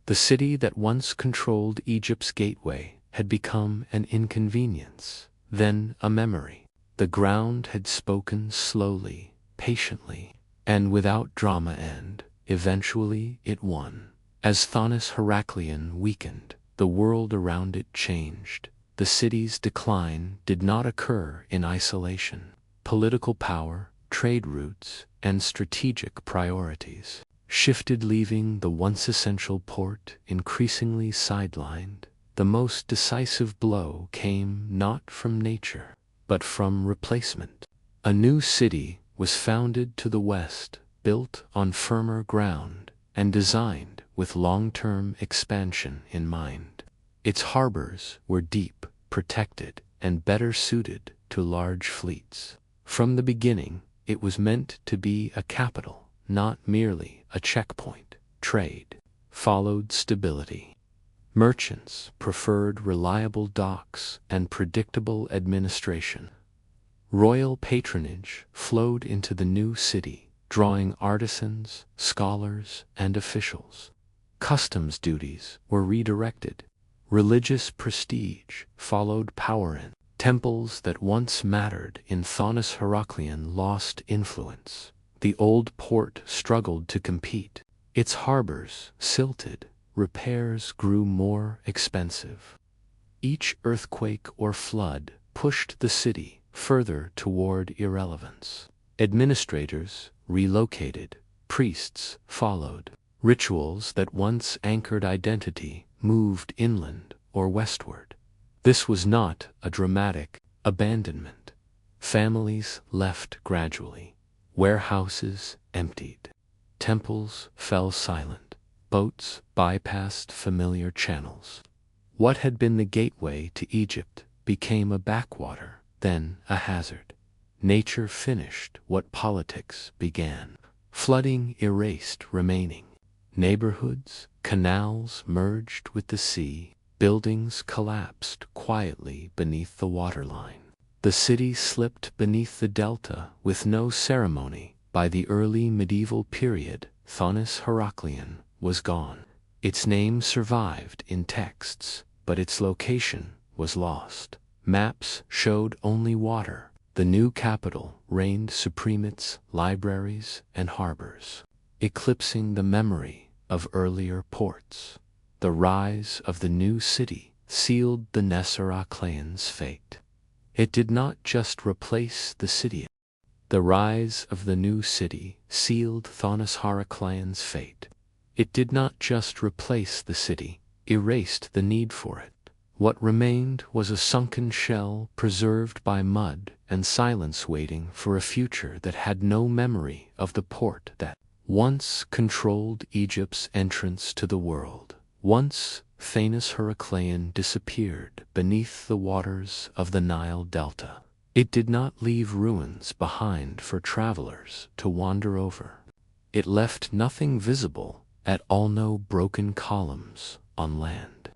The city that once controlled Egypt's gateway had become an inconvenience, then a memory. The ground had spoken slowly, patiently, and without drama, and eventually it won. As Thonis Heracleon weakened, the world around it changed. The city's decline did not occur in isolation. Political power, trade routes, and strategic priorities shifted, leaving the once essential port increasingly sidelined. The most decisive blow came not from nature, but from replacement. A new city was founded to the west, built on firmer ground, and designed with long-term expansion in mind. Its harbors were deep, protected, and better suited to large fleets. From the beginning, it was meant to be a capital, not merely a checkpoint. Trade followed stability. Merchants preferred reliable docks and predictable administration. Royal patronage flowed into the new city, drawing artisans, scholars, and officials. Customs duties were redirected. Religious prestige followed power, and Temples that once mattered in Thonis Heraclean lost influence. The old port struggled to compete. Its harbors silted, repairs grew more expensive. Each earthquake or flood pushed the city further toward irrelevance. Administrators relocated, priests followed. Rituals that once anchored identity moved inland or westward. This was not a dramatic abandonment. Families left gradually. Warehouses emptied. Temples fell silent. Boats bypassed familiar channels. What had been the gateway to Egypt became a backwater, then a hazard. Nature finished what politics began. Flooding erased remaining. Neighborhoods, canals merged with the sea. Buildings collapsed quietly beneath the waterline. The city slipped beneath the delta with no ceremony. By the early medieval period, Thonis Heraclean was gone. Its name survived in texts, but its location was lost. Maps showed only water. The new capital reigned supreme its libraries and harbors, eclipsing the memory of earlier ports. The rise of the new city sealed the Heraclean's fate. It did not just replace the city. The rise of the new city sealed Thonis Heraclean's fate. It did not just replace the city, erased the need for it. What remained was a sunken shell preserved by mud and silence, waiting for a future that had no memory of the port that once controlled Egypt's entrance to the world. Once Thonis Heraclean disappeared beneath the waters of the Nile Delta. It did not leave ruins behind for travelers to wander over. It left nothing visible at all, no broken columns on land.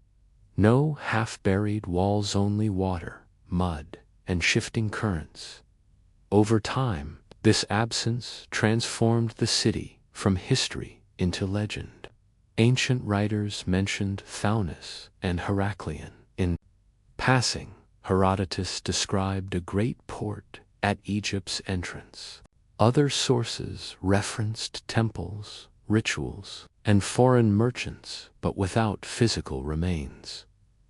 No half-buried walls, only water, mud, and shifting currents. Over time, this absence transformed the city from history into legend. Ancient writers mentioned Thonis and Heraclean. In passing, Herodotus described a great port at Egypt's entrance. Other sources referenced temples, rituals, and foreign merchants, but without physical remains.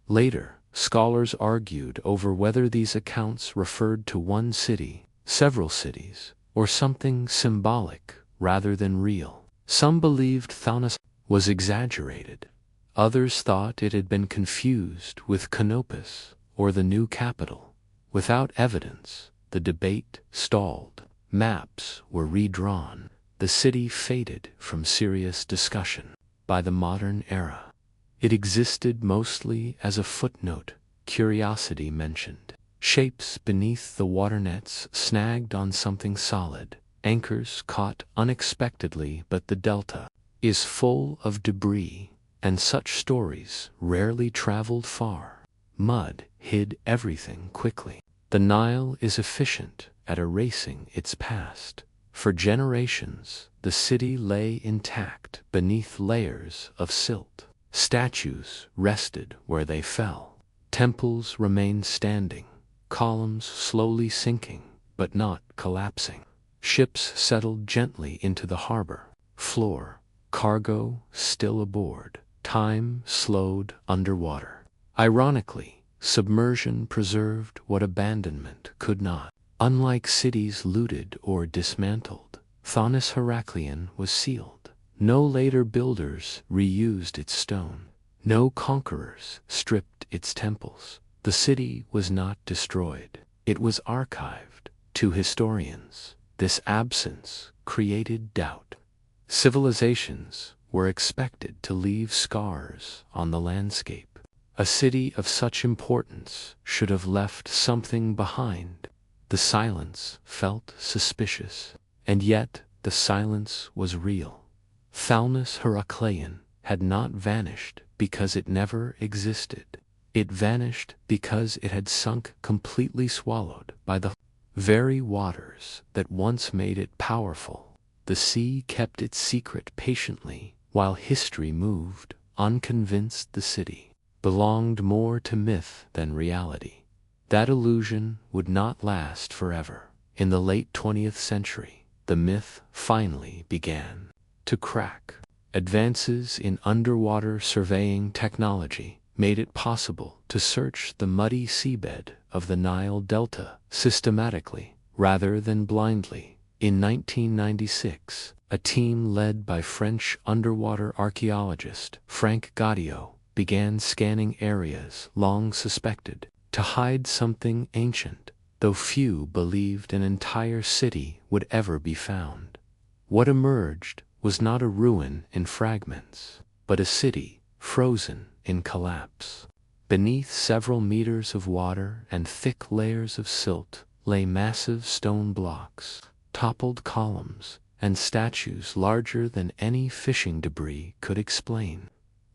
Later, scholars argued over whether these accounts referred to one city, several cities, or something symbolic rather than real. Some believed Thonis was exaggerated. Others thought it had been confused with Canopus or the new capital. Without evidence, the debate stalled. Maps were redrawn. The city faded from serious discussion. By the modern era, it existed mostly as a footnote, curiosity mentioned. Shapes beneath the water nets snagged on something solid. Anchors caught unexpectedly, but the delta is full of debris, and such stories rarely traveled far. Mud hid everything quickly. The Nile is efficient at erasing its past. For generations, the city lay intact beneath layers of silt. Statues rested where they fell. Temples remained standing, columns slowly sinking, but not collapsing. Ships settled gently into the harbor floor, cargo still aboard. Time slowed underwater. Ironically, submersion preserved what abandonment could not. Unlike cities looted or dismantled, Thonis Heraclean was sealed. No later builders reused its stone. No conquerors stripped its temples. The city was not destroyed. It was archived. To historians, this absence created doubt. Civilizations were expected to leave scars on the landscape. A city of such importance should have left something behind. The silence felt suspicious, and yet the silence was real. Thonis Heraclean had not vanished because it never existed. It vanished because it had sunk, completely swallowed by the very waters that once made it powerful. The sea kept its secret patiently, while history moved, unconvinced the city belonged more to myth than reality. That illusion would not last forever. In the late 20th century, the myth finally began to crack. Advances in underwater surveying technology made it possible to search the muddy seabed of the Nile Delta systematically, rather than blindly. In 1996, a team led by French underwater archaeologist Frank Gaudio began scanning areas long suspected to hide something ancient, though few believed an entire city would ever be found. What emerged was not a ruin in fragments, but a city frozen in collapse. Beneath several meters of water and thick layers of silt lay massive stone blocks, toppled columns, and statues larger than any fishing debris could explain.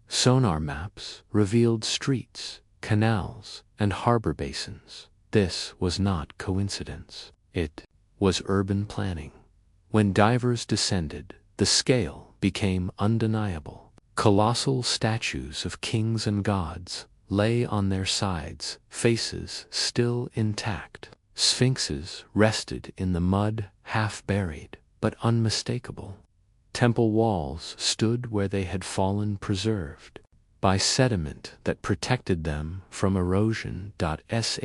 Sonar maps revealed streets, canals, and harbor basins. This was not coincidence. It was urban planning. When divers descended, the scale became undeniable. Colossal statues of kings and gods lay on their sides, faces still intact. Sphinxes rested in the mud, half buried, but unmistakable. Temple walls stood where they had fallen, preserved by sediment that protected them from erosion. Shipwrecks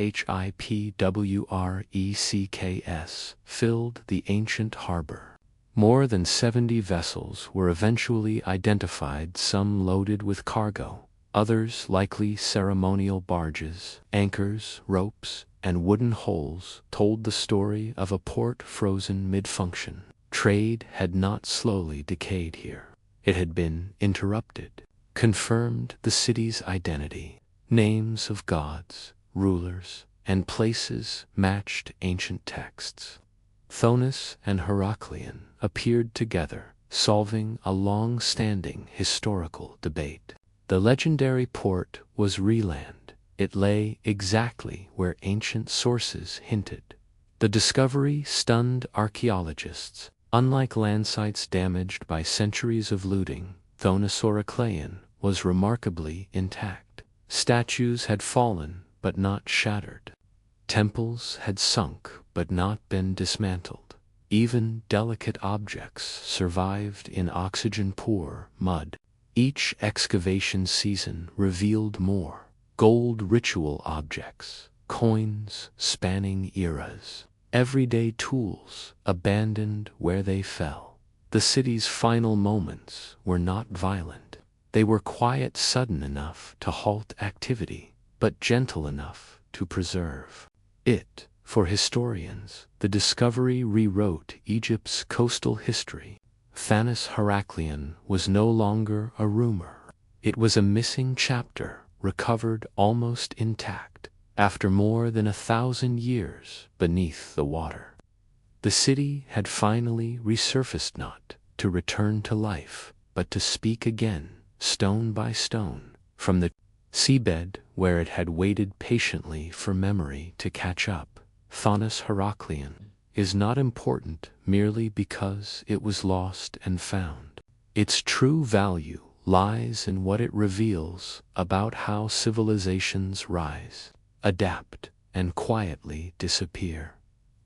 filled the ancient harbor. More than 70 vessels were eventually identified, some loaded with cargo, others likely ceremonial barges. Anchors, ropes, and wooden holes told the story of a port frozen mid-function. Trade had not slowly decayed here. It had been interrupted. Confirmed the city's identity. Names of gods, rulers, and places matched ancient texts. Thonis and Heracleon appeared together, solving a long-standing historical debate. The legendary port was Reland. It lay exactly where ancient sources hinted. The discovery stunned archaeologists. Unlike land sites damaged by centuries of looting, Thonis Heracleon was remarkably intact. Statues had fallen, but not shattered. Temples had sunk, but not been dismantled. Even delicate objects survived in oxygen-poor mud. Each excavation season revealed more. Gold ritual objects, coins spanning eras, everyday tools abandoned where they fell. The city's final moments were not violent. They were quiet, sudden enough to halt activity, but gentle enough to preserve it. For historians, the discovery rewrote Egypt's coastal history. Thonis Heracleon was no longer a rumor. It was a missing chapter, recovered almost intact, after more than 1,000 years beneath the water. The city had finally resurfaced, not to return to life, but to speak again, stone by stone, from the seabed where it had waited patiently for memory to catch up. Thonis Heracleon is not important merely because it was lost and found. Its true value lies in what it reveals about how civilizations rise, adapt, and quietly disappear.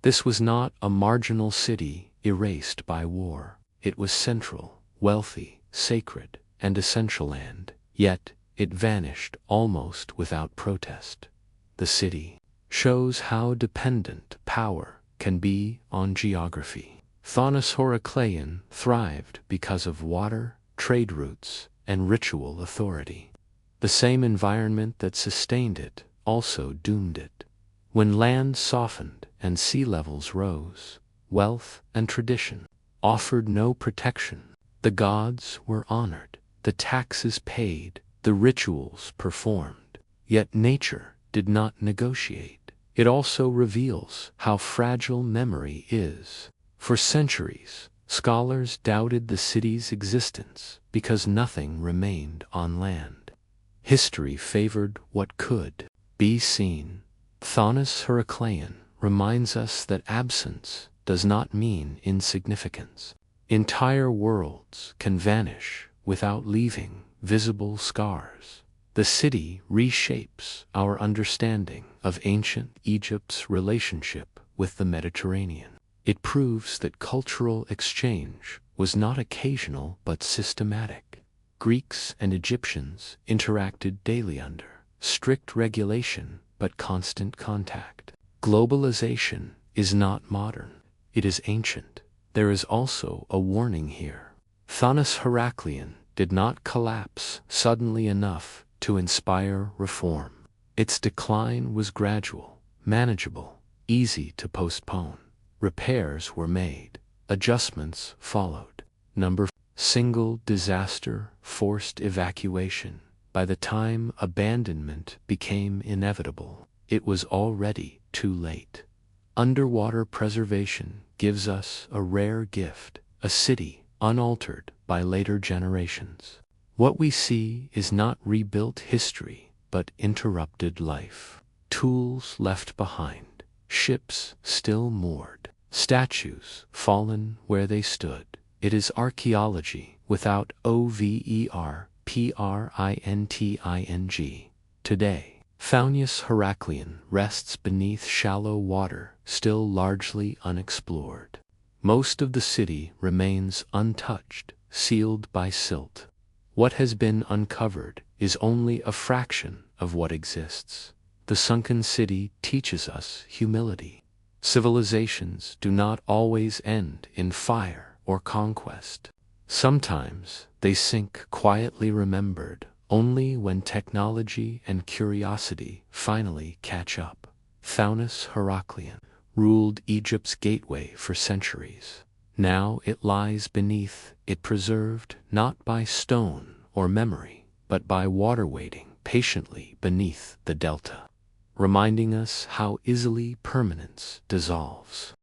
This was not a marginal city erased by war. It was central, wealthy, sacred, and essential land, yet it vanished almost without protest. The city shows how dependent power can be on geography. Thonis Heracleon thrived because of water, trade routes, and ritual authority. The same environment that sustained it also doomed it. When land softened and sea levels rose, wealth and tradition offered no protection. The gods were honored, the taxes paid, the rituals performed. Yet nature did not negotiate. It also reveals how fragile memory is. For centuries, scholars doubted the city's existence because nothing remained on land. History favored what could be seen. Thonis Heracleon reminds us that absence does not mean insignificance. Entire worlds can vanish without leaving visible scars. The city reshapes our understanding of ancient Egypt's relationship with the Mediterranean. It proves that cultural exchange was not occasional but systematic. Greeks and Egyptians interacted daily under strict regulation but constant contact. Globalization is not modern, it is ancient. There is also a warning here. Thonis Heraclian did not collapse suddenly enough to inspire reform. Its decline was gradual, manageable, easy to postpone. Repairs were made, adjustments followed. Single disaster, forced evacuation. By the time abandonment became inevitable, it was already too late. Underwater preservation gives us a rare gift, a city unaltered by later generations. What we see is not rebuilt history, but interrupted life. Tools left behind, ships still moored, statues fallen where they stood. It is archaeology without overprinting. Today, Thonis Heraclian rests beneath shallow water, still largely unexplored. Most of the city remains untouched, sealed by silt. What has been uncovered is only a fraction of what exists. The sunken city teaches us humility. Civilizations do not always end in fire or conquest. Sometimes they sink quietly remembered only when technology and curiosity finally catch up. Thonis Heraclian ruled Egypt's gateway for centuries. Now it lies beneath it, preserved not by stone or memory, but by water waiting patiently beneath the delta, reminding us how easily permanence dissolves.